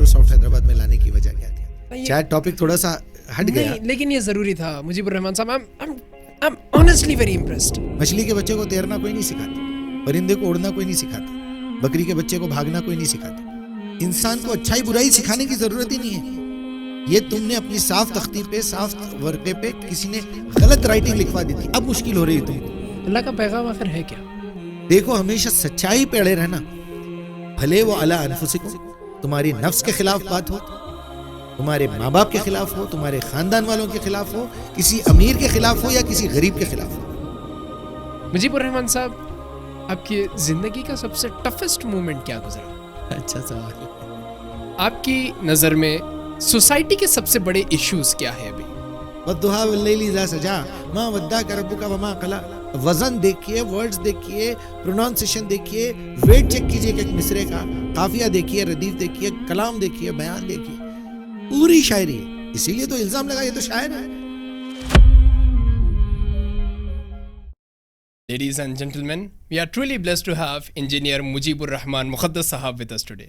Microsoft Hyderabad میں لانے کی وجہ کیا تھی؟ شاید ٹاپک تھوڑا سا ہٹ گیا لیکن یہ ضروری تھا. مجیب الرحمان صاحب, I'm honestly very impressed. مچھلی کے بچے کو تیرنا کوئی نہیں سکھاتا, پرندے کو اڑنا کوئی نہیں سکھاتا, بکری کے بچے کو بھاگنا کوئی نہیں سکھاتا. انسان کو اچھائی برائی سکھانے کی ضرورت ہی نہیں ہے. یہ تم نے اپنی صاف تختی پہ, صاف ورقے پہ کسی نے غلط رائٹنگ لکھوا دی تھی, اب مشکل ہو رہی ہے تم کو. اللہ کا پیغام آخر ہے کیا؟ دیکھو, ہمیشہ سچائی پہ اڑے رہنا, بھلے وہ علی انفسکم, تمہاری نفس کے خلاف بات ہو, تمہارے ماں باپ کے خلاف ہو, تمہارے خاندان والوں کے خلاف ہو, کسی امیر کے خلاف ہو یا کسی غریب کے خلاف ہو. مجیب الرحمان صاحب, آپ کی زندگی کا سب سے ٹفسٹ مومنٹ کیا گزرا؟ اچھا سوال. آپ کی نظر میں سوسائٹی کے سب سے بڑے ایشوز کیا ہے ابھی؟ والضحیٰ واللیل اذا سجا ما ودعک ربک وما قلی. وزن دیکھیے, ورڈز دیکھیے, پروناؤنسیشن دیکھیے, ویٹ چیک کیجئے کہ ایک مصرے کا, قافیہ دیکھیے, ردیف دیکھیے, کلام دیکھیے, بیان دیکھیے, پوری شاعری ہے. اسی لیے تو الزام لگا یہ تو شاعر ہے. Ladies and gentlemen, we are truly blessed to have Engineer Mujibur Rahman Muqaddas Sahab with us today.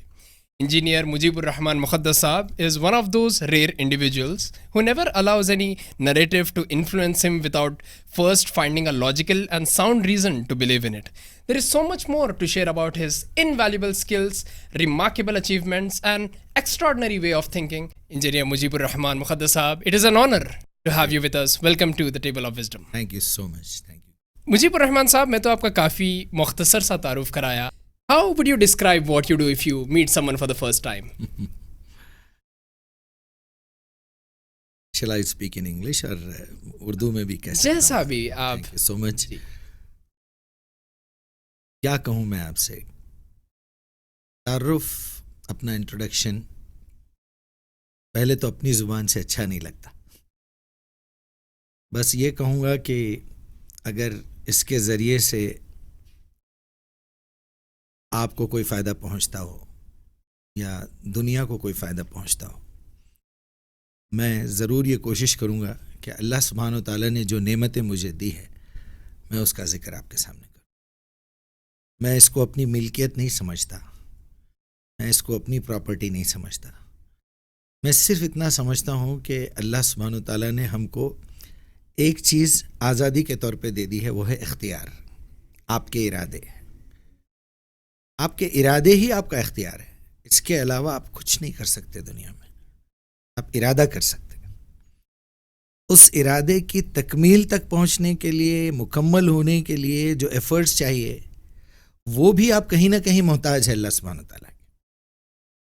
Engineer Mujibur Rahman Muqaddas Sahab is one of those rare individuals who never allows any narrative to influence him without first finding a logical and sound reason to believe in it. There is so much more to share about his invaluable skills, remarkable achievements, and extraordinary way of thinking. Engineer Mujibur Rahman Muqaddas Sahab, it is an honor to have you with us. Welcome to the Table of Wisdom. Thank you so much. Thank you. Mujeeb الرحمان صاحب, میں تو آپ کا کافی مختصر سا تعارف کرایا. How would you describe what you do if you meet someone for the first time? Shall I speak in English or Urdu میں بھی کیسے؟ جیسا بھی آپ. Thank you so much. کیا کہوں میں آپ سے؟ تعارف, اپنا انٹروڈکشن پہلے تو اپنی زبان سے اچھا نہیں لگتا. بس یہ کہوں گا کہ اگر اس کے ذریعے سے آپ کو کوئی فائدہ پہنچتا ہو یا دنیا کو کوئی فائدہ پہنچتا ہو, میں ضرور یہ کوشش کروں گا کہ اللہ سبحانہ و تعالیٰ نے جو نعمتیں مجھے دی ہے میں اس کا ذکر آپ کے سامنے کروں. میں اس کو اپنی ملکیت نہیں سمجھتا, میں اس کو اپنی پراپرٹی نہیں سمجھتا. میں صرف اتنا سمجھتا ہوں کہ اللہ سبحانہ و تعالیٰ نے ہم کو ایک چیز آزادی کے طور پہ دے دی ہے, وہ ہے اختیار. آپ کے ارادے, آپ کے ارادے ہی آپ کا اختیار ہے. اس کے علاوہ آپ کچھ نہیں کر سکتے دنیا میں. آپ ارادہ کر سکتے ہیں. اس ارادے کی تکمیل تک پہنچنے کے لیے, مکمل ہونے کے لیے جو ایفرٹس چاہیے, وہ بھی آپ کہیں نہ کہیں محتاج ہے اللہ سبحانہ تعالیٰ کے.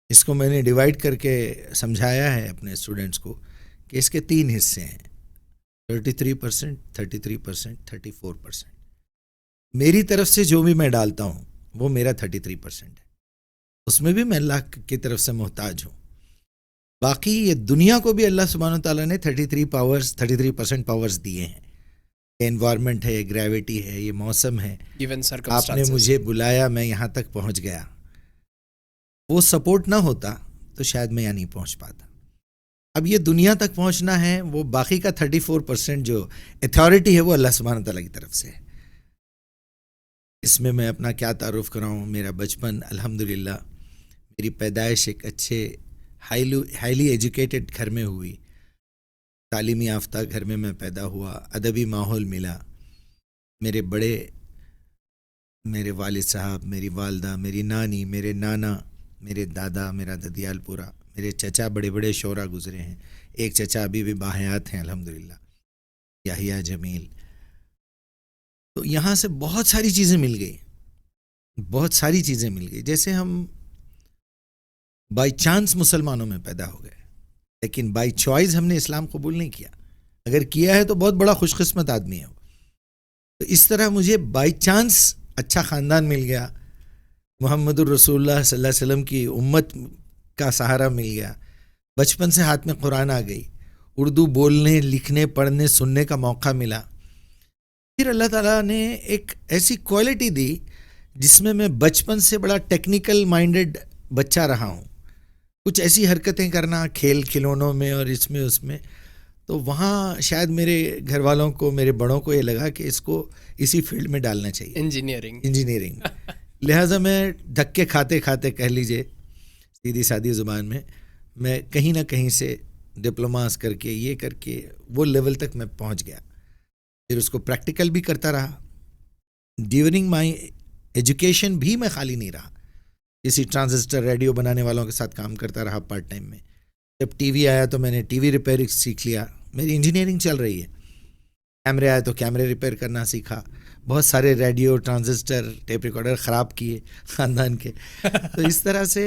اس کو میں نے ڈیوائڈ کر کے سمجھایا ہے اپنے اسٹوڈنٹس کو کہ اس کے 3 حصے ہیں, 33%, 33%, 34%. میری طرف سے جو بھی میں ڈالتا ہوں وہ میرا 33% ہے. اس میں بھی میں اللہ کی طرف سے محتاج ہوں. باقی یہ دنیا کو بھی اللہ سبحانہ تعالیٰ نے 33% پاورز دیے ہیں. انوائرمنٹ ہے, گریویٹی ہے, یہ موسم ہے. آپ نے مجھے بلایا, میں یہاں تک پہنچ گیا. وہ سپورٹ نہ ہوتا تو شاید میں یہاں نہیں پہنچ پاتا. اب یہ دنیا تک پہنچنا ہے, وہ باقی کا 34% جو اتھارٹی ہے وہ اللہ سبحانہ تعالیٰ کی طرف سے ہے. اس میں اپنا کیا تعارف کراؤں. میرا بچپن الحمدللہ, میری پیدائش ایک اچھے ہائیلی ایجوکیٹڈ گھر میں ہوئی. تعلیمی یافتہ گھر میں پیدا ہوا, ادبی ماحول ملا. میرے بڑے, میرے والد صاحب, میری والدہ, میری نانی, میرے نانا, میرے دادا, میرا ددیال پورا, میرے چچا بڑے بڑے شعراء گزرے ہیں. ایک چچا ابھی بھی باحیات ہیں الحمدللہ, یحییٰ جمیل. تو یہاں سے بہت ساری چیزیں مل گئی, بہت ساری چیزیں مل گئی. جیسے ہم بائی چانس مسلمانوں میں پیدا ہو گئے, لیکن بائی چوائس ہم نے اسلام قبول نہیں کیا. اگر کیا ہے تو بہت بڑا خوش قسمت آدمی ہے وہ. تو اس طرح مجھے بائی چانس اچھا خاندان مل گیا, محمد الرسول اللہ صلی اللہ علیہ وسلم کی امت کا سہارا مل گیا. بچپن سے ہاتھ میں قرآن آ گئی, اردو بولنے, لکھنے, پڑھنے, سننے کا موقع ملا. پھر اللہ تعالیٰ نے ایک ایسی کوالٹی دی جس میں بچپن سے بڑا ٹیکنیکل مائنڈڈ بچہ رہا ہوں. کچھ ایسی حرکتیں کرنا کھیل کھلونوں میں اور اس میں اس میں, تو وہاں شاید میرے گھر والوں کو, میرے بڑوں کو یہ لگا کہ اس کو اسی فیلڈ میں ڈالنا چاہیے, انجینئرنگ. لہٰذا میں دھکے کھاتے کھاتے کہہ لیجئے سیدھی سادی زبان میں کہیں نہ کہیں سے ڈپلوماس کر کے یہ کر کے وہ لیول تک میں پہنچ گیا. پھر اس کو پریکٹیکل بھی کرتا رہا. ڈیورنگ مائی ایجوکیشن بھی میں خالی نہیں رہا. کسی ٹرانزسٹر ریڈیو بنانے والوں کے ساتھ کام کرتا رہا پارٹ ٹائم میں. جب ٹی وی آیا تو میں نے ٹی وی ریپیئرنگ سیکھ لیا. میری انجینئرنگ چل رہی ہے. کیمرے آئے تو کیمرے ریپیئر کرنا سیکھا. بہت سارے ریڈیو ٹرانزسٹر ٹیپ ریکارڈر خراب کیے خاندان کے. تو اس طرح سے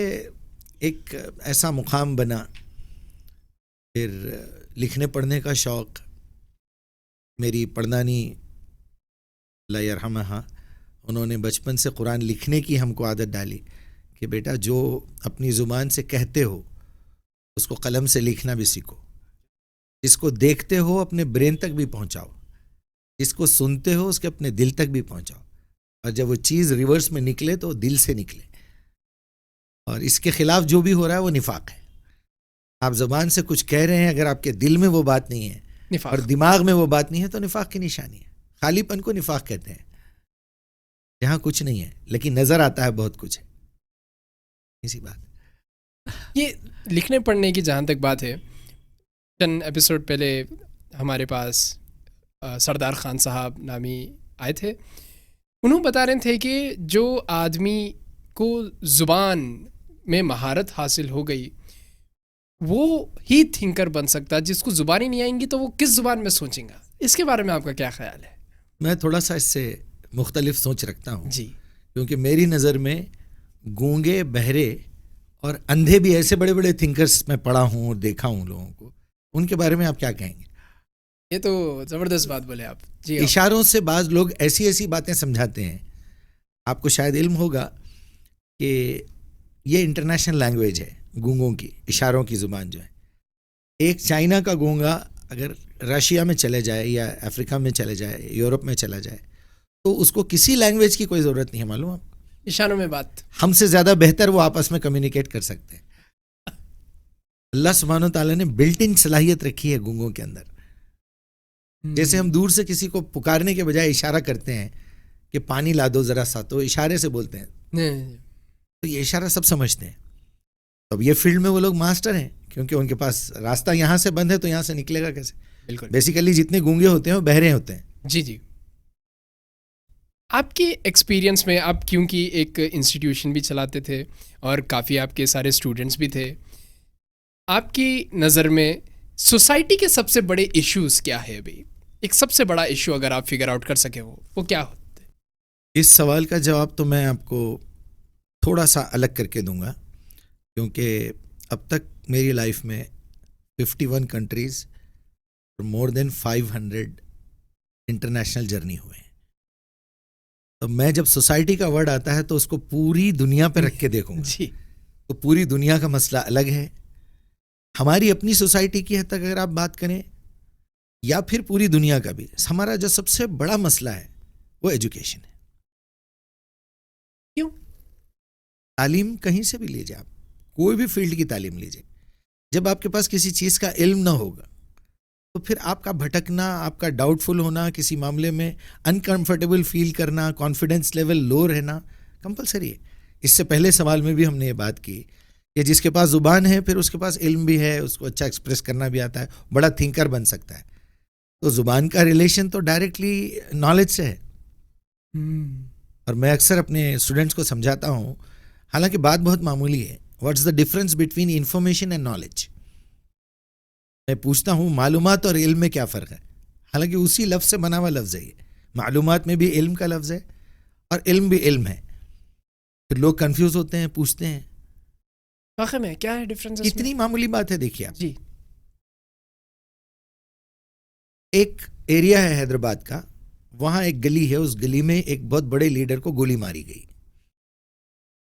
ایک ایسا مقام بنا. پھر لکھنے پڑھنے کا شوق. میری پردانی اللہ یرحمہا انہوں نے بچپن سے قرآن لکھنے کی ہم کو عادت ڈالی کہ بیٹا جو اپنی زبان سے کہتے ہو اس کو قلم سے لکھنا بھی سیکھو. جس کو دیکھتے ہو اپنے برین تک بھی پہنچاؤ. جس کو سنتے ہو اس کے اپنے دل تک بھی پہنچاؤ. اور جب وہ چیز ریورس میں نکلے تو دل سے نکلے. اور اس کے خلاف جو بھی ہو رہا ہے وہ نفاق ہے. آپ زبان سے کچھ کہہ رہے ہیں, اگر آپ کے دل میں وہ بات نہیں ہے اور دماغ میں وہ بات نہیں ہے تو نفاق کی نشانی ہے. خالی پن کو نفاق کہتے ہیں, جہاں کچھ نہیں ہے لیکن نظر آتا ہے بہت کچھ ہے. اسی بات. یہ لکھنے پڑھنے کی جہاں تک بات ہے, چند ایپیسوڈ پہلے ہمارے پاس سردار خان صاحب نامی آئے تھے. انہوں بتا رہے تھے کہ جو آدمی کو زبان میں مہارت حاصل ہو گئی وہ ہی تھنکر بن سکتا ہے. جس کو زبانیں نہیں آئیں گی تو وہ کس زبان میں سوچیں گا. اس کے بارے میں آپ کا کیا خیال ہے؟ میں تھوڑا سا اس سے مختلف سوچ رکھتا ہوں جی. کیونکہ میری نظر میں گونگے, بہرے اور اندھے بھی ایسے بڑے بڑے تھنکرس میں پڑھا ہوں اور دیکھا ہوں لوگوں کو. ان کے بارے میں آپ کیا کہیں گے؟ یہ تو زبردست بات بولے آپ. جی. اشاروں سے بعض لوگ ایسی ایسی باتیں سمجھاتے ہیں. آپ کو شاید علم ہوگا کہ یہ انٹرنیشنل لینگویج ہے گونگوں کی, اشاروں کی زبان جو ہے. ایک چائنا کا گونگا اگر رشیا میں چلے جائے یا افریقہ میں چلے جائے, یورپ میں چلا جائے, تو اس کو کسی لینگویج کی کوئی ضرورت نہیں ہے. معلوم آپ اشاروں میں بات ہم سے زیادہ بہتر وہ آپس میں کمیونیکیٹ کر سکتے ہیں. اللہ سبحانہ و تعالیٰ نے بلٹ ان صلاحیت رکھی ہے گونگوں کے اندر. جیسے ہم دور سے کسی کو پکارنے کے بجائے اشارہ کرتے ہیں کہ پانی لا دو ذرا سا, تو اشارے سے بولتے ہیں. تو یہ اشارہ سب سمجھتے ہیں. اب یہ فیلڈ میں وہ لوگ ماسٹر ہیں کیونکہ ان کے پاس راستہ یہاں سے بند ہے تو یہاں سے نکلے گا کیسے. بالکل. بیسیکلی جتنے گونگے ہوتے ہیں وہ بہرے ہوتے ہیں. جی جی. آپ کے ایکسپیرینس میں, آپ کیونکہ ایک انسٹیٹیوشن بھی چلاتے تھے اور کافی آپ کے سارے اسٹوڈنٹس بھی تھے, آپ کی نظر میں سوسائٹی کے سب سے بڑے ایشوز کیا ہے؟ ابھی ایک سب سے بڑا ایشو اگر آپ فگر آؤٹ کر سکیں وہ کیا ہوتے؟ اس سوال کا جواب تو میں آپ کو تھوڑا سا الگ کر کے دوں گا کیونکہ اب تک میری لائف میں 51 کنٹریز اور مور دین 500 انٹرنیشنل جرنی ہوئے ہیں. تو میں جب سوسائٹی کا ورڈ آتا ہے تو اس کو پوری دنیا پہ رکھ کے دیکھوں گا. جی. تو پوری دنیا کا مسئلہ الگ ہے. ہماری اپنی سوسائٹی کی حد تک اگر آپ بات کریں یا پھر پوری دنیا کا بھی, ہمارا جو سب سے بڑا مسئلہ ہے وہ ایجوکیشن ہے. کیوں؟ تعلیم کہیں سے بھی لیجیے, آپ کوئی بھی فیلڈ کی تعلیم لیجیے, جب آپ کے پاس کسی چیز کا علم نہ ہوگا تو پھر آپ کا بھٹکنا, آپ کا ڈاؤٹ فل ہونا, کسی معاملے میں انکمفرٹیبل فیل کرنا, کانفیڈنس لیول لو رہنا کمپلسری ہے. اس سے پہلے سوال میں بھی ہم نے یہ بات کی کہ جس کے پاس زبان ہے پھر اس کے پاس علم بھی ہے, اس کو اچھا ایکسپریس کرنا بھی آتا ہے, بڑا تھنکر بن سکتا ہے. تو زبان کا ریلیشن تو ڈائریکٹلی نالج سے ہے. اور میں اکثر اپنے اسٹوڈنٹس کو سمجھاتا ہوں, حالانکہ بات بہت معمولی ہے, what's the difference between information and knowledge. میں پوچھتا ہوں معلومات اور علم میں کیا فرق ہے, حالانکہ اسی لفظ سے بنا ہوا لفظ ہے. یہ معلومات میں بھی علم کا لفظ ہے اور علم بھی علم ہے. پھر لوگ کنفیوز ہوتے ہیں, پوچھتے ہیں واقعی میں کیا ہے ڈفرنس. اتنی معمولی بات ہے. دیکھیے آپ, جی, ایک ایریا ہے حیدرآباد کا, وہاں ایک گلی ہے, اس گلی میں ایک بہت بڑے لیڈر کو گولی ماری گئی.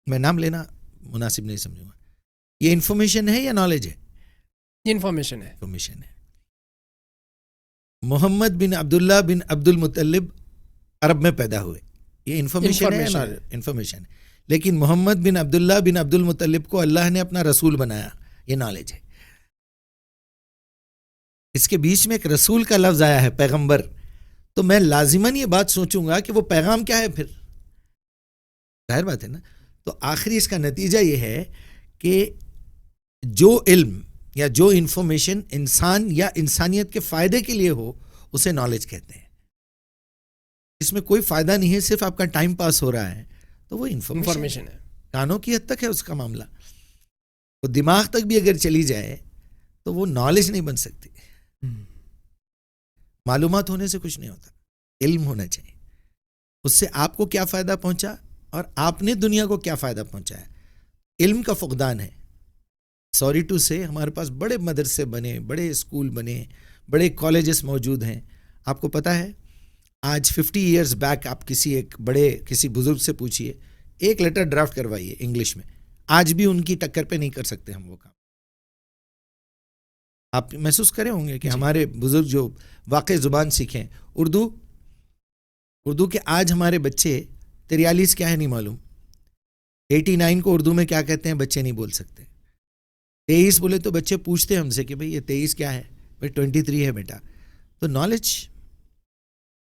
میں نام لینا مناسب نہیں سمجھوں گا. یہ انفارمیشن ہے یا نالج ہے؟ یہ انفارمیشن ہے. انفارمیشن ہے. محمد بن عبداللہ بن عبد المطلب عرب میں پیدا ہوئے, یہ انفارمیشن ہے. انفارمیشن ہے. لیکن محمد بن عبداللہ بن عبد المطلب کو اللہ نے اپنا رسول بنایا, یہ نالج ہے. اس کے بیچ میں ایک رسول کا لفظ آیا ہے, پیغمبر, تو میں لازماً یہ بات سوچوں گا کہ وہ پیغام کیا ہے. پھر ظاہر بات ہے نا. تو آخری اس کا نتیجہ یہ ہے کہ جو علم یا جو انفارمیشن انسان یا انسانیت کے فائدے کے لیے ہو اسے نالج کہتے ہیں. اس میں کوئی فائدہ نہیں ہے, صرف آپ کا ٹائم پاس ہو رہا ہے تو وہ انفارمیشن ہے. کانوں کی حد تک ہے اس کا معاملہ, وہ دماغ تک بھی اگر چلی جائے تو وہ نالج نہیں بن سکتی. معلومات ہونے سے کچھ نہیں ہوتا, علم ہونا چاہیے. اس سے آپ کو کیا فائدہ پہنچا اور آپ نے دنیا کو کیا فائدہ پہنچایا. علم کا فقدان ہے. سوری ٹو سے ہمارے پاس بڑے مدرسے بنے, بڑے اسکول بنے, بڑے کالجز موجود ہیں. آپ کو پتہ ہے آج 50 ایئرز بیک آپ کسی بزرگ سے پوچھئے, ایک لیٹر ڈرافٹ کروائیے انگلش میں, آج بھی ان کی ٹکر پہ نہیں کر سکتے ہم وہ کام. آپ محسوس کرے ہوں گے کہ ہمارے بزرگ جو واقع زبان سیکھیں, اردو کے آج ہمارے بچے 43 کیا ہے نہیں معلوم, 89 کو اردو میں کیا کہتے ہیں بچے نہیں بول سکتے. 23 بولے تو بچے پوچھتے ہیں ہم سے کہ بھئی یہ 23 کیا ہے, بھئی 23 ہے بیٹا. تو نالج,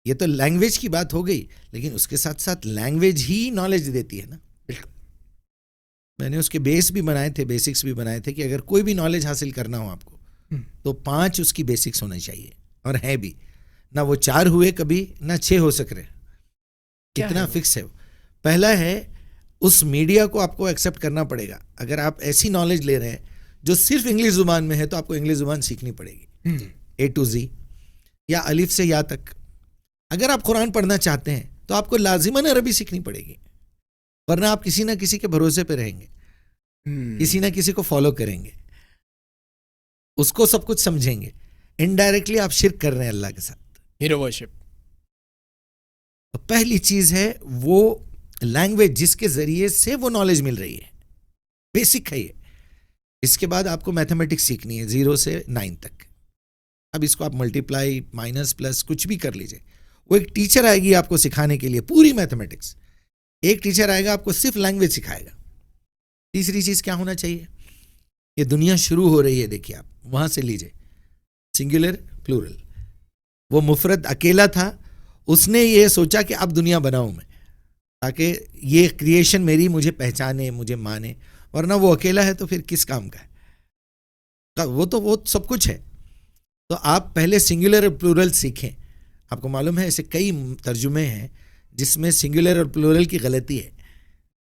یہ تو لینگویج کی بات ہو گئی, لیکن اس کے ساتھ ساتھ لینگویج ہی نالج دیتی ہے نا. میں نے اس کے بیس بھی بنائے تھے, بیسکس بھی بنائے تھے کہ اگر کوئی بھی نالج حاصل کرنا ہو آپ کو تو 5 اس کی بیسکس ہونے چاہیے, اور ہے بھی. نہ وہ 4 ہوئے کبھی, نہ 6 ہو سک رہے, کتنا فکس ہے. پہلا ہے اس میڈیا کو آپ کو ایکسیپٹ کرنا پڑے گا. اگر آپ ایسی نالج لے رہے ہیں جو صرف انگلش زبان میں ہے تو آپ کو انگلش زبان سیکھنی پڑے گی, A to Z یا الف سے یا تک. اگر آپ قرآن پڑھنا چاہتے ہیں تو آپ کو لازماً عربی سیکھنی پڑے گی, ورنہ آپ کسی نہ کسی کے بھروسے پہ رہیں گے, کسی نہ کسی کو فالو کریں گے, اس کو سب کچھ سمجھیں گے. انڈائریکٹلی آپ شرک کر رہے ہیں اللہ کے ساتھ, ہیرو ورشپ. پہلی چیز ہے وہ لینگویج جس کے ذریعے سے وہ نالج مل رہی ہے, بیسک ہے یہ. اس کے بعد آپ کو میتھمیٹکس سیکھنی ہے 0 سے 9 تک. اب اس کو آپ ملٹیپلائی, مائنس, پلس کچھ بھی کر لیجئے. وہ ایک ٹیچر آئے گی آپ کو سکھانے کے لیے پوری میتھمیٹکس, ایک ٹیچر آئے گا آپ کو صرف لینگویج سکھائے گا. تیسری چیز کیا ہونا چاہیے, یہ دنیا شروع ہو رہی ہے, دیکھیے آپ وہاں سے لیجئے, سنگولر پلورل. وہ مفرد اکیلا تھا, اس نے یہ سوچا کہ اب دنیا بناؤں میں تاکہ یہ کریشن میری مجھے پہچانے, مجھے مانے, ورنہ وہ اکیلا ہے تو پھر کس کام کا ہے. وہ سب کچھ ہے. تو آپ پہلے سنگولر اور پلورل سیکھیں. آپ کو معلوم ہے ایسے کئی ترجمے ہیں جس میں سنگولر اور پلورل کی غلطی ہے,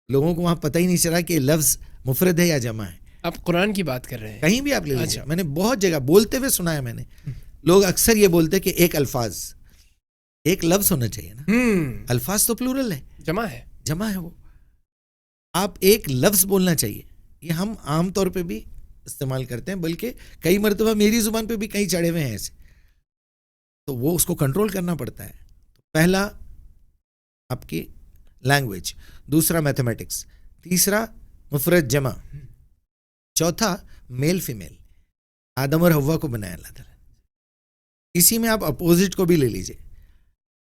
لوگوں کو وہاں پتہ ہی نہیں چلا کہ لفظ مفرد ہے یا جمع ہے. آپ قرآن کی بات کر رہے ہیں, کہیں بھی آپ لے لیجیے. میں نے بہت جگہ بولتے ہوئے سنا ہے, میں نے لوگ اکثر یہ بولتے کہ ایک لفظ ہونا چاہیے نا. الفاظ تو پلورل ہے, جمع ہے. وہ آپ ایک لفظ بولنا چاہیے. یہ ہم عام طور پہ بھی استعمال کرتے ہیں, بلکہ کئی مرتبہ میری زبان پہ بھی کئی چڑھے ہوئے ہیں ایسے, تو وہ اس کو کنٹرول کرنا پڑتا ہے. پہلا آپ کی لینگویج, دوسرا میتھمیٹکس, تیسرا مفرد جمع, چوتھا میل فیمیل. آدم اور حوا کو بنایا اللہ تعالیٰ. اسی میں آپ اپوزٹ کو بھی لے لیجئے.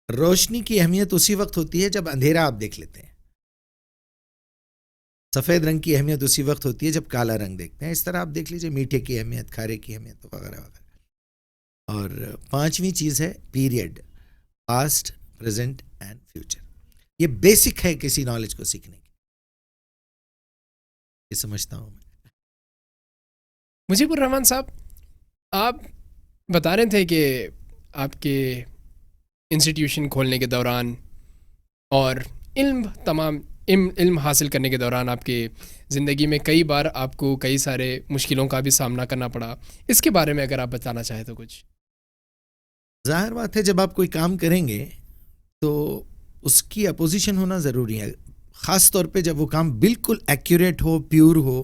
روشنی کی اہمیت اسی وقت ہوتی ہے جب اندھیرا آپ دیکھ لیتے ہیں, سفید رنگ کی اہمیت اسی وقت ہوتی ہے جب کالا رنگ دیکھتے ہیں. اس طرح آپ دیکھ لیجئے میٹھے کی اہمیت, کھارے کی اہمیت وغیرہ وغیرہ. اور 5ویں چیز ہے period, past, present and future. یہ بیسک ہے کسی نالج کو سیکھنے کی, یہ سمجھتا ہوں میں. مجیب الرحمان صاحب, آپ بتا رہے تھے کہ آپ کے انسٹیٹیوشن کھولنے کے دوران اور علم حاصل کرنے کے دوران آپ کے زندگی میں کئی بار آپ کو کئی سارے مشکلوں کا بھی سامنا کرنا پڑا. اس کے بارے میں اگر آپ بتانا چاہیں تو کچھ. ظاہر بات ہے جب آپ کوئی کام کریں گے تو اس کی اپوزیشن ہونا ضروری ہے, خاص طور پہ جب وہ کام بالکل ایکوریٹ ہو, پیور ہو.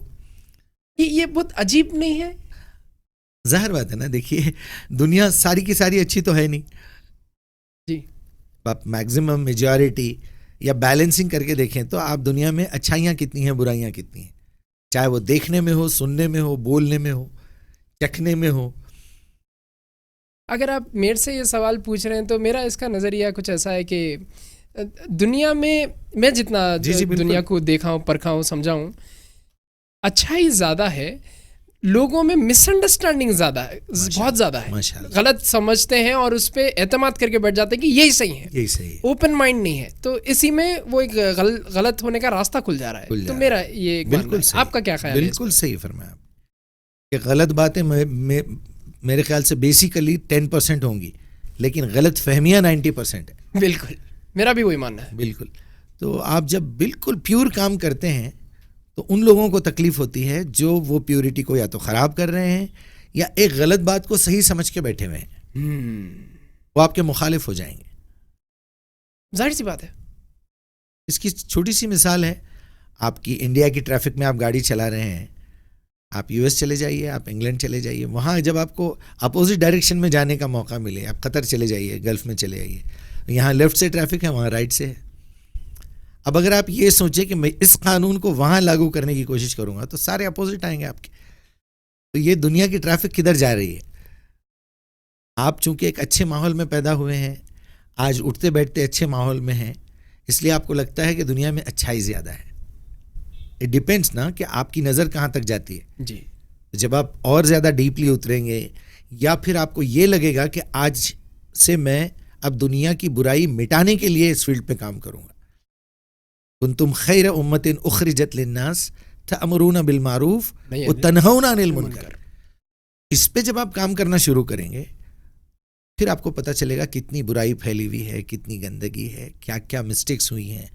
یہ بہت عجیب نہیں ہے؟ ظاہر بات ہے نا, دیکھیے دنیا ساری کی ساری اچھی تو ہے نہیں جی. آپ میکزیمم میجورٹی یا بیلنسنگ کر کے دیکھیں تو آپ دنیا میں اچھائیاں کتنی ہیں, برائیاں کتنی ہیں, چاہے وہ دیکھنے میں ہو, سننے میں ہو, بولنے میں ہو, چکھنے میں ہو. اگر آپ میرے سے یہ سوال پوچھ رہے ہیں تو میرا اس کا نظریہ کچھ ایسا ہے کہ دنیا میں جتنا دنیا کو دیکھا ہوں, پرکھا ہوں, سمجھا ہوں, اچھائی زیادہ ہے. لوگوں میں مس انڈرسٹینڈنگ زیادہ ہے, بہت زیادہ ہے, غلط سمجھتے ہیں اور اس پہ اعتماد کر کے بیٹھ جاتے ہیں کہ یہی صحیح ہے, یہی صحیح ہے, اوپن مائنڈ نہیں ہے, تو اسی میں وہ ایک غلط ہونے کا راستہ کھل جا رہا ہے. تو میرا یہ بالکل, آپ کا کیا خیال ہے؟ بالکل صحیح فرمایا آپ کہ غلط باتیں میرے خیال سے بیسیکلی 10% ہوں گی, لیکن غلط فہمیاں 90% ہے. بالکل, میرا بھی وہی ماننا ہے. بالکل. تو آپ جب بالکل پیور کام کرتے ہیں تو ان لوگوں کو تکلیف ہوتی ہے جو وہ پیورٹی کو یا تو خراب کر رہے ہیں یا ایک غلط بات کو صحیح سمجھ کے بیٹھے ہوئے ہیں, وہ آپ کے مخالف ہو جائیں گے. ظاہر سی بات ہے. اس کی چھوٹی سی مثال ہے, آپ کی انڈیا کی ٹریفک میں آپ گاڑی چلا رہے ہیں, آپ یو ایس چلے جائیے, آپ انگلینڈ چلے جائیے, وہاں جب آپ کو اپوزٹ ڈائریکشن میں جانے کا موقع ملے, آپ قطر چلے جائیے, گلف میں چلے جائیے, یہاں لیفٹ سے ٹریفک ہے, وہاں رائٹ سے ہے. اب اگر آپ یہ سوچیں کہ میں اس قانون کو وہاں لاگو کرنے کی کوشش کروں گا تو سارے اپوزٹ آئیں گے آپ کے. تو یہ دنیا کی ٹریفک کدھر جا رہی ہے؟ آپ چونکہ ایک اچھے ماحول میں پیدا ہوئے ہیں, آج اٹھتے بیٹھتے اچھے ماحول میں ہیں, اس لیے آپ کو لگتا ہے کہ دنیا میں اچھائی زیادہ ہے. اٹ ڈیپینڈس نا کہ آپ کی نظر کہاں تک جاتی ہے. جی, جب آپ اور زیادہ ڈیپلی اتریں گے یا پھر آپ کو یہ لگے گا کہ آج سے میں اب دنیا کی برائی مٹانے کے لیے اس فیلڈ پہ کام کروں گا. کنتم خیر امت اخرجت للناس تأمرون بالمعروف وتنہون عن المنکر. اس پہ جب آپ کام کرنا شروع کریں گے پھر آپ کو پتہ چلے گا کتنی برائی پھیلی ہوئی ہے, کتنی گندگی ہے, کیا کیا مسٹیکس ہوئی ہیں,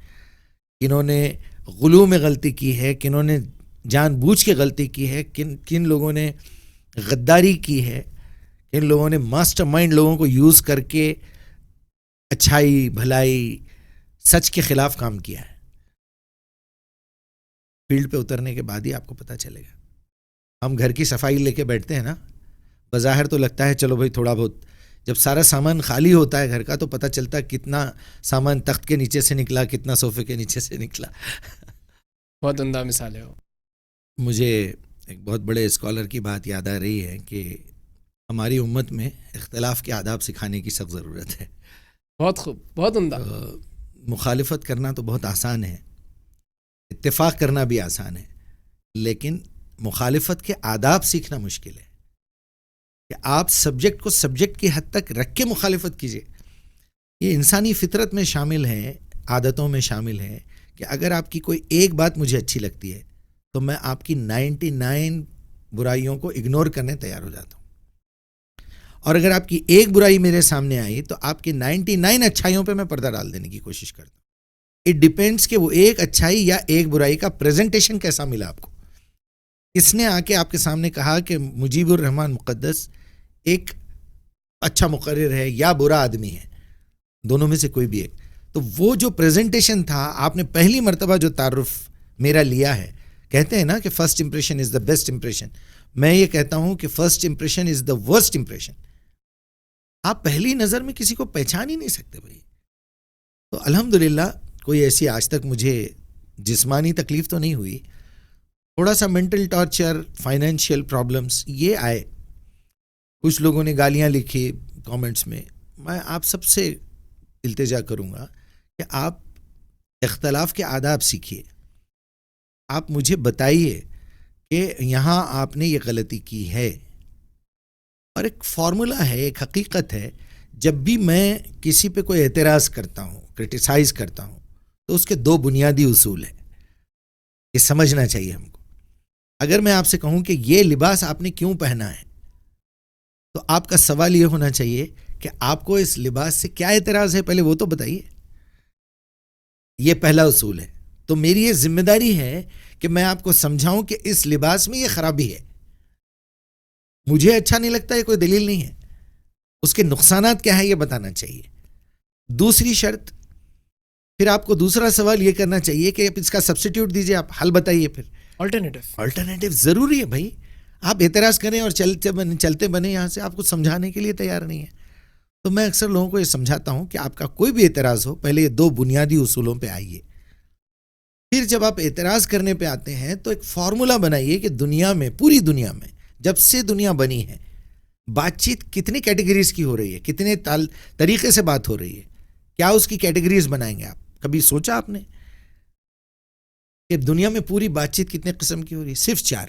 کنہوں نے غلو میں غلطی کی ہے, کنہوں نے جان بوجھ کے غلطی کی ہے, کن لوگوں نے غداری کی ہے, کن لوگوں نے ماسٹر مائنڈ لوگوں کو یوز کر کے اچھائی بھلائی سچ کے خلاف کام کیا ہے. فیلڈ پہ اترنے کے بعد ہی آپ کو پتہ چلے گا. ہم گھر کی صفائی لے کے بیٹھتے ہیں نا, بظاہر تو لگتا ہے چلو بھائی تھوڑا بہت, جب سارا سامان خالی ہوتا ہے گھر کا تو پتہ چلتا ہے کتنا سامان تخت کے نیچے سے نکلا, کتنا صوفے کے نیچے سے نکلا. بہت عمدہ مثال ہے. مجھے ایک بہت بڑے اسکالر کی بات یاد آ رہی ہے کہ ہماری امت میں اختلاف کے آداب سکھانے کی سخت ضرورت ہے. بہت خوب, بہت عمدہ. مخالفت کرنا تو بہت آسان ہے, اتفاق کرنا بھی آسان ہے, لیکن مخالفت کے آداب سیکھنا مشکل ہے کہ آپ سبجیکٹ کو سبجیکٹ کی حد تک رکھ کے مخالفت کیجئے. یہ انسانی فطرت میں شامل ہے, عادتوں میں شامل ہے کہ اگر آپ کی کوئی ایک بات مجھے اچھی لگتی ہے تو میں آپ کی 99 برائیوں کو اگنور کرنے تیار ہو جاتا ہوں, اور اگر آپ کی ایک برائی میرے سامنے آئی تو آپ کے 99 اچھائیوں پہ میں پردہ ڈال دینے کی کوشش کرتا ہوں. اٹ ڈیپینڈس کہ وہ ایک اچھائی یا ایک برائی کا پریزنٹیشن کیسا ملا آپ کو. کس نے آ کے آپ کے سامنے کہا کہ مجیب الرحمان مقدس ایک اچھا مقرر ہے یا برا آدمی ہے, دونوں میں سے کوئی بھی ایک, تو وہ جو پریزنٹیشن تھا, آپ نے پہلی مرتبہ جو تعارف میرا لیا ہے, کہتے ہیں نا کہ first impression is the best impression, میں یہ کہتا ہوں کہ first impression is the worst impression. آپ پہلی نظر میں کسی کو پہچان ہی نہیں سکتے بھائی. تو الحمدللہ کوئی ایسی آج تک مجھے جسمانی تکلیف تو نہیں ہوئی, تھوڑا سا مینٹل ٹارچر, فائنینشیل پرابلمس یہ آئے, کچھ لوگوں نے گالیاں لکھی کامنٹس میں. میں آپ سب سے التجا کروں گا کہ آپ اختلاف کے آداب سیکھیے, آپ مجھے بتائیے کہ یہاں آپ نے یہ غلطی کی ہے. اور ایک فارمولا ہے, ایک حقیقت ہے, جب بھی میں کسی پہ کوئی اعتراض کرتا ہوں, کرٹیسائز کرتا ہوں, تو اس کے 2 بنیادی اصول ہیں, یہ سمجھنا چاہیے ہم کو. اگر میں آپ سے کہوں کہ یہ لباس آپ نے کیوں پہنا ہے, تو آپ کا سوال یہ ہونا چاہیے کہ آپ کو اس لباس سے کیا اعتراض ہے, پہلے وہ تو بتائیے. یہ پہلا اصول ہے. تو میری یہ ذمہ داری ہے کہ میں آپ کو سمجھاؤں کہ اس لباس میں یہ خرابی ہے, مجھے اچھا نہیں لگتا, یہ کوئی دلیل نہیں ہے. اس کے نقصانات کیا ہیں یہ بتانا چاہیے. دوسری شرط, پھر آپ کو دوسرا سوال یہ کرنا چاہیے کہ اس کا سبسٹیوٹ دیجئے, آپ حل بتائیے. پھر الٹرنیٹیو ضروری ہے بھائی. آپ اعتراض کریں اور چلتے بنے یہاں سے, آپ کو سمجھانے کے لیے تیار نہیں ہے. تو میں اکثر لوگوں کو یہ سمجھاتا ہوں کہ آپ کا کوئی بھی اعتراض ہو, پہلے یہ 2 بنیادی اصولوں پہ آئیے. پھر جب آپ اعتراض کرنے پہ آتے ہیں تو ایک فارمولا بنائیے کہ دنیا میں, پوری دنیا میں جب سے دنیا بنی ہے, بات چیت کتنی کیٹیگریز کی ہو رہی ہے, کتنے طریقے سے بات ہو رہی ہے, کیا اس کی کیٹیگریز بنائیں گے آپ؟ کبھی سوچا آپ نے کہ دنیا میں پوری بات چیت کتنے قسم کی ہو رہی ہے؟ صرف 4.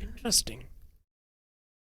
Interesting.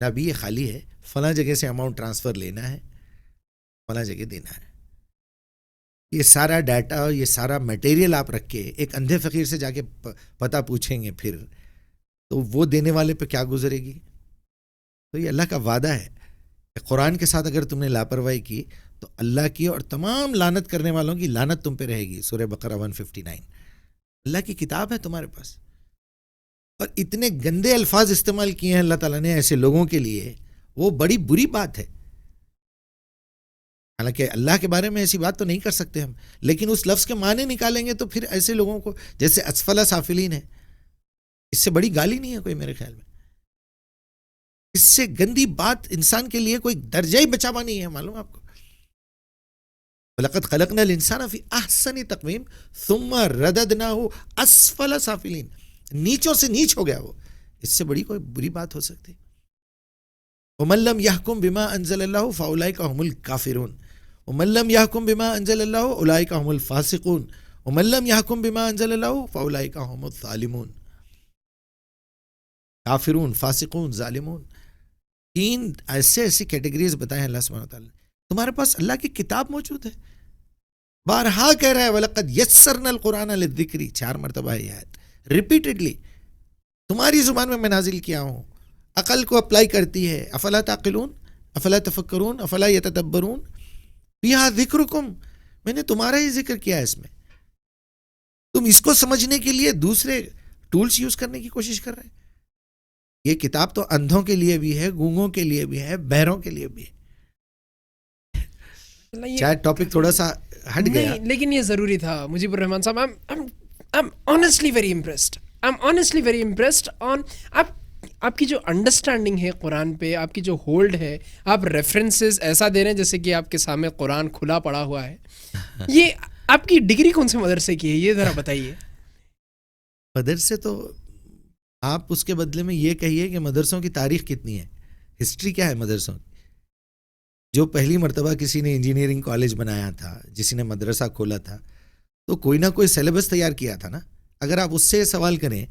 ابھی یہ خالی ہے، فلاں جگہ سے اماؤنٹ ٹرانسفر لینا ہے، فلاں جگہ دینا ہے. یہ سارا ڈیٹا اور یہ سارا مٹیریل آپ رکھ کے ایک اندھے فقیر سے جا کے پتہ پوچھیں گے پھر، تو وہ دینے والے پہ کیا گزرے گی؟ تو یہ اللہ کا وعدہ ہے کہ قرآن کے ساتھ اگر تم نے لاپرواہی کی تو اللہ کی اور تمام لعنت کرنے والوں کی لعنت تم پہ رہے گی. سورہ بقرہ 159. اللہ کی کتاب ہے تمہارے پاس، اور اتنے گندے الفاظ استعمال کیے ہیں اللہ تعالیٰ نے ایسے لوگوں کے لیے، وہ بڑی بری بات ہے. حالانکہ اللہ کے بارے میں ایسی بات تو نہیں کر سکتے ہم، لیکن اس لفظ کے معنی نکالیں گے تو پھر ایسے لوگوں کو، جیسے اسفل سافلین ہے، اس سے بڑی گالی نہیں ہے کوئی میرے خیال میں. اس سے گندی بات انسان کے لیے کوئی درجہ ہی بچاوا نہیں ہے. معلوم آپ کو، وَلَقَدْ خَلَقْنَا الْإِنسَانَ فِي أَحْسَنِ تَقْوِيمٍ ثُمَّ رَدَدْنَاهُ أَسْفَلَ سَافِلِينَ. نیچوں سے نیچ ہو گیا وہ، اس سے بڑی کوئی بری بات ہو سکتی؟ وَمَن لَّمْ يَحْكُم بِمَا أَنزَلَ اللَّهُ فَأُولَٰئِكَ هُمُ الْكَافِرُونَ وَمَن لَّمْ يَحْكُم بِمَا أَنزَلَ اللَّهُ أُولَٰئِكَ هُمُ الْفَاسِقُونَ وَمَن لَّمْ يَحْكُم بِمَا أَنزَلَ اللَّهُ فَأُولَٰئِكَ هُمُ الظَّالِمُونَ. کافرون، فاسقون، ظالمون، تین ایسے کیٹیگریز بتائے ہیں اللہ سبحانہ وتعالی. تمہارے پاس اللہ کی کتاب موجود ہے، بارہا کہہ رہا ہے وَلَقَدْ يَسَّرْنَا الْقُرْآنَ لِلذِّكْرِ، 4 مرتبہ ہے آیت ریپیٹڈلی. تمہاری زبان میں نازل کیا ہوں، عقل کو اپلائی کرتی ہے. افلا تعقلون، افلا تفکرون، افلا یتدبرون فیہا ذکرکم. میں نے تمہارا ہی ذکر کیا ہے اس میں، تم اس کو سمجھنے کے لیے دوسرے ٹولز یوز کرنے کی کوشش کر رہے ہیں. یہ کتاب تو اندھوں کے لیے بھی ہے، گونگوں کے لیے بھی ہے، بہروں کے لیے بھی ہے. شاید ٹاپک تھوڑا سا ہٹ گیا، لیکن یہ ضروری تھا. مجیب الرحمان صاحب، I'm honestly very impressed. I'm honestly very impressed on آپ کی جو انڈرسٹینڈنگ ہے قرآن پہ، آپ کی جو ہولڈ ہے، آپ ریفرنسز ایسا دے رہے ہیں جیسے کہ آپ کے سامنے قرآن کھلا پڑا ہوا ہے. یہ آپ کی ڈگری کون سے مدرسے کی ہے، یہ ذرا بتائیے. مدرسے تو آپ اس کے بدلے میں یہ کہیے کہ مدرسوں کی تاریخ کتنی ہے، ہسٹری کیا ہے مدرسوں کی. جو پہلی مرتبہ کسی نے انجینئرنگ کالج بنایا تھا، کسی نے مدرسہ کھولا تھا، تو کوئی نہ کوئی سیلیبس تیار کیا تھا نا. اگر آپ اس سے سوال کریں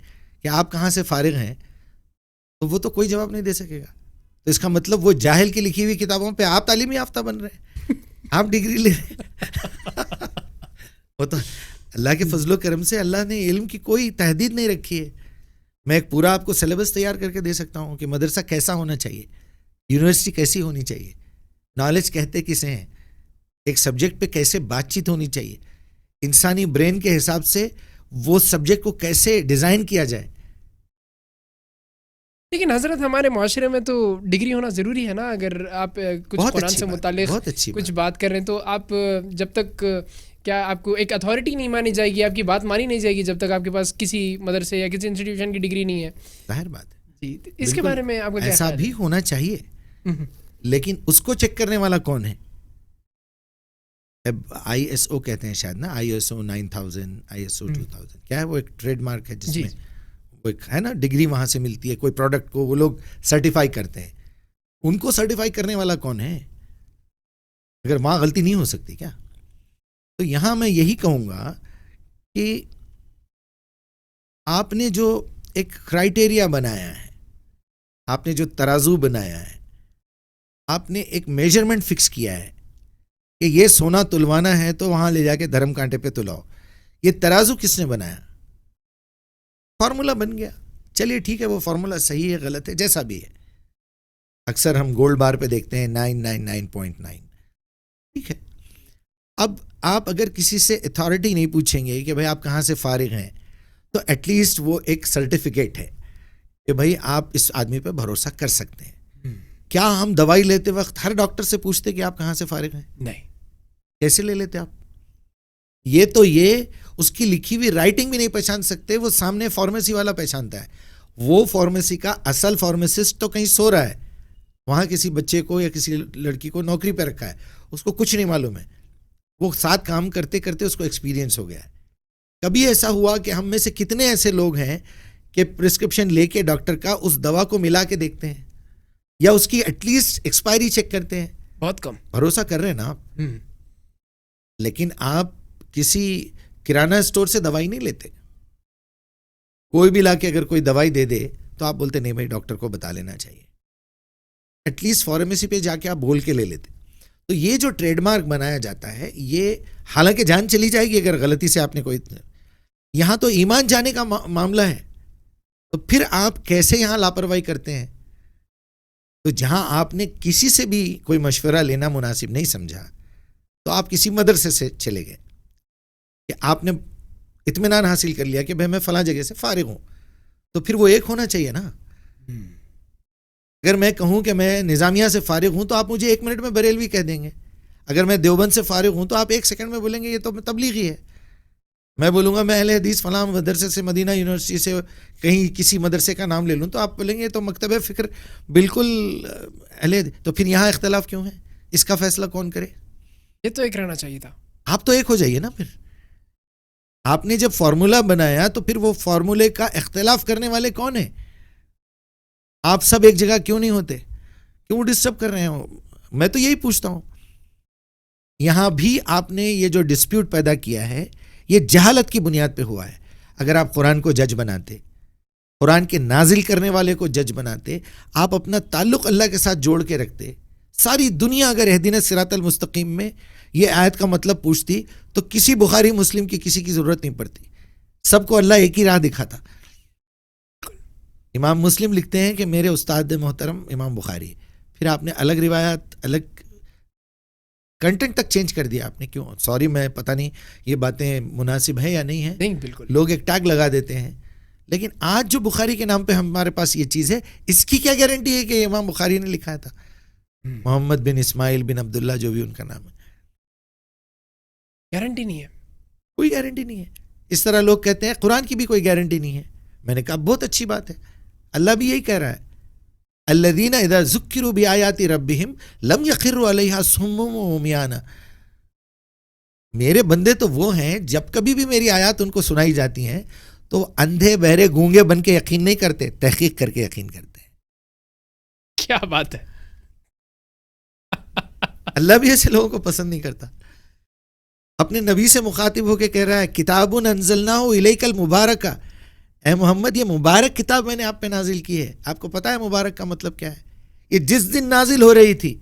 کہ آپ کہاں سے فارغ ہیں، تو وہ تو کوئی جواب نہیں دے سکے گا. تو اس کا مطلب وہ جاہل کی لکھی ہوئی کتابوں پہ آپ تعلیمی یافتہ بن رہے ہیں، آپ ڈگری لے رہے ہیں. وہ تو اللہ کے فضل و کرم سے اللہ نے علم کی کوئی تحدید نہیں رکھی ہے. میں ایک پورا آپ کو سیلیبس تیار کر کے دے سکتا ہوں کہ مدرسہ کیسا ہونا چاہیے، یونیورسٹی کیسی ہونی چاہیے، نالج کہتے کسے ہیں، ایک سبجیکٹ پہ کیسے بات چیت ہونی چاہیے، انسانی برین کے حساب سے وہ سبجیکٹ کو کیسے ڈیزائن کیا جائے. لیکن حضرت ہمارے معاشرے میں تو ڈگری ہونا ضروری ہے نا. اگر آپ کچھ قرآن سے متعلق کچھ بات کر رہے ہیں تو آپ جب تک کیا آپ کو ایک اتھارٹی نہیں مانی جائے گی، آپ کی بات مانی نہیں جائے گی جب تک آپ کے پاس کسی مدرسے یا کسی انسٹیٹیوشن کی ڈگری نہیں ہے. ظاہر بات ہے جی. اس کے بارے میں آپ کو کیا ایسا بھی ہونا چاہیے، لیکن اس کو چیک کرنے والا کون ہے؟ ISO کہتے ہیں شاید نا، ISO 9000، ISO 2000 کیا ہے وہ، ایک ٹریڈ مارک ہے جس میں وہ ایک ہے نا ڈگری وہاں سے ملتی ہے. کوئی پروڈکٹ کو وہ لوگ سرٹیفائی کرتے ہیں، ان کو سرٹیفائی کرنے والا کون ہے؟ اگر وہاں غلطی نہیں ہو سکتی کیا؟ تو یہاں میں یہی کہوں گا کہ آپ نے جو ایک کرائٹیریا بنایا ہے، آپ نے جو ترازو بنایا ہے، آپ نے ایک میجرمنٹ فکس کیا ہے کہ یہ سونا تلوانا ہے تو وہاں لے جا کے دھرم کانٹے پہ تلاؤ. یہ ترازو کس نے بنایا؟ فارمولا بن گیا. چلیے ٹھیک ہے، وہ فارمولا صحیح ہے غلط ہے جیسا بھی ہے. اکثر ہم گولڈ بار پہ دیکھتے ہیں 999.9. ٹھیک ہے، اب آپ اگر کسی سے اتھارٹی نہیں پوچھیں گے کہ بھائی آپ کہاں سے فارغ ہیں، تو ایٹ لیسٹ وہ ایک سرٹیفکیٹ ہے کہ بھائی آپ اس آدمی پہ بھروسہ کر سکتے ہیں. کیا ہم دوائی لیتے وقت ہر ڈاکٹر سے پوچھتے کہ آپ کہاں سے فارغ ہیں؟ نہیں. کیسے لے لیتے آپ؟ یہ تو یہ اس کی لکھی ہوئی رائٹنگ بھی نہیں پہچان سکتے، وہ سامنے فارمیسی والا پہچانتا ہے. وہ فارمیسی کا اصل فارمیسسٹ تو کہیں سو رہا ہے، وہاں کسی بچے کو یا کسی لڑکی کو نوکری پہ رکھا ہے، اس کو کچھ نہیں معلوم ہے. وہ ساتھ کام کرتے کرتے اس کو ایکسپیرینس ہو گیا ہے. کبھی ایسا ہوا کہ ہم میں سے کتنے ایسے لوگ ہیں کہ پرسکرپشن لے کے ڈاکٹر کا اس دوا کو ملا کے دیکھتے ہیں یا اس کی ایٹ لیسٹ ایکسپائری چیک کرتے ہیں؟ بہت کم. بھروسہ کر رہے ہیں نا آپ. لیکن آپ کسی کرانہ اسٹور سے دوائی نہیں لیتے. کوئی بھی لا کے اگر کوئی دوائی دے دے تو آپ بولتے نہیں بھائی ڈاکٹر کو بتا لینا چاہیے. ایٹ لیسٹ فارمیسی پہ جا کے آپ بول کے لے لیتے. تو یہ جو ٹریڈ مارک بنایا جاتا ہے یہ حالانکہ جان چلی جائے گی اگر غلطی سے آپ نے کوئی, یہاں تو ایمان جانے کا معاملہ ہے, تو پھر آپ کیسے یہاں لاپرواہی کرتے ہیں؟ تو جہاں آپ نے کسی سے بھی کوئی مشورہ لینا مناسب نہیں سمجھا تو آپ کسی مدرسے سے چلے گئے کہ آپ نے اطمینان حاصل کر لیا کہ بھائی میں فلاں جگہ سے فارغ ہوں, تو پھر وہ ایک ہونا چاہیے نا. اگر میں کہوں کہ میں نظامیہ سے فارغ ہوں تو آپ مجھے 1 منٹ میں بریلوی کہہ دیں گے. اگر میں دیوبند سے فارغ ہوں تو آپ 1 سیکنڈ میں بولیں گے یہ تو تبلیغی ہے. میں بولوں گا میں اہل حدیث فلاں مدرسے سے, مدینہ یونیورسٹی سے کہیں کسی مدرسے کا نام لے لوں, تو آپ بولیں گے یہ تو مکتب فکر بالکل اہل. تو پھر یہاں اختلاف کیوں ہے؟ اس کا فیصلہ کون کرے؟ یہ تو ایک رہنا چاہیے تھا. آپ تو ایک ہو جائیے نا. پھر آپ نے جب فارمولا بنایا تو پھر وہ فارمولے کا اختلاف کرنے والے کون ہیں؟ آپ سب ایک جگہ کیوں نہیں ہوتے؟ کیوں ڈسٹرب کر رہے ہو؟ میں تو یہی پوچھتا ہوں. یہاں بھی آپ نے یہ جو ڈسپیوٹ پیدا کیا ہے یہ جہالت کی بنیاد پہ ہوا ہے. اگر آپ قرآن کو جج بناتے, قرآن کے نازل کرنے والے کو جج بناتے, آپ اپنا تعلق اللہ کے ساتھ جوڑ کے رکھتے, ساری دنیا اگر اہدنا صراط المستقیم میں یہ آیت کا مطلب پوچھتی تو کسی بخاری مسلم کی کسی کی ضرورت نہیں پڑتی. سب کو اللہ ایک ہی راہ دکھاتا. امام مسلم لکھتے ہیں کہ میرے استاد محترم امام بخاری, پھر آپ نے الگ روایات الگ کنٹینٹ تک چینج کر دیا آپ نے. کیوں؟ سوری میں پتہ نہیں یہ باتیں مناسب ہے یا نہیں ہے. نہیں, بالکل لوگ ایک ٹیگ لگا دیتے ہیں, لیکن آج جو بخاری کے نام پہ ہمارے پاس یہ چیز ہے, اس کی کیا گارنٹی ہے کہ امام بخاری نے لکھا تھا؟ محمد بن اسماعیل بن عبداللہ جو بھی ان کا نام ہے, گارنٹی نہیں ہے, کوئی گارنٹی نہیں ہے. اس طرح لوگ کہتے ہیں قرآن کی بھی کوئی گارنٹی نہیں ہے. میں نے کہا بہت اچھی بات ہے, اللہ بھی یہی کہہ رہا ہے, الذین اذا ذکروا بآیات ربہم لم یخروا علیہا صما وعمیانا. میرے بندے تو وہ ہیں جب کبھی بھی میری آیات ان کو سنائی جاتی ہیں تو اندھے بہرے گونگے بن کے یقین نہیں کرتے, تحقیق کر کے یقین کرتے ہیں. کیا بات ہے. اللہ بھی ایسے لوگوں کو پسند نہیں کرتا. اپنے نبی سے مخاطب ہو کے کہہ رہا ہے کتاب انزلناہ الیک المبارک, اے محمد یہ مبارک کتاب میں نے آپ پہ نازل کی ہے. آپ کو پتا ہے مبارک کا مطلب کیا ہے؟ یہ جس دن نازل ہو رہی تھی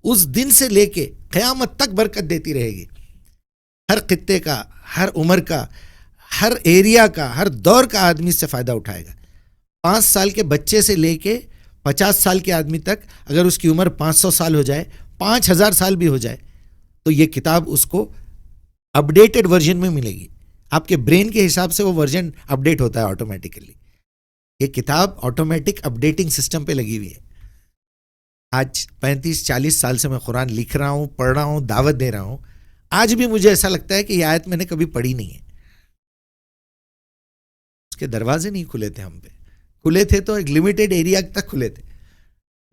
اس دن سے لے کے قیامت تک برکت دیتی رہے گی. ہر خطے کا, ہر عمر کا, ہر ایریا کا, ہر دور کا آدمی اس سے فائدہ اٹھائے گا. 5 سال کے بچے سے لے کے 50 سال کے آدمی تک, اگر اس کی عمر 500 سال ہو جائے, 5000 سال بھی ہو جائے, تو یہ کتاب اس کو اپڈیٹڈ ورژن میں ملے گی. آپ کے برین کے حساب سے وہ ورژن اپڈیٹ ہوتا ہے آٹومیٹیکلی. یہ کتاب آٹومیٹک اپڈیٹنگ سسٹم پہ لگی ہوئی ہے. آج 35-40 سال سے میں قرآن لکھ رہا ہوں, پڑھ رہا ہوں, دعوت دے رہا ہوں. آج بھی مجھے ایسا لگتا ہے کہ یہ آیت میں نے کبھی پڑھی نہیں ہے. اس کے دروازے نہیں کھلے تھے ہم پہ, کھلے تھے تو ایک لمیٹڈ ایریا تک کھلے تھے.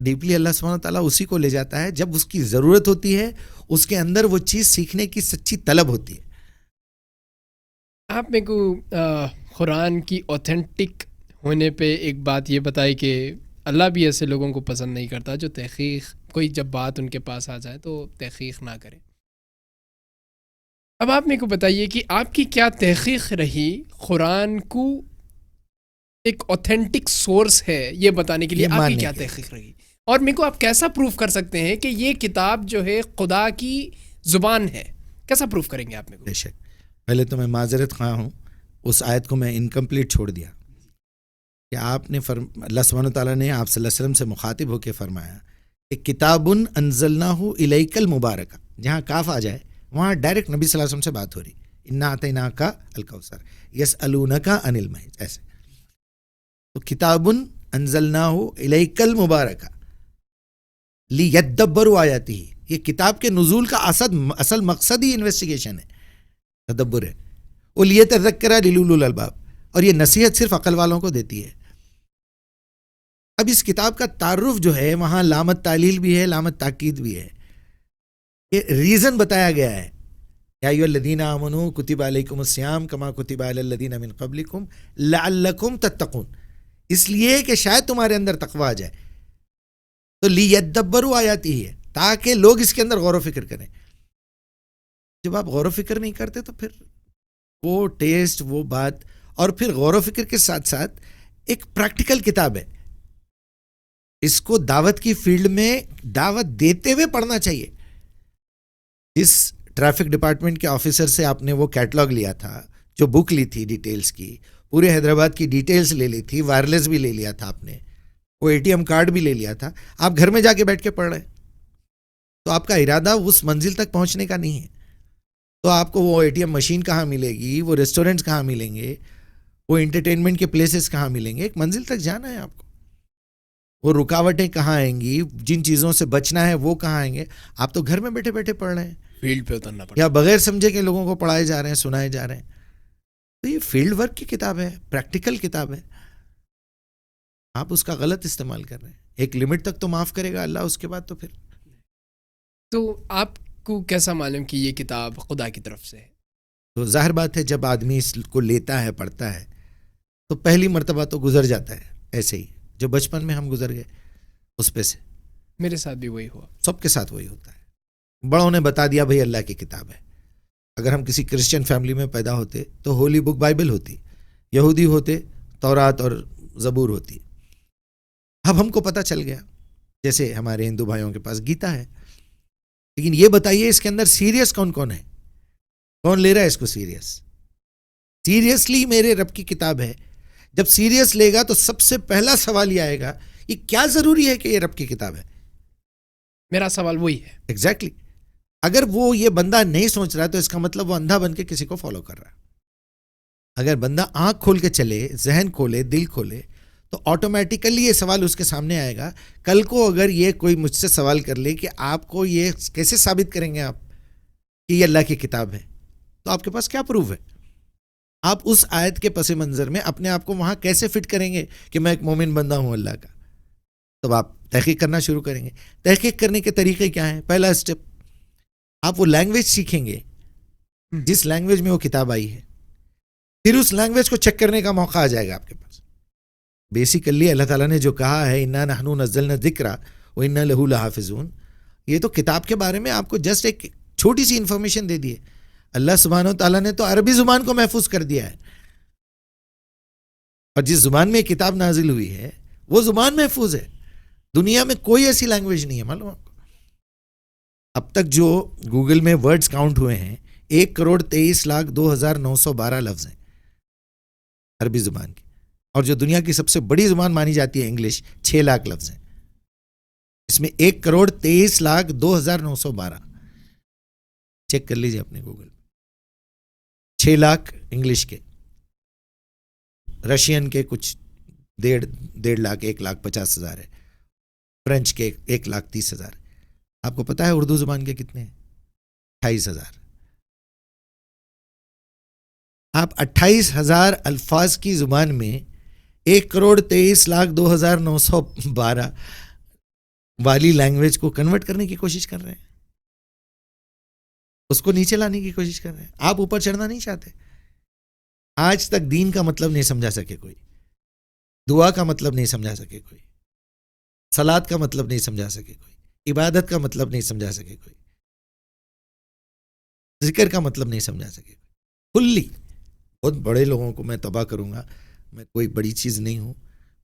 ڈیپلی اللہ سبحانہ تعالیٰ اسی کو لے جاتا ہے جب اس کی ضرورت ہوتی ہے, اس کے اندر وہ چیز سیکھنے کی سچی طلب ہوتی ہے. آپ میرے کو قرآن کی اوتھینٹک ہونے پہ ایک بات یہ بتائی کہ اللہ بھی ایسے لوگوں کو پسند نہیں کرتا جو تحقیق, کوئی جب بات ان کے پاس آ جائے تو تحقیق نہ کرے. اب آپ میرے کو بتائیے کہ آپ کی کیا تحقیق رہی قرآن کو ایک اوتھینٹک سورس ہے یہ بتانے کے لیے, آپ کی کیا تحقیق رہی, اور میرے کو آپ کیسا پروف کر سکتے ہیں کہ یہ کتاب جو ہے خدا کی زبان ہے؟ کیسا پروف کریں گے آپ میرے کو؟ بے شک. پہلے تو میں معذرت خواہ ہوں, اس آیت کو میں انکمپلیٹ چھوڑ دیا کہ آپ نے اللہ سبحانہ تعالیٰ نے آپ صلی اللہ علیہ وسلم سے مخاطب ہو کے فرمایا کہ کتاب انزلناہ الیک المبارک, جہاں کاف آ جائے وہاں ڈائریکٹ نبی صلی اللہ علیہ وسلم سے بات ہو رہی, انا اعطیناک الکوثر یسألونک عن المحیض, ایسے. تو کتاب انزلناہ الیک المبارک لیدبروا آیاتہ, یہ کتاب کے نزول کا اصل مقصد ہی انویسٹیگیشن ہے, تدبر ہے. ولیتذکر لأولی الالباب, اور یہ نصیحت صرف عقل والوں کو دیتی ہے. اب اس کتاب کا تعارف جو ہے وہاں لامت تعلیل بھی ہے, لامت تاکید بھی ہے. یہ ریزن بتایا گیا ہے, یا ایھا الذین آمنوا کتب علیکم الصیام کما کتب علی الذین من قبلکم لعلکم تتقون, اس لیے کہ شاید تمہارے اندر تقویٰ آ جائے. تو لیدبروا آیاتہ ہے تاکہ لوگ اس کے اندر غور و فکر کریں. جب آپ غور و فکر نہیں کرتے تو پھر وہ ٹیسٹ, وہ بات, اور پھر غور و فکر کے ساتھ ساتھ ایک پریکٹیکل کتاب ہے. اس کو دعوت کی فیلڈ میں دعوت دیتے ہوئے پڑھنا چاہیے. جس ٹریفک ڈپارٹمنٹ کے آفیسر سے آپ نے وہ کیٹلاگ لیا تھا, جو بک لی تھی ڈیٹیلز کی, پورے حیدرآباد کی ڈیٹیلز لے لی تھی, وائرلیس بھی لے لیا تھا آپ نے, وہ ATM کارڈ بھی لے لیا تھا, آپ گھر میں جا کے بیٹھ کے پڑھ رہے ہیں, تو آپ کا ارادہ اس منزل تک پہنچنے کا نہیں ہے. تو آپ کو وہ ATM مشین کہاں ملے گی, وہ ریسٹورینٹس کہاں ملیں گے, وہ انٹرٹینمنٹ کے پلیسز کہاں ملیں گے, ایک منزل تک جانا ہے آپ کو. وہ رکاوٹیں کہاں آئیں گی, جن چیزوں سے بچنا ہے وہ کہاں آئیں گے. آپ تو گھر میں بیٹھے بیٹھے پڑھ رہے ہیں, فیلڈ پہ اترنا پڑتا یا بغیر سمجھے کہ لوگوں کو پڑھائے جا رہے ہیں, سنائے جا رہے ہیں. تو یہ فیلڈ ورک کی کتاب ہے, پریکٹیکل کتاب ہے. آپ اس کا غلط استعمال کر رہے ہیں. ایک لمٹ تک تو معاف کرے گا اللہ, اس کے بعد تو پھر. تو آپ کو کیسا معلوم کہ یہ کتاب خدا کی طرف سے ہے؟ تو ظاہر بات ہے جب آدمی اس کو لیتا ہے, پڑھتا ہے, تو پہلی مرتبہ تو گزر جاتا ہے ایسے ہی, جو بچپن میں ہم گزر گئے اس پہ سے. میرے ساتھ بھی وہی ہوا. سب کے ساتھ وہی ہوتا ہے. بڑوں نے بتا دیا بھائی اللہ کی کتاب ہے. اگر ہم کسی کرسچن فیملی میں پیدا ہوتے تو ہولی بک بائبل ہوتی, یہودی ہوتے تورات اور زبور ہوتی. اب ہم کو پتہ چل گیا, جیسے ہمارے ہندو بھائیوں کے پاس گیتا ہے. لیکن یہ بتائیے اس کے اندر سیریس کون کون ہے, کون لے رہا ہے اس کو سیریس؟ سیریسلی میرے رب کی کتاب ہے. جب سیریس لے گا تو سب سے پہلا سوال یہ آئے گا, یہ کیا ضروری ہے کہ یہ رب کی کتاب ہے؟ میرا سوال وہی ہے. ایگزیکٹلی. اگر وہ یہ بندہ نہیں سوچ رہا تو اس کا مطلب وہ اندھا بن کے کسی کو فالو کر رہا ہے. اگر بندہ آنکھ کھول کے چلے, ذہن کھولے, دل کھولے, تو آٹومیٹیکلی یہ سوال اس کے سامنے آئے گا. کل کو اگر یہ کوئی مجھ سے سوال کر لے کہ آپ کو یہ کیسے ثابت کریں گے آپ کہ یہ اللہ کی کتاب ہے, تو آپ کے پاس کیا پروف ہے؟ آپ اس آیت کے پس منظر میں اپنے آپ کو وہاں کیسے فٹ کریں گے کہ میں ایک مومن بندہ ہوں اللہ کا؟ تب آپ تحقیق کرنا شروع کریں گے. تحقیق کرنے کے طریقے کیا ہیں؟ پہلا اسٹیپ, آپ وہ لینگویج سیکھیں گے جس لینگویج میں وہ کتاب آئی ہے. پھر اس لینگویج کو چیک کرنے کا موقع آ جائے گا آپ کے پاس. بیسیکلی اللہ تعالیٰ نے جو کہا ہے انا نحن نزلنا الذکر و انا لہ لحافظون, یہ تو کتاب کے بارے میں آپ کو جسٹ ایک چھوٹی سی انفارمیشن دے دی ہے. اللہ سبحانہ و تعالیٰ نے تو عربی زبان کو محفوظ کر دیا ہے, اور جس زبان میں کتاب نازل ہوئی ہے وہ زبان محفوظ ہے. دنیا میں کوئی ایسی لینگویج نہیں ہے. معلوم آپ کو اب تک جو گوگل میں ورڈز کاؤنٹ ہوئے ہیں 1,23,02,912 لفظ ہیں عربی زبان کی, اور جو دنیا کی سب سے بڑی زبان مانی جاتی ہے انگلش 6 لاکھ لفظ ہیں. اس میں 1,23,02,912 چیک کر لیجیے اپنے گوگل. 6 لاکھ انگلش کے, رشین کے کچھ 1.5 لاکھ, 1,50,000 ہے, فرینچ کے 1,30,000. آپ کو پتا ہے اردو زبان کے کتنے ہیں؟ 28,000. آپ 28,000 الفاظ کی زبان میں 1,23,02,912 والی لینگویج کو کنورٹ کرنے کی کوشش کر رہے ہیں, اس کو نیچے لانے کی کوشش کر رہے ہیں. آپ اوپر چڑھنا نہیں چاہتے. آج تک دین کا مطلب نہیں سمجھا سکے کوئی, دعا کا مطلب نہیں سمجھا سکے کوئی, صلاۃ کا مطلب نہیں سمجھا سکے کوئی, عبادت کا مطلب نہیں سمجھا سکے کوئی, ذکر کا مطلب نہیں سمجھا سکے کوئی. کلی بہت بڑے لوگوں کو میں تباہ کروں گا, میں کوئی بڑی چیز نہیں ہوں.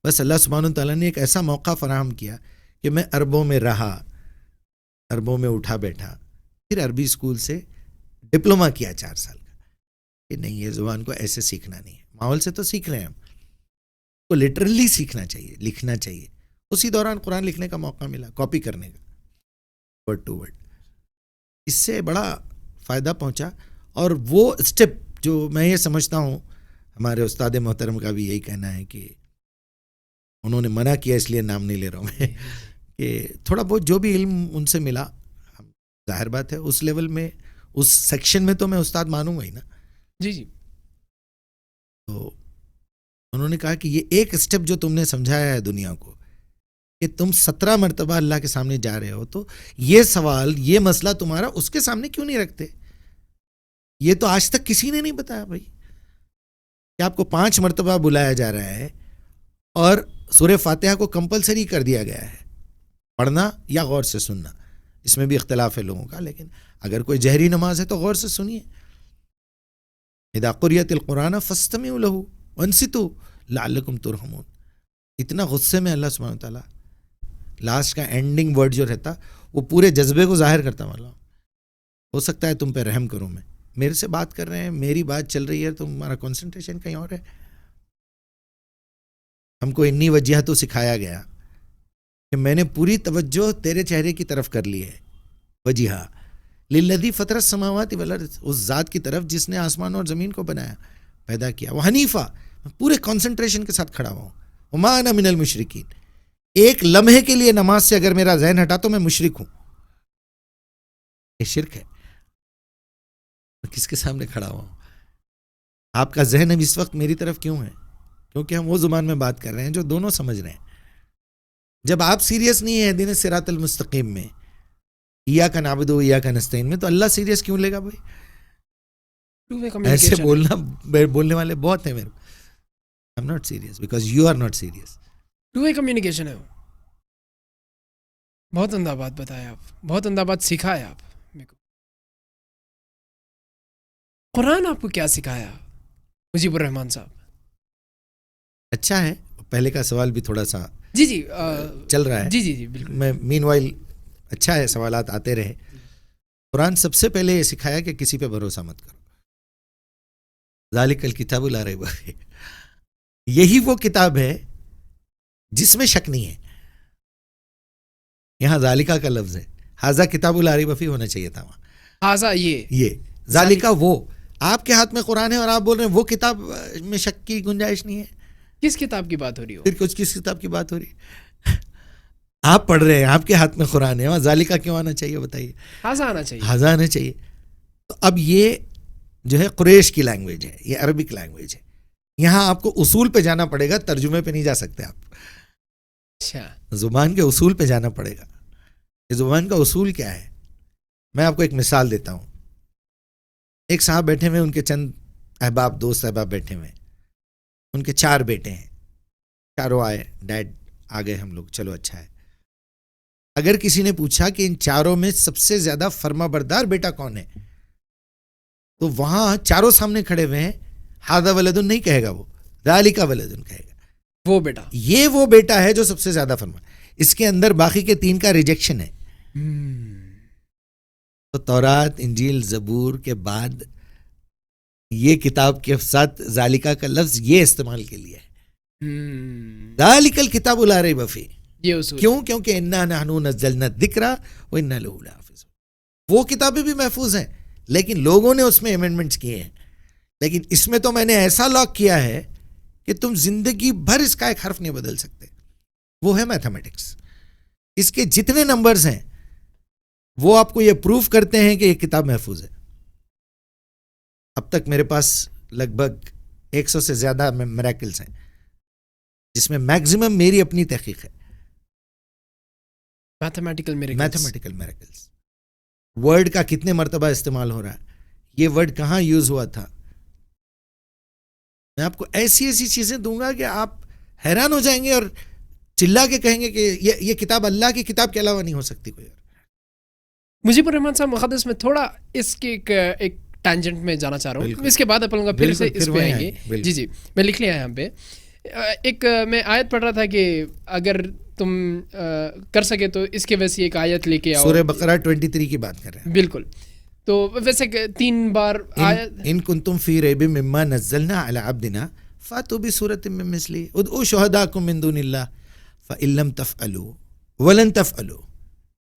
بس اللہ سبحانہ تعالیٰ نے ایک ایسا موقع فراہم کیا کہ میں عربوں میں رہا, عربوں میں اٹھا بیٹھا, پھر عربی اسکول سے ڈپلوما کیا 4 سال کا, کہ نہیں یہ زبان کو ایسے سیکھنا نہیں ہے. ماحول سے تو سیکھ رہے ہیں ہم, کو لٹرلی سیکھنا چاہیے, لکھنا چاہیے. اسی دوران قرآن لکھنے کا موقع ملا, کاپی کرنے کا ورڈ ٹو ورڈ. اس سے بڑا فائدہ پہنچا. اور وہ اسٹیپ جو میں یہ سمجھتا ہوں, ہمارے استاد محترم کا بھی یہی کہنا ہے کہ انہوں نے منع کیا, اس لیے نام نہیں لے رہا ہوں میں, کہ تھوڑا بہت جو بھی علم ان سے ملا, ظاہر بات ہے اس لیول میں, اس سیکشن میں تو میں استاد مانوں گا ہی نا. جی جی. تو انہوں نے کہا کہ یہ ایک اسٹیپ جو تم نے سمجھایا ہے دنیا کو, کہ تم 17 مرتبہ اللہ کے سامنے جا رہے ہو, تو یہ سوال, یہ مسئلہ تمہارا اس کے سامنے کیوں نہیں رکھتے؟ یہ تو آج تک کسی نے نہیں بتایا بھائی, کہ آپ کو 5 مرتبہ بلایا جا رہا ہے اور سورہ فاتحہ کو کمپلسری کر دیا گیا ہے, پڑھنا یا غور سے سننا. اس میں بھی اختلاف ہے لوگوں کا, لیکن اگر کوئی جہری نماز ہے تو غور سے سنیے. اذا قرئت القرآن فاستمعوا له وانصتوا لعلکم ترحمون. اتنا غصے میں اللہ سبحانہ تعالیٰ لاسٹ کا اینڈنگ ورڈ جو رہتا وہ پورے جذبے کو ظاہر کرتا. مولا ہو سکتا ہے تم پہ رحم کروں, میں میرے سے بات کر رہے ہیں, میری بات چل رہی ہے, تمہارا کنسنٹریشن کہیں اور ہے. ہم کو انی وجہ تو سکھایا گیا کہ میں نے پوری توجہ تیرے چہرے کی طرف کر لی ہے. وجیہا للذی فطر السماوات والارض, اس ذات کی طرف جس نے آسمان اور زمین کو بنایا, پیدا کیا. وہ حنیفہ, پورے کنسنٹریشن کے ساتھ کھڑا ہوا ہوں. وما انا من المشرکین, ایک لمحے کے لیے نماز سے اگر میرا ذہن ہٹا تو میں مشرک ہوں. یہ شرک ہے. کس کے سامنے کھڑا ہوا ہوں؟ آپ کا ذہن اب اس وقت میری طرف کیوں ہے؟ کیونکہ ہم وہ زبان میں بات کر رہے ہیں جو دونوں سمجھ رہے ہیں. جب آپ سیریس نہیں ہیں دین الصراط المستقیم میں, ایاک نعبد و ایاک نستعین میں, تو اللہ سیریس کیوں لے گا بھائی؟ ایسے بولنے والے بہت ہیں میرے. I'm not serious because you are not serious. Two way communication ہے وہ. بہت عمدہ بات بتایا آپ, بہت عمدہ بات سکھایا آپ میرے کو. قرآن آپ کو کیا سکھایا مجیب الرحمان صاحب؟ اچھا ہے, پہلے کا سوال بھی تھوڑا سا جی چل رہا ہے. جی بالکل. میں مین وائل اچھا ہے, سوالات آتے رہے. قرآن سب سے پہلے یہ سکھایا کہ کسی پہ بھروسہ مت کرو. ذالک الکتاب لا ریب فیہ, یہی وہ کتاب ہے جس میں شک نہیں ہے. یہاں ذالکہ کا لفظ ہے, ھذا کتاب لا ریب فیہ ہونا چاہیے تھا وہاں. ھذا یہ ذالکہ وہ, آپ کے ہاتھ میں قرآن ہے اور آپ بول رہے ہیں وہ کتاب میں شک کی گنجائش نہیں ہے. کس کتاب کی بات ہو رہی ہو؟ پھر کچھ کس کتاب کی بات ہو رہی ہے؟ آپ پڑھ رہے ہیں, آپ کے ہاتھ میں قرآن ہے, وہاں ذالکہ کیوں آنا چاہیے بتائیے؟ ھذا آنا چاہیے, ھذا آنا چاہیے. تو اب یہ جو ہے قریش کی لینگویج ہے, یہ عربک لینگویج ہے. یہاں آپ کو اصول پہ جانا پڑے گا, ترجمے پہ نہیں جا سکتے آپ. اچھا, زبان کے اصول پہ جانا پڑے گا. یہ زبان کا اصول کیا ہے؟ میں آپ کو ایک مثال دیتا ہوں. ایک صاحب بیٹھے ہوئے, ان کے چند احباب, دوست احباب بیٹھے ہوئے, ان کے 4 بیٹے ہیں. چاروں آئے, ڈیڈ آ گئے, ہم لوگ چلو اچھا ہے. اگر کسی نے پوچھا کہ ان 4 میں سب سے زیادہ فرما بردار بیٹا کون ہے, تو وہاں چاروں سامنے کھڑے ہوئے ہیں, ھذا ولد نہیں کہے گا, وہ ذالک ولد کہے گا. وہ بیٹا, یہ وہ بیٹا ہے جو سب سے زیادہ فرما. اس کے اندر باقی کے 3 کا ریجیکشن ہے. تو تورات, انجیل, زبور کے بعد یہ کتاب کے ساتھ ذالکہ کا لفظ یہ استعمال کے لیے ہے. ذالک الکتاب لا ریب فیہ. کیوں؟ کیونکہ انا نحن نزلنا الذکر وانا لہ لحافظون. وہ کتابیں بھی محفوظ ہیں, لیکن لوگوں نے اس میں امینڈمنٹس کیے ہیں. لیکن اس میں تو میں نے ایسا لاک کیا ہے کہ تم زندگی بھر اس کا ایک حرف نہیں بدل سکتے. وہ ہے میتھمیٹکس. اس کے جتنے نمبرز ہیں وہ آپ کو یہ پروف کرتے ہیں کہ یہ کتاب محفوظ ہے. اب تک میرے پاس لگ بھگ 100 سے زیادہ میریکلز ہیں, جس میں میکسیمم میری اپنی تحقیق ہے. Mathematical miracles. ورڈ کا کتنے مرتبہ استعمال ہو رہا ہے, یہ ورڈ کہاں یوز ہوا تھا. میں آپ کو ایسی ایسی چیزیں دوں گا کہ آپ حیران ہو جائیں گے اور چلا کے کہیں گے کہ یہ کتاب اللہ کی کتاب کے علاوہ نہیں ہو سکتی کوئی اور. مجیب الرحمان صاحب مقدس میں تھوڑا اس کے ایک ٹینجنٹ میں جانا چاہ رہا ہوں, اس کے بعد اپن گا پھر سے اس پہ آئیں گے. جی میں لکھ لیا یہاں پہ. ایک میں آیت پڑھ رہا تھا کہ اگر تم کر سکے تو اس کے ویسی ایک آیت لے کے آؤ. سورہ بقرہ 23 کی بات کر رہے ہیں. بالکل. تو ویسے 3 بار آیت, ان کنتم فی ریب مما نزلنا علی عبدنا فاتوا بسورۃ من مثلہ ادعوا شہداءکم من دون اللہ فإن لم تفعلوا ولن تفعلوا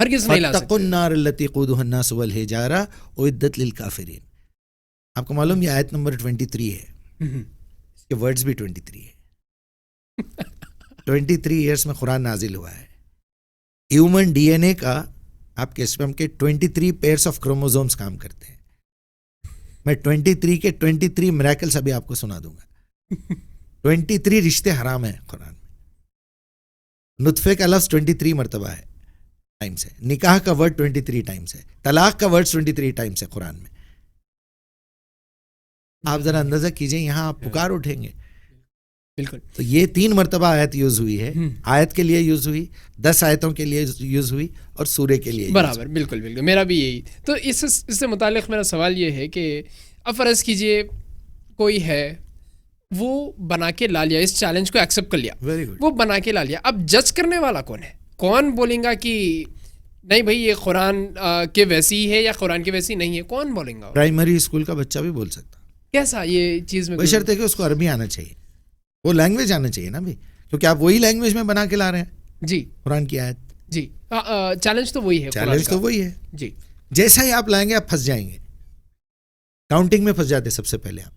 ہرگز نہیں لا سکتے فاتقوا النار التي قودها الناس والحجارہ اعدت للکافرین. آپ کو معلوم یہ آیت نمبر 23 ہے, اس کے ورڈز بھی 23 ہے. 23 ایئرس میں قرآن نازل ہوا ہے. ہیومن ڈی این اے کا, آپ کے اسپرم کے 23 پیئرس آف کروموزومز کام کرتے ہیں. میں 23 کے 23 میریکلز ابھی آپ کو سنا دوں گا. 23 رشتے حرام ہیں قرآن میں. نطفے کا لفظ 23 مرتبہ ہے ٹائمز ہے. نکاح کا ورڈ 23 ٹائمز ہے. طلاق کا ورڈ 23 ٹائمز ہے قرآن میں. آپ ذرا اندازہ کیجئے, یہاں آپ پکار اٹھیں گے. بالکل. تو یہ 3 مرتبہ آیت یوز ہوئی ہے. آیت کے لیے یوز ہوئی, 10 آیتوں کے لیے یوز ہوئی, اور سورے کے لیے برابر. بالکل میرا بھی یہی. تو اس سے متعلق میرا سوال یہ ہے کہ اب فرض کیجئے کوئی ہے, وہ بنا کے لا لیا, اس چیلنج کو ایکسیپٹ کر لیا, وہ بنا کے لا لیا, اب جج کرنے والا کون ہے؟ کون بولیں گا کہ نہیں بھائی یہ قرآن کے ویسی ہے یا قرآن کے ویسی نہیں ہے؟ کون بولیں گا؟ پرائمری اسکول کا بچہ بھی بول سکتا. کیسا یہ چیز میں بشرطے کہ اس کو عربی آنا چاہیے, وہ لینگویج آنا چاہیے نا بھائی, کیونکہ آپ وہی لینگویج میں بنا کے لا رہے ہیں جی قرآن کی آیت. جی چیلنج تو وہی ہے, چیلنج تو وہی ہے. جی جیسا ہی آپ لائیں گے آپ پھنس جائیں گے. کاؤنٹنگ میں پھنس جاتے سب سے پہلے آپ.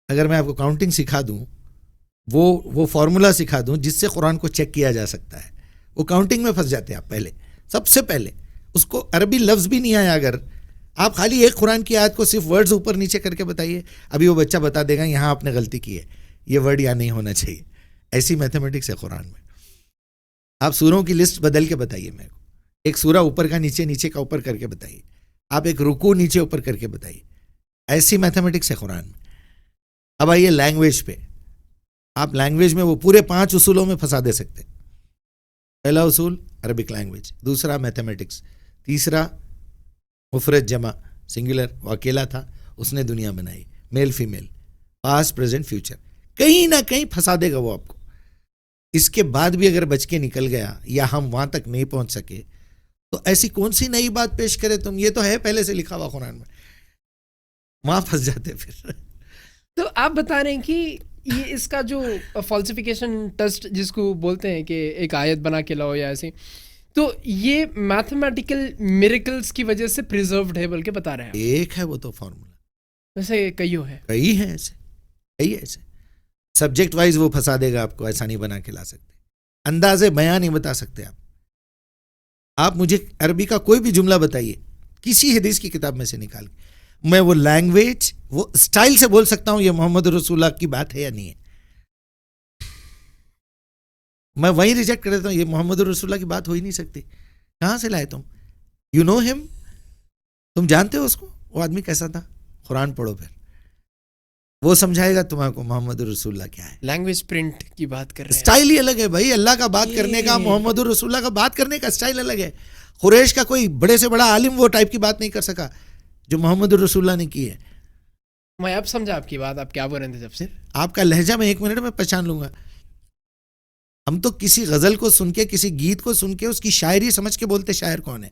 اگر میں آپ کو کاؤنٹنگ سکھا دوں, وہ فارمولا سکھا دوں جس سے قرآن کو چیک کیا جا سکتا ہے, وہ کاؤنٹنگ میں پھنس جاتے ہیں آپ پہلے, سب سے پہلے. اس کو عربی لفظ بھی نہیں آیا, اگر آپ خالی ایک قرآن کی آیت کو صرف ورڈز اوپر نیچے کر کے بتائیے, ابھی وہ بچہ بتا دے گا یہاں آپ نے غلطی کی ہے, یہ ورڈ یہاں نہیں ہونا چاہیے. ایسی میتھمیٹکس ہے قرآن میں. آپ سوروں کی لسٹ بدل کے بتائیے میرے کو, ایک سورہ اوپر کا نیچے, نیچے کا اوپر کر کے بتائیے, آپ ایک رکوع نیچے اوپر کر کے بتائیے. ایسی میتھمیٹکس ہے قرآن میں. اب آئیے لینگویج پہ. آپ لینگویج میں وہ پورے 5 اصولوں میں پھنسا دے سکتے. پہلا اصول عربک لینگویج, دوسرا میتھمیٹکس, تیسرا مفرد جمع سنگولر, وہ اکیلا تھا اس نے دنیا بنائی, male female, past present future, کہیں نہ کہیں پھنسا دے گا وہ آپ کو. اس کے بعد بھی اگر بچ کے نکل گیا یا ہم وہاں تک نہیں پہنچ سکے تو ایسی کون سی نئی بات پیش کرے تم, یہ تو ہے پہلے سے لکھا ہوا قرآن میں, وہاں پھنس جاتے پھر. تو آپ بتا رہے ہیں کہ یہ اس کا جو فالسیفیکیشن ٹیسٹ جس کو بولتے ہیں کہ ایک آیت بنا کے لاؤ یا ایسی, تو یہ میتھمیٹیکل میریکلز کی وجہ سے پریزروڈ ہے بلکہ بتا رہے ہیں. ایک ہے وہ تو فارمولا, ویسے کئیوں ہے, کئی ہیں ایسے, کئی ایسے. سبجیکٹ وائز وہ پھنسا دے گا آپ کو, ایسا نہیں بنا کے لا سکتے. انداز بیان نہیں بتا سکتے آپ. آپ مجھے عربی کا کوئی بھی جملہ بتائیے کسی حدیث کی کتاب میں سے نکال کے, میں وہ لینگویج وہ اسٹائل سے بول سکتا ہوں یہ محمد رسول اللہ کی بات ہے یا نہیں ہے. میں وہیں ریجیکٹ کر دیتا ہوں, یہ محمد رسول اللہ کی بات ہو ہی نہیں سکتی. کہاں سے لائے تم؟ یو نو ہم, تم جانتے ہو اس کو, وہ آدمی کیسا تھا؟ قرآن پڑھو پھر, وہ سمجھائے گا تمہیں کو محمد رسول اللہ کیا ہے. لینگویج پرنٹ کی بات کر رہے ہیں, اسٹائل ہی الگ ہے بھائی. اللہ کا بات کرنے کا, محمد رسول اللہ کا بات کرنے کا اسٹائل الگ ہے. قریش کا کوئی بڑے سے بڑا عالم وہ ٹائپ کی بات نہیں کر سکا جو محمد رسول اللہ نے کی ہے. میں اب سمجھا آپ کی بات, آپ کیا بول رہے تھے. جب سے آپ کا لہجہ میں 1 منٹ میں پہچان لوں گا. ہم تو کسی غزل کو سن کے, کسی گیت کو سن کے اس کی شاعری سمجھ کے بولتے شاعر کون ہے.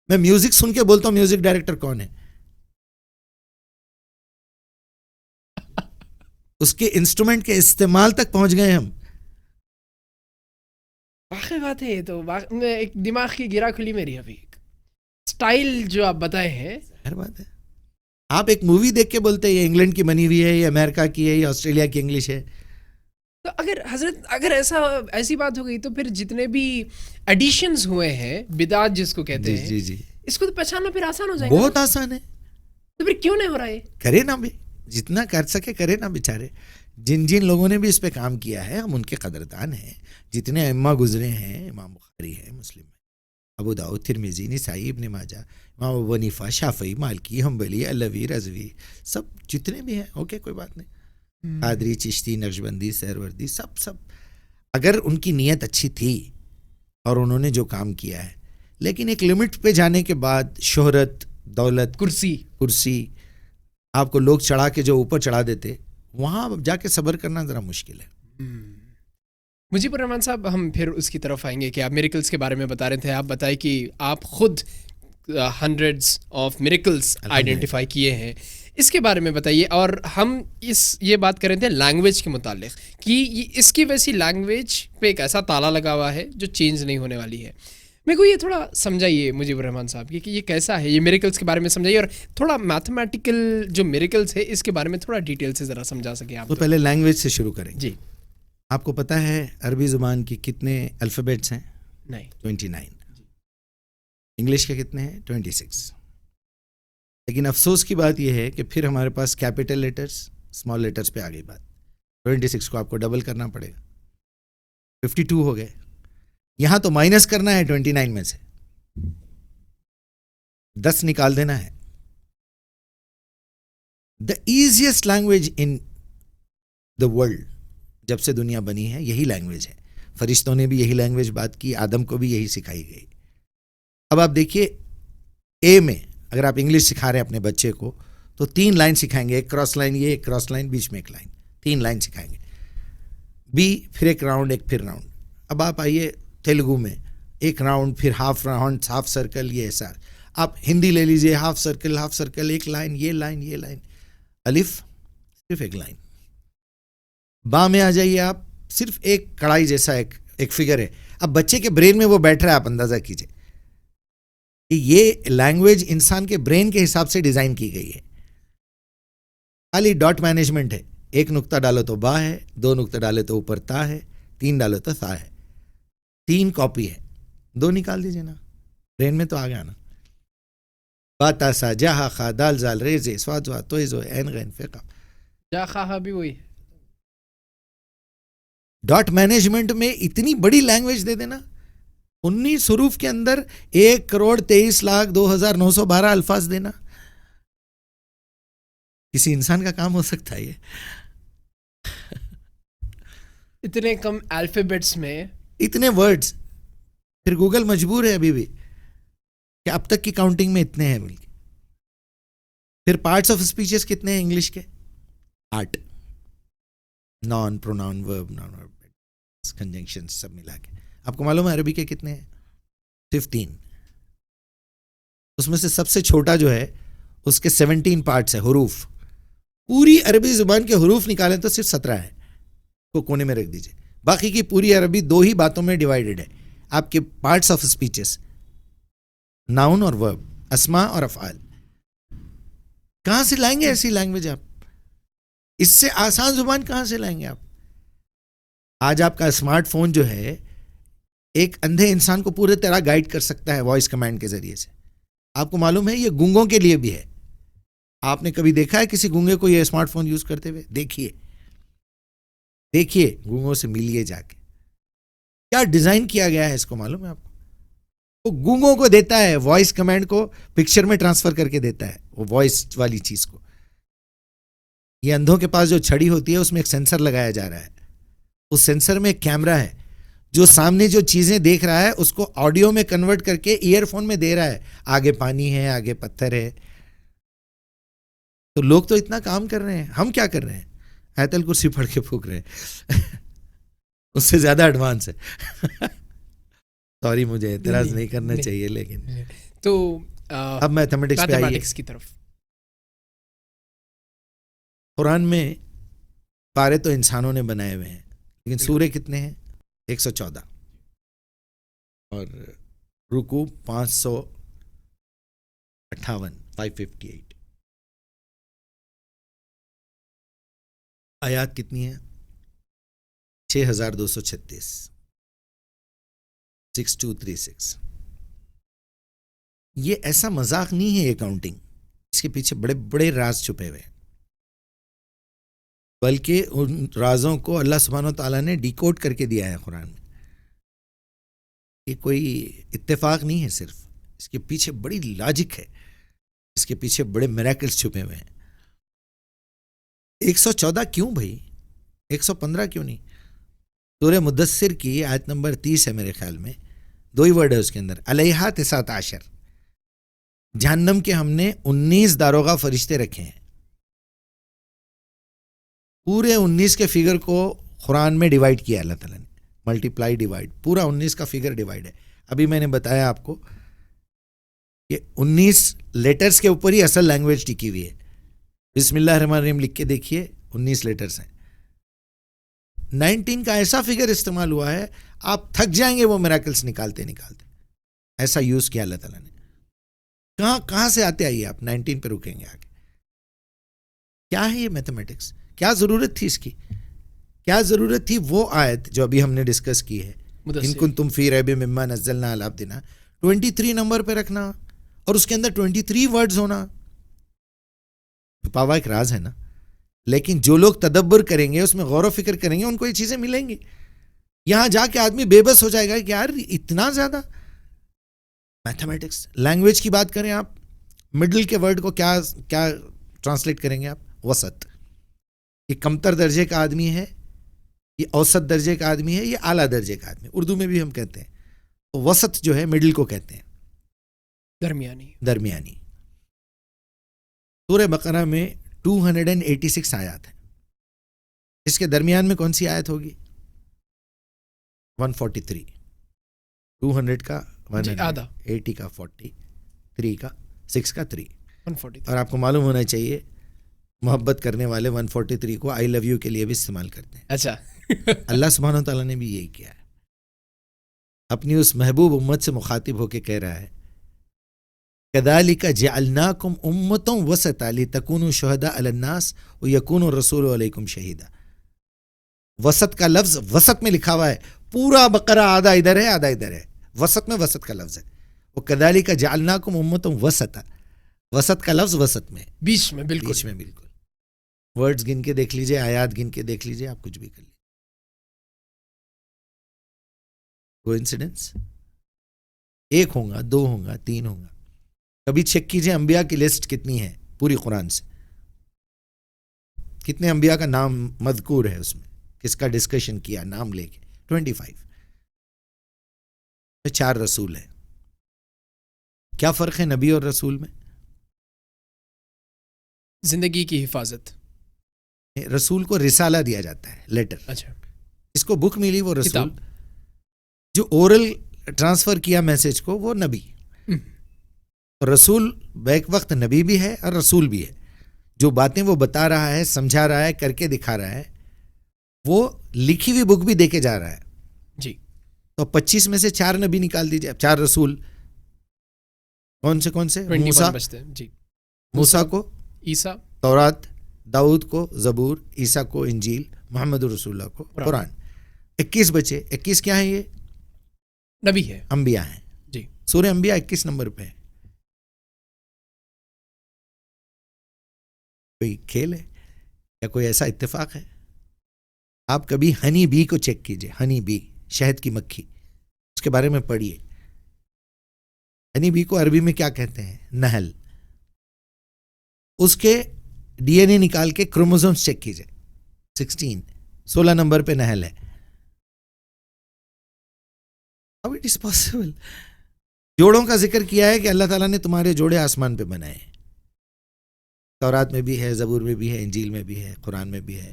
میں میوزک سن کے بولتا ہوں میوزک ڈائریکٹر کون ہے. اس کے انسٹرومنٹ کے استعمال تک پہنچ گئے ہم. واقعی بات ہے یہ تو, ایک دماغ کی گرا کھلی میری ابھی. اسٹائل جو آپ بتائے ہیں, ہر بات ہے. آپ ایک مووی دیکھ کے بولتے ہیں یہ انگلینڈ کی بنی ہوئی ہے, یہ امریکہ کی ہے, یہ آسٹریلیا کی انگلش ہے. تو اگر حضرت اگر ایسی بات ہو گئی تو پھر جتنے بھی ایڈیشنز ہوئے ہیں, بدعت جس کو کہتے ہیں, جی اس کو تو پہچاننا پھر آسان ہو جائے گا. بہت آسان ہے. تو پھر کیوں نہیں ہو رہا ہے؟ کرے نا بھی, جتنا کر سکے کرے نا بیچارے. جن لوگوں نے بھی اس پہ کام کیا ہے ہم ان کے قدردان ہیں. جتنے ائمہ گزرے ہیں, امام بخاری ہے, مسلم ہے, ابو داؤد, ترمذی, نسائی, ابن ماجہ, امام ابو حنیفہ, شافعی, مالکی, حنبلی, علوی, رضوی, سب جتنے بھی ہیں. اوکے کوئی بات نہیں. قادری, چشتی, نقشبندی, سہروردی, سب اگر ان کی نیت اچھی تھی اور انہوں نے جو کام کیا ہے, لیکن ایک لمٹ پہ جانے کے بعد شہرت, دولت, کرسی آپ کو لوگ چڑھا کے جو اوپر چڑھا دیتے, وہاں جا کے صبر کرنا ذرا مشکل ہے. مجیب الرحمان صاحب, ہم پھر اس کی طرف آئیں گے کہ آپ میریکلز کے بارے میں بتا رہے تھے. آپ بتائیں کہ آپ خود ہنڈریڈز آف میریکلز آئیڈینٹیفائی کیے ہیں, اس کے بارے میں بتائیے. اور ہم یہ بات کر رہے تھے لینگویج کے متعلق کہ اس کی ویسی لینگویج پہ ایک ایسا تالا لگا ہوا ہے جو چینج نہیں ہونے والی ہے. میرے کو یہ تھوڑا سمجھائیے مجیب الرحمان صاحب کہ یہ کیسا ہے, یہ میریکلز کے بارے میں سمجھائیے, اور تھوڑا میتھمیٹیکل جو میریکلز ہے اس کے بارے میں تھوڑا ڈیٹیل سے ذرا سمجھا سکیں آپ. تو پہلے لینگویج سے شروع کریں. جی. آپ کو پتہ ہے عربی زبان کی کتنے الفابیٹس ہیں؟ نہیں. 29. انگلش کے کتنے ہیں؟ 26. لیکن افسوس کی بات یہ ہے کہ پھر ہمارے پاس کیپٹل لیٹرز, اسمال لیٹرز پہ آ گئی بات. 26 کو آپ کو ڈبل کرنا پڑے گا, 52 ہو گئے. یہاں تو مائنس کرنا ہے 29 میں سے, 10 نکال دینا ہے. The easiest language in the world, جب سے دنیا بنی ہے یہی لینگویج ہے. فرشتوں نے بھی یہی لینگویج بات کی, آدم کو بھی یہی سکھائی گئی. اب آپ دیکھیے اے میں اگر آپ انگلش سکھا رہے ہیں اپنے بچے کو تو 3 لائن سکھائیں گے, ایک کراس لائن, یہ ایک کراس لائن, بیچ میں ایک لائن, 3 لائن سکھائیں گے. بی, پھر ایک راؤنڈ, ایک پھر راؤنڈ. اب آپ آئیے تیلگو میں, ایک راؤنڈ، پھر ہاف راؤنڈ، ہاف سرکل، یہ ایسا. آپ ہندی لے لیجئے، ہاف سرکل، ایک لائن، یہ لائن. الف صرف ایک لائن. با میں آ جائیے آپ، صرف ایک کڑائی جیسا ایک فگر ہے. اب بچے کے برین میں وہ بیٹھ رہا ہے، آپ اندازہ کیجئے کہ یہ لینگویج انسان کے برین کے حساب سے ڈیزائن کی گئی ہے. خالی ڈاٹ مینجمنٹ ہے. ایک نقطہ ڈالو تو با ہے، 2 نقطہ ڈالے تو اوپر تا ہے، 3 ڈالو تو سا ہے. 3 کاپی ہے، 2 نکال دیجئے نا، برین میں تو آ گیا نا. با تا سا جا ہا خا دال زال ری زے سواد وا توئی زو عین غین فقہ. جا خا بھی وہی. ڈاٹ مینجمنٹ میں اتنی بڑی لینگویج دے دینا، 19 حروف کے اندر 1,23,02,912 الفاظ دینا. کسی انسان کا کام ہو سکتا ہے یہ؟ اتنے کم الفابیٹس میں اتنے ورڈز. پھر گوگل مجبور ہے ابھی بھی کہ اب تک کی کاؤنٹنگ میں اتنے ہیں بلکہ. پھر پارٹس آف اسپیچز کتنے ہیں انگلش کے؟ 8. نان، پروناؤن، ورب، نان ورب، کنجنکشن سب ملا کے. آپ کو معلوم ہے عربی کے کتنے ہیں؟ 15. اس میں سے سب سے چھوٹا جو ہے اس کے 17 پارٹس ہیں، حروف. پوری عربی زبان کے حروف نکالیں تو صرف 17 ہے. کو کونے میں رکھ دیجئے. باقی کی پوری عربی 2 ہی باتوں میں ڈیوائیڈڈ ہے. آپ کے پارٹس آف اسپیچز، ناؤن اور ورب، اسماء اور افعال. کہاں سے لائیں گے ایسی لینگویج آپ؟ اس سے آسان زبان کہاں سے لائیں گے آپ؟ آج آپ کا اسمارٹ فون جو ہے ایک اندھے انسان کو پورے طرح گائیڈ کر سکتا ہے وائس کمانڈ کے ذریعے سے. آپ کو معلوم ہے یہ گونگوں کے لیے بھی ہے. آپ نے کبھی دیکھا ہے کسی گونگے کو یہ اسمارٹ فون یوز کرتے ہوئے؟ دیکھیے گونگوں سے ملیے جا کے. کیا ڈیزائن کیا گیا ہے اس کو معلوم ہے آپ کو؟ وہ گونگوں کو دیتا ہے وائس کمانڈ کو، پکچر میں ٹرانسفر کر کے دیتا ہے وہ وائس والی چیز کو. یہ اندھوں کے پاس جو چھڑی ہوتی ہے اس میں ایک سینسر لگایا جا رہا ہے. اس سینسر میں ایک کیمرہ ہے جو سامنے جو چیزیں دیکھ رہا ہے اس کو آڈیو میں کنورٹ کر کے ایئر فون میں دے رہا ہے. آگے پانی ہے، آگے پتھر ہے. تو لوگ تو اتنا کام کر رہے ہیں، ہم کیا کر رہے ہیں؟ آیت الکرسی پڑھ کے پھونک رہے ہیں. اس سے زیادہ ایڈوانس ہے. سوری، مجھے اعتراض نہیں کرنا چاہیے، لیکن تو اب میتھمیٹکس پہ آئیے. کی طرف. قرآن میں پارے تو انسانوں نے بنائے ہوئے ہیں، لیکن سورے کتنے ہیں؟ 114. اور رکوع 558. آیات کتنی ہیں؟ 6236. 6236. یہ ایسا مذاق نہیں ہے یہ کاؤنٹنگ، اس کے پیچھے بڑے بڑے راز چھپے ہوئے ہیں. بلکہ ان رازوں کو اللہ سبحانہ و تعالیٰ نے ڈیکوڈ کر کے دیا ہے قرآن میں. یہ کوئی اتفاق نہیں ہے، صرف اس کے پیچھے بڑی لاجک ہے، اس کے پیچھے بڑے میریکلز چھپے ہوئے ہیں. 114 کیوں بھائی؟ 115 کیوں نہیں؟ سورہ مدثر کی آیت نمبر 30 ہے میرے خیال میں، 2 ہی ورڈ ہے اس کے اندر، علیہا 19. جہنم کے ہم نے 19 داروغہ فرشتے رکھے ہیں. پورے 19 کے فگر کو قرآن میں ڈیوائیڈ کیا اللہ تعالیٰ نے، ملٹی پلائی ڈیوائیڈ، پورا 19 کا فگر ڈیوائیڈ ہے. ابھی میں نے بتایا آپ کو کہ 19 لیٹرز کے اوپر ہی اصل لینگویج ٹکی ہوئی ہے. بسم اللہ الرحمن الرحیم لکھ کے دیکھیے، 19 لیٹرز ہیں. 19 کا ایسا فگر استعمال ہوا ہے آپ تھک جائیں گے وہ میراکلز نکالتے نکالتے. ایسا یوز کیا اللہ تعالیٰ نے. کہاں سے آتے آئیے آپ 19 پہ رکیں گے آگے. کیا ہے یہ میتھمیٹکس؟ کیا ضرورت تھی اس کی؟ کیا ضرورت تھی وہ آیت جو ابھی ہم نے ڈسکس کی ہے، ان کنتم فی ریب مما نزلنا علی عبدنا، 23 نمبر پہ رکھنا اور اس کے اندر 23 ورڈز ہونا. چھپاوا ایک راز ہے نا، لیکن جو لوگ تدبر کریں گے، اس میں غور و فکر کریں گے، ان کو یہ چیزیں ملیں گی. یہاں جا کے آدمی بے بس ہو جائے گا کہ یار اتنا زیادہ میتھمیٹکس. لینگویج کی بات کریں آپ، مڈل کے ورڈ کو کیا ٹرانسلیٹ کریں گے آپ؟ وسط. یہ کمتر درجے کا آدمی ہے، یہ اوسط درجے کا آدمی ہے، یہ اعلیٰ درجے کا آدمی. اردو میں بھی ہم کہتے ہیں تو وسط جو ہے مڈل کو کہتے ہیں، درمیانی. سورہ بقرہ میں 286 آیات ہیں. اس کے درمیان میں کون سی آیت ہوگی؟ 143. 200 کا 100, آدھا 80 کا 40, 3 کا 6 کا 3. 143. اور آپ کو معلوم ہونا چاہیے محبت کرنے والے 143 کو آئی لو یو کے لیے بھی استعمال کرتے ہیں. اچھا. اللہ سبحانہ و تعالیٰ نے بھی یہی کیا ہے. اپنی اس محبوب امت سے مخاطب ہو کے کہہ رہا ہے کذالک جعلناکم امۃ وسطا لتکونوا شہداء علی الناس ویکون الرسول علیکم شہیدا. وسط کا لفظ وسط میں لکھا ہوا ہے. پورا بقرہ آدھا ادھر ہے آدھا ادھر ہے. وسط میں وسط کا لفظ ہے. وہ کذالک جعلناکم امۃ وسطا. وسط کا لفظ وسط میں بیچ میں بالکل. بیچ میں بالکل. ورڈز گن کے دیکھ لیجئے, آیات گن کے دیکھ لیجئے, آپ کچھ بھی کر لیجئے. کوئنسیڈنس؟ ایک ہوں گا, 2 ہوں گا, 3 ہوں گا. کبھی چیک کیجئے انبیاء کی لسٹ کتنی ہے پوری قرآن سے, کتنے انبیاء کا نام مذکور ہے اس میں, کس کا ڈسکشن کیا نام لے کے. 25. 4 رسول ہیں. کیا فرق ہے نبی اور رسول میں؟ زندگی کی حفاظت. رسول کو رسالہ دیا جاتا ہے, لیٹر. اچھا. اس کو بک ملی وہ رسول. کتاب. جو اورل ٹرانسفر کیا میسج کو وہ نبی. اور رسول بیک وقت نبی بھی ہے اور رسول بھی ہے. جو باتیں وہ بتا رہا ہے, سمجھا رہا ہے, کر کے دکھا رہا ہے, وہ لکھی ہوئی بک بھی دے کے جا رہا ہے. جی. تو 25 میں سے 4 نبی نکال دیجئے. 4 رسول کون سے؟ 21 بچتے ہیں. جی. موسیٰ کو عیسیٰ, تورات, داؤد کو زبور, عیسیٰ کو انجیل, محمد رسول اللہ کو قرآن. 21 بچے. 21 کیا ہیں؟ یہ نبی ہے, انبیاء ہیں. جی. سورہ انبیاء 21 نمبر پہ ہے. کوئی کھیل ہے یا کوئی ایسا اتفاق ہے؟ آپ کبھی ہنی بی کو چیک کیجئے. ہنی بی, شہد کی مکھی, اس کے بارے میں پڑھیے. ہنی بی کو عربی میں کیا کہتے ہیں؟ نحل. اس کے ڈی این اے نکال کے کروموزومز چیک کیجئے. 16 نمبر پہ نحل ہے. How it is possible؟ جوڑوں کا ذکر کیا ہے کہ اللہ تعالیٰ نے تمہارے جوڑے آسمان پہ بنائے. تورات میں بھی ہے, زبور میں بھی ہے, انجیل میں بھی ہے, قرآن میں بھی ہے,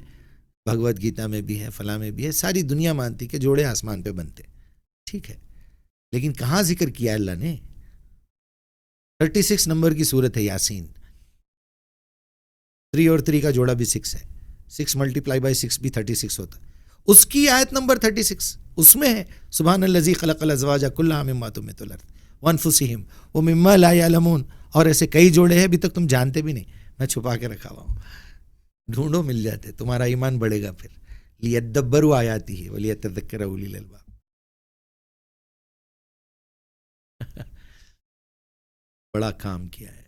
بھگوت گیتا میں بھی ہے, فلاں میں بھی ہے. ساری دنیا مانتی کہ جوڑے آسمان پہ بنتے. ٹھیک ہے, لیکن کہاں ذکر کیا اللہ نے؟ 36 نمبر کی سورت ہے یاسین. 3 اور 3 کا جوڑا بھی 6 ہے. 6 × 6 بھی 36 ہوتا. اس کی آیت نمبر 36 اس میں ہے سبحان الذی خلق الازواج کلھا مما تنبت الارض وانفسہم ومما لا یعلمون. اور ایسے کئی جوڑے ہیں ابھی تک تم جانتے بھی نہیں, میں چھپا کے رکھا ہوا ہوں. ڈھونڈو, مل جاتے, تمہارا ایمان بڑھے گا. پھر لیدبروا آیاتہ ولیتذکر اولی الالباب. بڑا کام کیا ہے.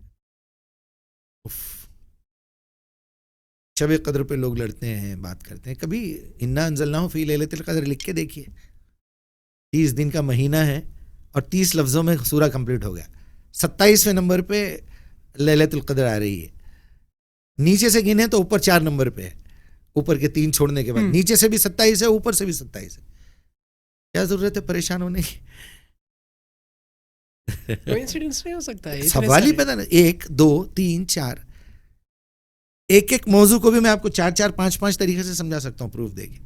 شب قدر پہ لوگ لڑتے ہیں, بات کرتے ہیں. کبھی انا انزلناہ فی لیلۃ القدر لکھ کے دیکھیے. 30 دن کا مہینہ ہے اور 30 لفظوں میں سورہ کمپلیٹ ہو گیا. 27ویں نمبر پہ لیلۃ القدر آ رہی ہے. نیچے سے گنے تو اوپر 4 نمبر پہ ہے, اوپر کے 3 چھوڑنے کے بعد. نیچے سے بھی 27 ہے, اوپر سے بھی 27 ہے. کیا ضرورت ہے پریشان ہونے کی؟ کوئنسیڈنس نہیں ہو سکتا ہے. سوال ہی پیدا نہیں. 1 2 3 4 ایک موضوع کو بھی میں آپ کو 4 5 طریقے سے سمجھا سکتا ہوں پروف دے کے.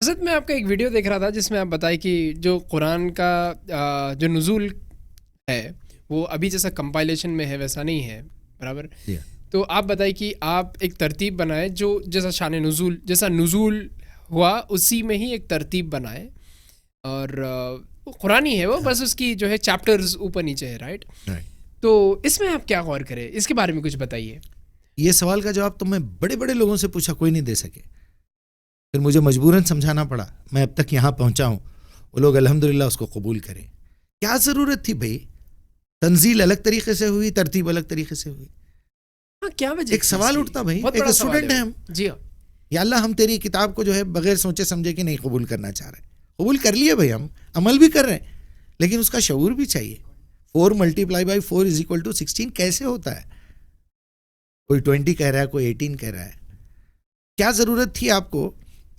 حضرت میں آپ کا ایک ویڈیو دیکھ رہا تھا جس میں آپ بتائیں کہ جو قرآن کا جو نزول ہے وہ ابھی جیسا کمپائلیشن میں ہے ویسا نہیں ہے, برابر. تو آپ بتائیں کہ آپ ایک ترتیب بنائیں جو جیسا شان نزول, جیسا نزول ہوا اسی میں ہی ایک ترتیب بنائے. اور قرآنی ہے وہ, بس اس کی جو ہے چیپٹرز اوپر نیچے ہے, رائٹ. تو اس میں آپ کیا غور کریں, اس کے بارے میں کچھ بتائیے. یہ سوال کا جواب تو میں بڑے بڑے لوگوں سے پوچھا, کوئی نہیں دے سکے. پھر مجھے مجبوراً سمجھانا پڑا. میں اب تک یہاں پہنچا ہوں, وہ لوگ الحمدللہ اس کو قبول کریں. کیا ضرورت تھی بھائی؟ تنزیل الگ طریقے سے ہوئی, ترتیب الگ طریقے سے ہوئی. کیا وجہ؟ ایک سوال اٹھتا بھائی, ایک اسٹوڈنٹ ہیں ہم. جی ہاں, یا اللہ ہم تیری کتاب کو جو ہے بغیر سوچے سمجھے کہ نہیں قبول کرنا چاہ رہے. قبول کر لیے بھائی, ہم عمل بھی کر رہے ہیں, لیکن اس کا شعور بھی چاہیے. 4 × 4 = 16 کیسے ہوتا ہے؟ کوئی 20 کہہ رہا ہے, کوئی 18 کہہ رہا ہے. کیا ضرورت تھی آپ کو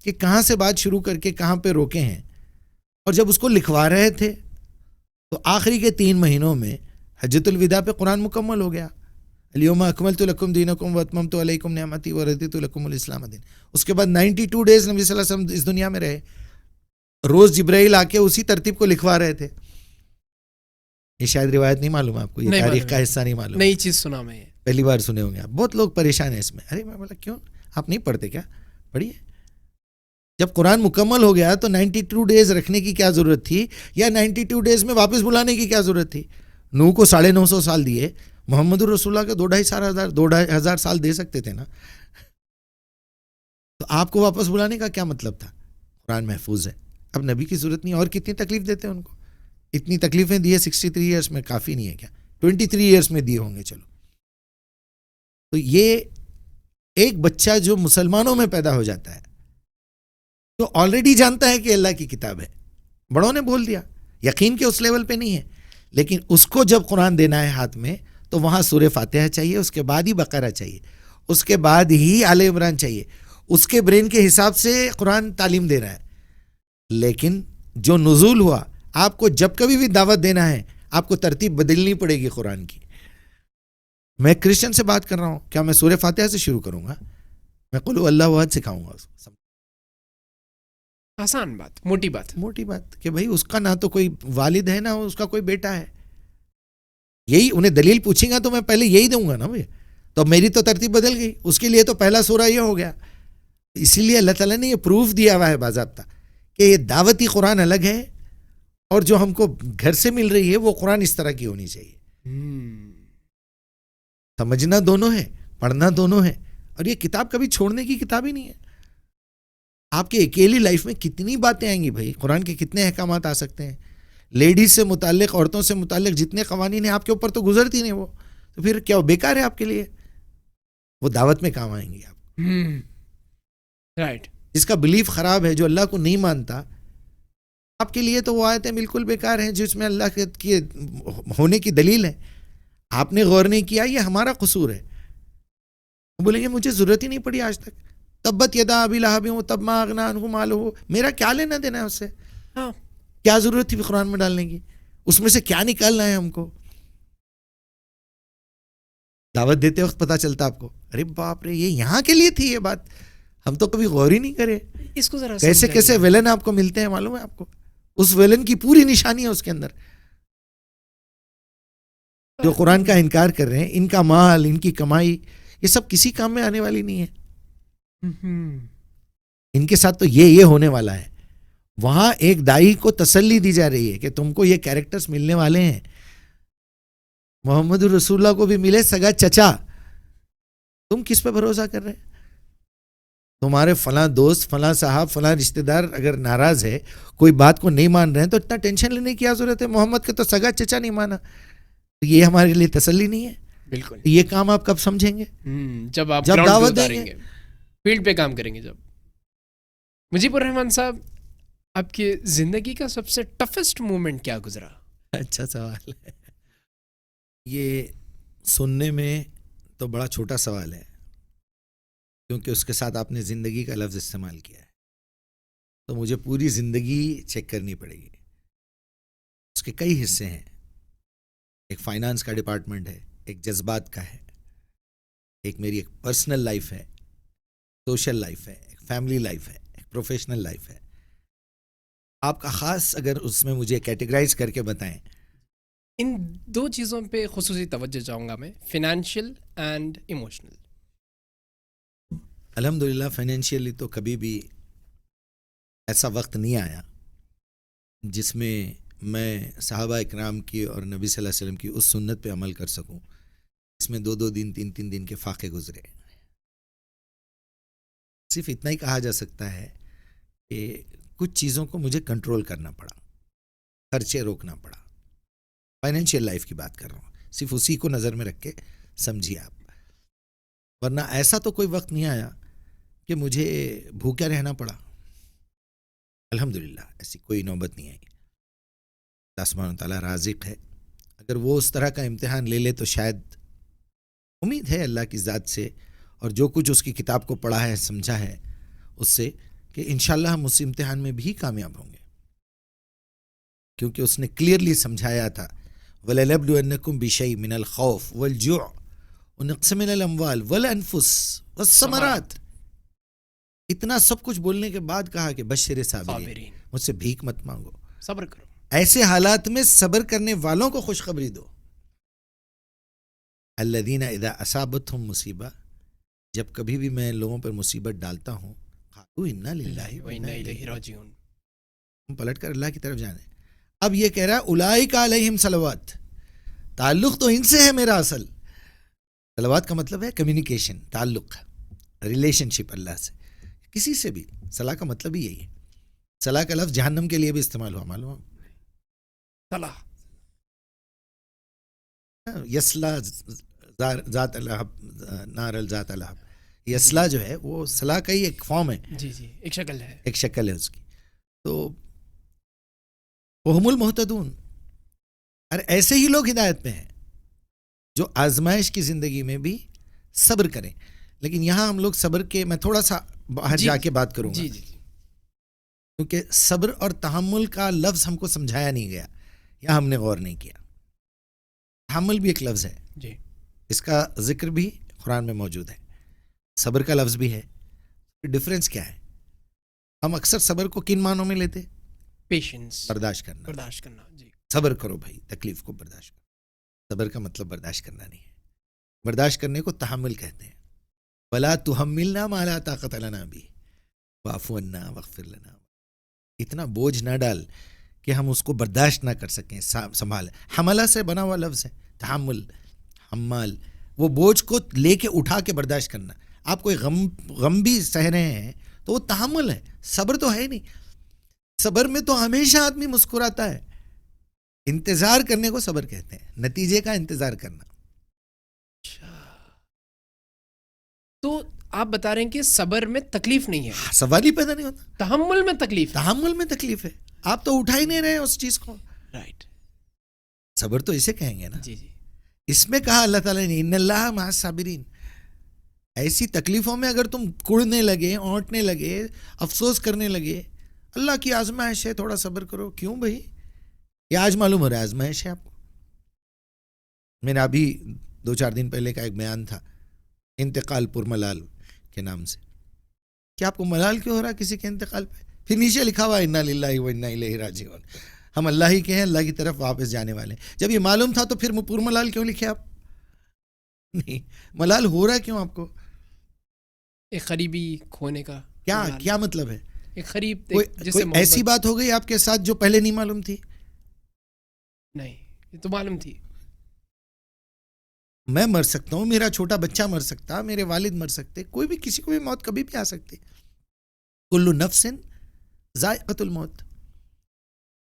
کہ کہاں سے بات شروع کر کے کہاں پہ روکے ہیں؟ اور جب اس کو لکھوا رہے تھے تو آخری کے 3 مہینوں میں حجۃ الوداع پہ قرآن مکمل ہو گیا. الیوم اکملت لکم دینکم واتممت علیکم نعمتی ورضیت لکم الاسلام دین. اس کے بعد 92 ڈیز نبی صلی اللہ علیہ وسلم اس دنیا میں رہے. روز جبرائیل آ کے اسی ترتیب کو لکھوا رہے تھے. یہ شاید روایت نہیں معلوم آپ کو, یہ تاریخ کا حصہ نہیں معلوم, نئی چیز سنا میں, پہلی بار سنے ہوں گے آپ. بہت لوگ پریشان ہیں اس میں. ارے میں بولا کیوں آپ نہیں پڑھتے کیا؟ پڑھیے. جب قرآن مکمل ہو گیا تو 92 ڈیز رکھنے کی کیا ضرورت تھی, یا 92 ڈیز میں واپس بلانے کی کیا ضرورت تھی؟ نوح کو 950 سال دیے, محمد الرسول اللہ کو 2,500 سال دے سکتے تھے نا. تو آپ کو واپس بلانے کا کیا مطلب تھا؟ قرآن محفوظ ہے, اب نبی کی ضرورت نہیں. اور کتنی تکلیف دیتے ہیں ان کو, اتنی تکلیفیں دی ہے 63 ایئرس میں, کافی نہیں ہے کیا؟ 23 ایئرس میں دیے ہوں گے. چلو, تو یہ ایک بچہ جو مسلمانوں میں پیدا ہو جاتا ہے, جو آلریڈی جانتا ہے کہ اللہ کی کتاب ہے, بڑوں نے بول دیا, یقین کے اس لیول پہ نہیں ہے, لیکن اس کو جب قرآن دینا ہے ہاتھ میں تو وہاں سورہ فاتحہ چاہیے, اس کے بعد ہی بقرہ چاہیے, اس کے بعد ہی آل عمران چاہیے. اس کے برین کے حساب سے قرآن تعلیم دے رہا ہے. لیکن جو نزول ہوا, آپ کو جب کبھی بھی دعوت دینا ہے آپ کو ترتیب بدلنی پڑے گی قرآن کی. میں کرسچن سے بات کر رہا ہوں, کیا میں سورہ فاتحہ سے شروع کروں گا؟ میں قل اللہ احد سکھاؤں گا اس کو. آسان بات, موٹی بات کہ بھائی اس کا نہ تو کوئی والد ہے, نہ اس کا کوئی بیٹا ہے. یہی انہیں دلیل پوچھیں گا تو میں پہلے یہی دوں گا نا بھائی. تو میری تو ترتیب بدل گئی, اس کے لیے تو پہلا سورہ یہ ہو گیا. اسی لیے اللہ تعالیٰ نے یہ پروف دیا ہوا ہے باضابطہ کہ یہ دعوتی قرآن الگ ہے, اور جو ہم کو گھر سے مل رہی ہے وہ قرآن اس طرح کی ہونی چاہیے. سمجھنا دونوں ہے, پڑھنا دونوں ہے. اور یہ کتاب کبھی چھوڑنے کی کتاب ہی نہیں ہے. آپ کے اکیلی لائف میں کتنی باتیں آئیں گی بھائی, قرآن کے کتنے احکامات آ سکتے ہیں. لیڈیز سے متعلق, عورتوں سے متعلق جتنے قوانین ہیں آپ کے اوپر تو گزرتی نہیں وہ, تو پھر کیا وہ بیکار ہے آپ کے لیے؟ وہ دعوت میں کام آئیں گی آپ. رائٹ. جس کا بلیف خراب ہے, جو اللہ کو نہیں مانتا, آپ کے لیے تو وہ آیتیں بالکل بیکار ہیں جس میں اللہ کے ہونے کی دلیل ہے. آپ نے غور نہیں کیا, یہ ہمارا قصور ہے. بولیں گے مجھے ضرورت ہی نہیں پڑی آج تک. تبت یدا ابی لہب تب ما اغنی عنہ مالہ, میرا کیا لینا دینا ہے اس سے؟ کیا ضرورت تھی قرآن میں ڈالنے کی؟ اس میں سے کیا نکالنا ہے ہم کو؟ دعوت دیتے وقت پتا چلتا آپ کو, ارے باپ رے یہ یہاں کے لیے تھی یہ بات, ہم تو کبھی غور ہی نہیں کرے. اس کو ذرا کیسے کیسے ویلن آپ کو ملتے ہیں معلوم ہے آپ کو؟ اس ویلن کی پوری نشانی ہے اس کے اندر. جو قرآن کا انکار کر رہے ہیں, ان کا مال, ان کی کمائی, یہ سب کسی کام میں آنے والی نہیں ہے. ان کے ساتھ تو یہ ہونے والا ہے. وہاں ایک دائی کو تسلی دی جا رہی ہے کہ تم کو یہ کیریکٹرز ملنے والے ہیں. محمد الرسول اللہ کو بھی ملے سگا چچا. تم کس پہ بھروسہ کر رہے ہیں؟ تمہارے فلاں دوست, فلاں صاحب, فلاں رشتہ دار اگر ناراض ہے, کوئی بات کو نہیں مان رہے ہیں, تو اتنا ٹینشن لینے کی کیا ضرورت ہے؟ محمد کے تو سگا چچا نہیں مانا, یہ ہمارے لیے تسلی نہیں ہے. بالکل. یہ کام آپ کب سمجھیں گے؟ جب آپ دعوت دیں گے, فیلڈ پہ کام کریں گے. جب مجیب الرحمان صاحب, آپ کی زندگی کا سب سے ٹفسٹ مومنٹ کیا گزرا؟ اچھا سوال ہے یہ. سننے میں تو بڑا چھوٹا سوال ہے, کیونکہ اس کے ساتھ آپ نے زندگی کا لفظ استعمال کیا ہے, تو مجھے پوری زندگی چیک کرنی پڑے گی. اس کے کئی حصے ہیں. ایک فائنانس کا ڈپارٹمنٹ ہے, ایک جذبات کا ہے, ایک میری ایک پرسنل لائف ہے, سوشل لائف ہے, ایک فیملی لائف ہے, ایک پروفیشنل لائف ہے. آپ کا خاص اگر اس میں مجھے کیٹیگرائز کر کے بتائیں. ان دو چیزوں پہ خصوصی توجہ چاہوں گا میں, فائنینشیل اینڈ ایموشنل. الحمدللہ فائنینشیلی تو کبھی بھی ایسا وقت نہیں آیا جس میں میں صحابہ اکرام کی اور نبی صلی اللہ علیہ وسلم کی اس سنت پہ عمل کر سکوں اس میں 2 دن 3 دن کے فاقے گزرے. صرف اتنا ہی کہا جا سکتا ہے کہ کچھ چیزوں کو مجھے کنٹرول کرنا پڑا, خرچے روکنا پڑا. فائنینشیل لائف کی بات کر رہا ہوں, صرف اسی کو نظر میں رکھ کے سمجھیے آپ. ورنہ ایسا تو کوئی وقت نہیں آیا کہ مجھے بھوکا رہنا پڑا. الحمدللہ ایسی کوئی نوبت نہیں آئی. اللہ سبحانہ تعالیٰ رازق ہے. اگر وہ اس طرح کا امتحان لے لے تو شاید امید ہے اللہ کی ذات سے, اور جو کچھ اس کی کتاب کو پڑھا ہے, سمجھا ہے اس سے, کہ انشاءاللہ ہم اس امتحان میں بھی کامیاب ہوں گے. کیونکہ اس نے کلیئرلی سمجھایا تھا, وَلَنَبْلُوَنَّكُمْ بِشَيْءٍ مِّنَ الْخَوْفِ وَالْجُوعِ وَنَقْصٍ مِّنَ الْأَمْوَالِ وَالْأَنفُسِ وَالثَّمَرَاتِ. اتنا سب کچھ بولنے کے بعد کہا کہ بشر صابرین، صابرین، مجھ سے بھیک مت مانگو، صبر کرو. ایسے حالات میں صبر کرنے والوں کو خوشخبری دو. الذین اذا اصابتہم مصیبہ، جب کبھی بھی میں لوگوں پر مصیبت ڈالتا ہوں، قالوا انا للہ و انا الیہ راجعون. ہم پلٹ کر اللہ کی طرف جانے. اب یہ کہہ رہا ہے اولئک علیہم صلوات، تعلق تو ان سے ہے میرا. اصل صلوات کا مطلب ہے کمیونیکیشن، تعلق، ریلیشن شپ اللہ سے، کسی سے بھی. صلاح کا مطلب ہی یہی ہے. صلاح کا لفظ جہنم کے لیے بھی استعمال ہوا، معلوم صلاح، یسلا ذات الہب نار الذات الہب. یسلا جو ہے وہ صلاح کا ہی ایک فارم ہے، جی جی، ایک شکل ہے، ایک شکل ہے اس کی. تو وہم المہتدون، اور ایسے ہی لوگ ہدایت پہ ہیں جو آزمائش کی زندگی میں بھی صبر کریں. لیکن یہاں ہم لوگ صبر کے، میں تھوڑا سا باہر جا کے بات کروں گا، جی جی، کیونکہ صبر اور تحمل کا لفظ ہم کو سمجھایا نہیں گیا، یا ہم نے غور نہیں کیا. تحمل بھی ایک لفظ ہے، جی، اس کا ذکر بھی قرآن میں موجود ہے، صبر کا لفظ بھی ہے. ڈفرینس کیا ہے؟ ہم اکثر صبر کو کن معنوں میں لیتے؟ پیشنس، برداشت کرنا. برداشت کرنا. جی، صبر کرو بھائی، تکلیف کو برداشت کرو. صبر کا مطلب برداشت کرنا نہیں ہے. برداشت کرنے کو تحمل کہتے ہیں. وَلَا تُحَمِّلْنَا مَا لَا طَاقَةَ لَنَا بِهِ وَاعْفُ عَنَّا وَاغْفِرْ لَنَا. اتنا بوجھ نہ ڈال کہ ہم اس کو برداشت نہ کر سکیں. سنبھال، حملہ سے بنا ہوا لفظ ہے تحمل، حمال، وہ بوجھ کو لے کے اٹھا کے برداشت کرنا. آپ کوئی غم بھی سہ رہے ہیں تو وہ تحمل ہے، صبر تو ہے نہیں. صبر میں تو ہمیشہ آدمی مسکراتا ہے. انتظار کرنے کو صبر کہتے ہیں، نتیجے کا انتظار کرنا. تو آپ بتا رہے ہیں کہ صبر میں تکلیف نہیں ہے، سوال ہی پیدا نہیں ہوتا. تحمل میں تکلیف ہے. تحمل میں تکلیف ہے، آپ تو اٹھا ہی نہیں رہے اس چیز کو. رائٹ، صبر تو اسے کہیں گے نا. جی جی، اس میں کہا اللہ تعالیٰ نے ان اللہ مع الصابرین. ایسی تکلیفوں میں اگر تم کڑنے لگے، اونٹنے لگے، افسوس کرنے لگے، اللہ کی آزمائش ہے، تھوڑا صبر کرو. کیوں بھائی؟ یہ آج معلوم ہو رہا ہے آزمائش ہے آپ کو. میں نے ابھی 2-4 دن پہلے کا ایک بیان تھا انتقال پر ملال کے نام سے. کیا آپ کو ملال کیوں ہو رہا کسی کے انتقال پہ؟ پھر نیچے لکھا ہوا انا للہ و انا الیہ راجعون، ہم اللہ ہی کے ہیں، اللہ کی طرف واپس جانے والے ہیں. جب یہ معلوم تھا تو پھر پر ملال کیوں لکھے آپ؟ نہیں، ملال ہو رہا کیوں آپ کو؟ ایک قریبی کھونے کا کیا مطلب ہے؟ ایک قریب، کوئی ایسی بات ہو گئی آپ کے ساتھ جو پہلے نہیں معلوم تھی؟ نہیں، یہ تو معلوم تھی. میں مر سکتا ہوں، میرا چھوٹا بچہ مر سکتا، میرے والد مر سکتے، کوئی بھی، کسی کو بھی موت کبھی بھی آ سکتی. کل نفس ذائقۃ الموت.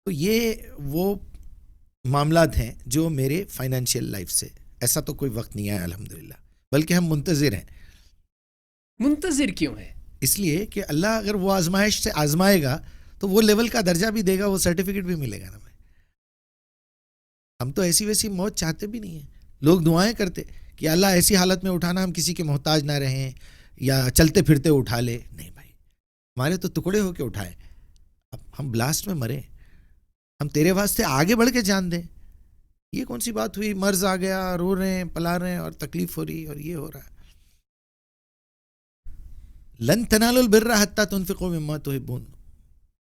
تو یہ وہ معاملات ہیں جو میرے فائنینشیل لائف سے، ایسا تو کوئی وقت نہیں آیا الحمدللہ، بلکہ ہم منتظر ہیں. منتظر کیوں ہے؟ اس لیے کہ اللہ اگر وہ آزمائش سے آزمائے گا تو وہ لیول کا درجہ بھی دے گا، وہ سرٹیفکیٹ بھی ملے گا نا. ہم تو ایسی ویسی موت چاہتے بھی نہیں ہیں. لوگ دعائیں کرتے کہ اللہ ایسی حالت میں اٹھانا ہم کسی کے محتاج نہ رہیں، یا چلتے پھرتے اٹھا لے. نہیں بھائی، ہمارے تو ٹکڑے ہو کے اٹھائے. اب ہم بلاسٹ میں مرے، ہم تیرے واسطے آگے بڑھ کے جان دیں. یہ کون سی بات ہوئی؟ مرض آ گیا، رو رہے ہیں، پلا رہے ہیں، اور تکلیف ہو رہی اور یہ ہو رہا ہے. لن تنالوا البر حتی تنفقوا مما تحبون،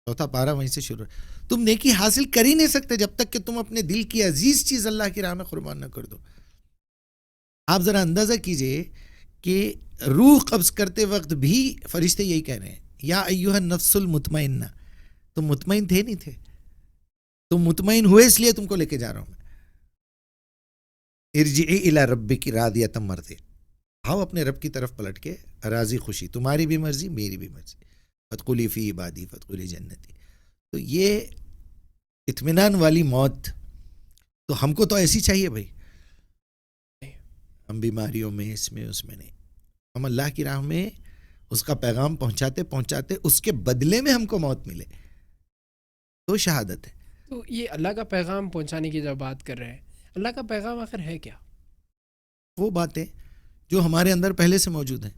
چوتھا پارہ وہیں سے شروع. تم نیکی حاصل کر ہی نہیں سکتے جب تک کہ تم اپنے دل کی عزیز چیز اللہ کی راہ میں قربان نہ کر دو. آپ ذرا اندازہ کیجئے کہ روح قبض کرتے وقت بھی فرشتے یہی کہہ رہے ہیں، یا ایھا النفس المطمئنہ. تم مطمئن تھے نہیں تھے، تم مطمئن ہوئے اس لیے تم کو لے کے جا رہا ہوں میں. ارجعی الی ربک راضیۃ مرضیہ، آؤ اپنے رب کی طرف پلٹ کے راضی خوشی، تمہاری بھی مرضی میری بھی مرضی. فادخلی فی عبادی فادخلی جنتی. تو یہ اطمینان والی موت تو ہم کو تو ایسی چاہیے بھائی. ہم بیماریوں میں، اس میں اس میں نہیں، ہم اللہ کی راہ میں اس کا پیغام پہنچاتے اس کے بدلے میں ہم کو موت ملے تو شہادت ہے. تو یہ اللہ کا پیغام پہنچانے کی جب بات کر رہے ہیں، اللہ کا پیغام آخر ہے کیا؟ وہ باتیں جو ہمارے اندر پہلے سے موجود ہیں.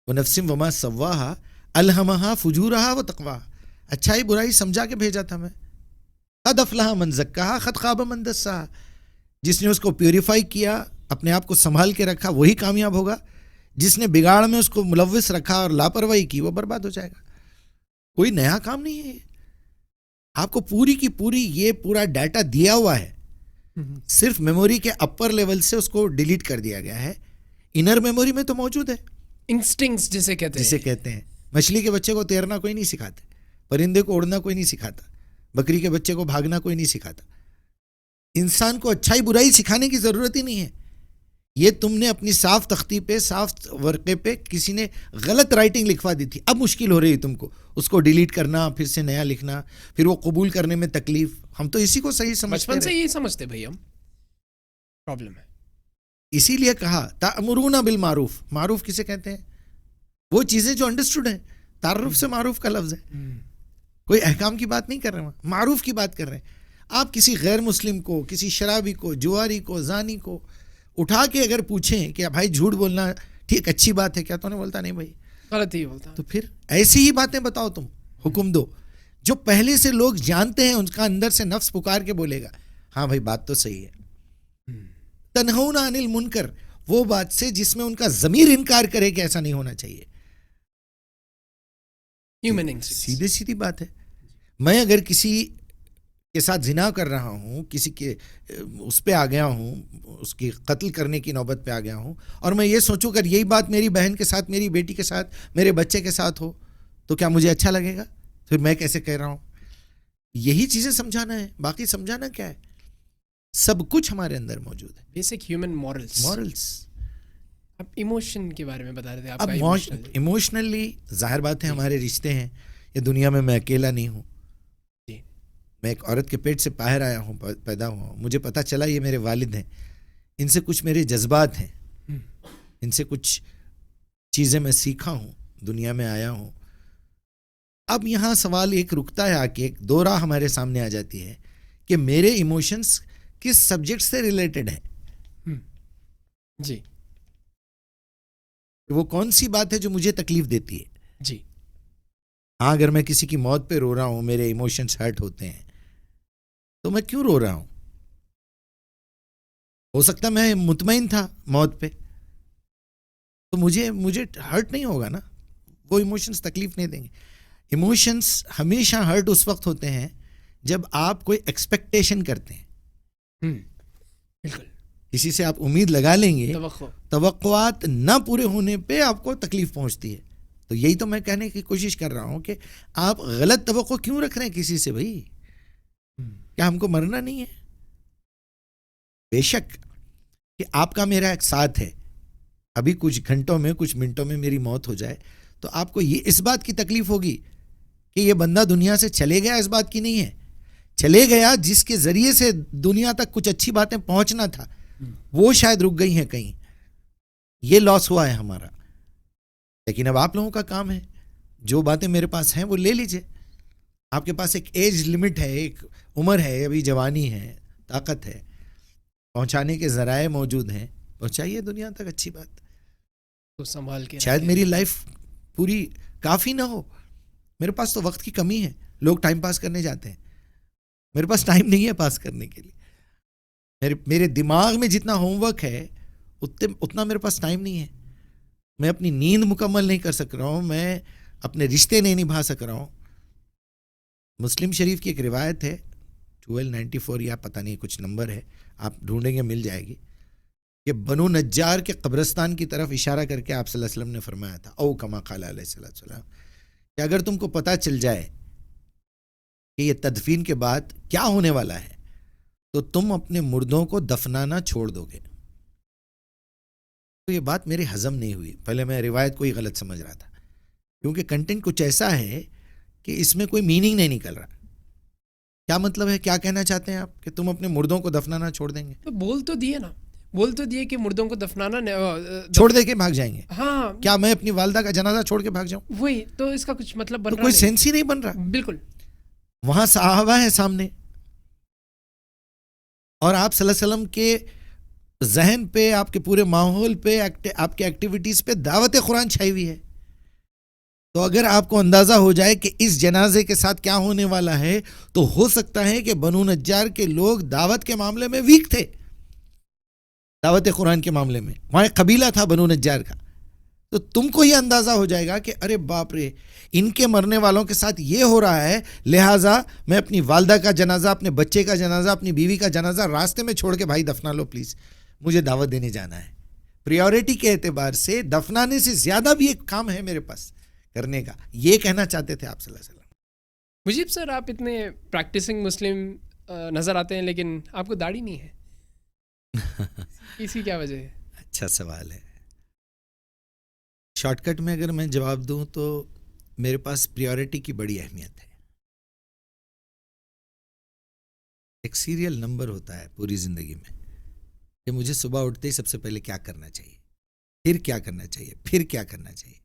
وَنَفْسٍ وَمَا سَوَّاهَا أَلْهَمَهَا فُجُورَهَا وَتَقْوَاهَا. اچھائی برائی سمجھا کے بھیجا تھا میں. قَدْ أَفْلَحَ مَنْ زَكَّاهَا قَدْ خَابَ مَنْ دَسَّاهَا. جس نے اس کو پیوریفائی کیا، اپنے آپ کو سنبھال کے رکھا، وہی کامیاب ہوگا. جس نے بگاڑ میں اس کو ملوث رکھا اور لاپرواہی کی وہ برباد ہو جائے گا. کوئی نیا کام نہیں ہے. آپ کو پوری کی پوری یہ پورا ڈیٹا دیا ہوا ہے, صرف میموری کے اپر لیول سے اس کو ڈیلیٹ کر دیا گیا ہے. انر میموری میں تو موجود ہے. انسٹنکٹس جسے کہتے ہیں. مچھلی کے بچے کو تیرنا کوئی نہیں سکھاتا, پرندے کو اڑنا کوئی نہیں سکھاتا, بکری کے بچے کو بھاگنا کوئی نہیں سکھاتا. انسان کو اچھائی برائی سکھانے کی ضرورت ہی نہیں ہے. یہ تم نے اپنی صاف تختی پہ, صاف ورقے پہ کسی نے غلط رائٹنگ لکھوا دی تھی, اب مشکل ہو رہی ہے تم کو اس کو ڈیلیٹ کرنا, پھر سے نیا لکھنا, پھر وہ قبول کرنے میں تکلیف. ہم تو اسی کو صحیح سمجھتے بچپن سے یہی سمجھتے بھائی ہم. پرابلم ہے. اسی لیے کہا تأمرون بالمعروف. معروف کسے کہتے ہیں؟ وہ چیزیں جو انڈرسٹوڈ ہیں. تعارف سے معروف کا لفظ ہے. کوئی احکام کی بات نہیں کر رہے ہیں, معروف کی بات کر رہے ہیں. آپ کسی غیر مسلم کو, کسی شرابی کو, جواری کو, زانی کو اٹھا کے اگر پوچھیں کہ بھائی جھوٹ بولنا ٹھیک اچھی بات ہے کیا, تو نہیں بولتا نہیں بھائی غلط ہی بولتا. تو پھر ایسی ہی باتیں بتاؤ, تم حکم دو جو پہلے سے لوگ جانتے ہیں. ان کا اندر سے نفس پکار کے بولے گا ہاں بھائی بات تو صحیح ہے. تنہون عن المنکر, وہ بات سے جس میں ان کا ضمیر انکار کرے کہ ایسا نہیں ہونا چاہیے. سیدھے سیدھی بات ہے. میں اگر کسی کے ساتھ زنا کر رہا ہوں, کسی کے اس پہ آ گیا ہوں, اس کی قتل کرنے کی نوبت پہ آ گیا ہوں, اور میں یہ سوچوں اگر یہی بات میری بہن کے ساتھ, میری بیٹی کے ساتھ, میرے بچے کے ساتھ ہو تو کیا مجھے اچھا لگے گا؟ پھر میں کیسے کہہ رہا ہوں؟ یہی چیزیں سمجھانا ہے. باقی سمجھانا کیا ہے؟ سب کچھ ہمارے اندر موجود ہے. Basic human morals. اب ایموشن کے بارے میں بتا رہے تھے آپ. اب ایموشنلی ظاہر بات ہے ہمارے رشتے ہیں. یہ دنیا میں اکیلا نہیں ہوں. میں ایک عورت کے پیٹ سے باہر آیا ہوں, پیدا ہوا ہوں. مجھے پتہ چلا یہ میرے والد ہیں. ان سے کچھ میرے جذبات ہیں, ان سے کچھ چیزیں میں سیکھا ہوں, دنیا میں آیا ہوں. اب یہاں سوال ایک رکتا ہے, آ کے ایک دو راہ ہمارے سامنے آ جاتی ہے کہ میرے ایموشنس کس سبجیکٹ سے ریلیٹڈ ہیں. جی, وہ کون سی بات ہے جو مجھے تکلیف دیتی ہے. جی ہاں, اگر میں کسی کی موت پہ رو رہا ہوں, میرے ایموشنس ہرٹ ہوتے ہیں, تو میں کیوں رو رہا ہوں؟ ہو سکتا میں مطمئن تھا موت پہ, تو مجھے ہرٹ نہیں ہوگا نا. وہ ایموشنس تکلیف نہیں دیں گے. ایموشنس ہمیشہ ہرٹ اس وقت ہوتے ہیں جب آپ کوئی ایکسپیکٹیشن کرتے ہیں. بالکل. کسی سے آپ امید لگا لیں گے, توقعات نہ پورے ہونے پہ آپ کو تکلیف پہنچتی ہے. تو یہی تو میں کہنے کی کوشش کر رہا ہوں کہ آپ غلط توقع کیوں رکھ رہے ہیں کسی سے بھائی؟ کیا ہم کو مرنا نہیں ہے؟ بے شک کہ آپ کا میرا ایک ساتھ ہے. ابھی کچھ گھنٹوں میں, کچھ منٹوں میں میری موت ہو جائے تو آپ کو یہ اس بات کی تکلیف ہوگی کہ یہ بندہ دنیا سے چلے گیا. اس بات کی نہیں ہے. چلے گیا جس کے ذریعے سے دنیا تک کچھ اچھی باتیں پہنچنا تھا, وہ شاید رک گئی ہیں کہیں. یہ لاس ہوا ہے ہمارا. لیکن اب آپ لوگوں کا کام ہے, جو باتیں میرے پاس ہیں وہ لے لیجئے. آپ کے پاس ایک ایج لمٹ ہے, ایک عمر ہے, ابھی جوانی ہے, طاقت ہے, پہنچانے کے ذرائع موجود ہیں, پہنچائیے دنیا تک اچھی بات. تو سنبھال کے. شاید میری لائف پوری کافی نہ ہو, میرے پاس تو وقت کی کمی ہے. لوگ ٹائم پاس کرنے جاتے ہیں, میرے پاس ٹائم نہیں ہے پاس کرنے کے لیے. میرے دماغ میں جتنا ہوم ورک ہے اتنا میرے پاس ٹائم نہیں ہے. میں اپنی نیند مکمل نہیں کر سک رہا ہوں, میں اپنے رشتے نہیں نبھا سک رہا ہوں. مسلم شریف کی ایک روایت ہے 1294 یا پتہ نہیں کچھ نمبر ہے, آپ ڈھونڈیں گے مل جائے گی, کہ بنو نجار کے قبرستان کی طرف اشارہ کر کے آپ صلی اللہ علیہ وسلم نے فرمایا تھا, او کما قال علیہ السلام, کہ اگر تم کو پتہ چل جائے کہ یہ تدفین کے بعد کیا ہونے والا ہے تو تم اپنے مردوں کو دفنانا چھوڑ دو گے. تو یہ بات میرے ہضم نہیں ہوئی. پہلے میں روایت کو ہی غلط سمجھ رہا تھا, کیونکہ کنٹینٹ کچھ ایسا ہے کہ اس میں کوئی میننگ نہیں نکل رہا. کیا مطلب ہے, کیا کہنا چاہتے ہیں آپ کہ تم اپنے مردوں کو دفنانا چھوڑ دیں گے؟ تو بول تو دیے نا, بول تو دیے کہ مردوں کو دفنانا چھوڑ دے کے بھاگ جائیں گے. ہاں, کیا میں اپنی والدہ کا جنازہ چھوڑ کے بھاگ جاؤں؟ وہی تو, اس کا کچھ مطلب بن تو رہا کوئی نہیں. سینس ہی نہیں بن رہا. بالکل. وہاں صحابہ ہیں سامنے, اور آپ صلی اللہ علیہ وسلم کے ذہن پہ, آپ کے پورے ماحول پہ, آپ کے ایکٹیویٹیز پہ دعوت قرآن چھائی ہوئی ہے. تو اگر آپ کو اندازہ ہو جائے کہ اس جنازے کے ساتھ کیا ہونے والا ہے, تو ہو سکتا ہے کہ بنو نجار کے لوگ دعوت کے معاملے میں ویک تھے. دعوت قرآن کے معاملے میں وہاں ایک قبیلہ تھا بنو نجار کا, تو تم کو یہ اندازہ ہو جائے گا کہ ارے باپ رے، ان کے مرنے والوں کے ساتھ یہ ہو رہا ہے، لہٰذا میں اپنی والدہ کا جنازہ، اپنے بچے کا جنازہ، اپنی بیوی کا جنازہ راستے میں چھوڑ کے بھائی دفنا لو پلیز، مجھے دعوت دینے جانا ہے. پریورٹی کے اعتبار سے دفنانے سے زیادہ بھی ایک کام ہے میرے پاس کرنے کا. یہ کہنا چاہتے تھے آپ صلی اللہ علیہ وسلم. مجیب سر، آپ اتنے پریکٹسنگ مسلم نظر آتے ہیں لیکن آپ کو داڑھی نہیں ہے، اس کی کیا وجہ ہے؟ اچھا سوال ہے. شارٹ کٹ میں اگر میں جواب دوں تو میرے پاس پریورٹی کی بڑی اہمیت ہے. ایک سیریل نمبر ہوتا ہے پوری زندگی میں کہ مجھے صبح اٹھتے ہی سب سے پہلے کیا کرنا چاہیے، پھر کیا کرنا چاہیے، پھر کیا کرنا چاہیے.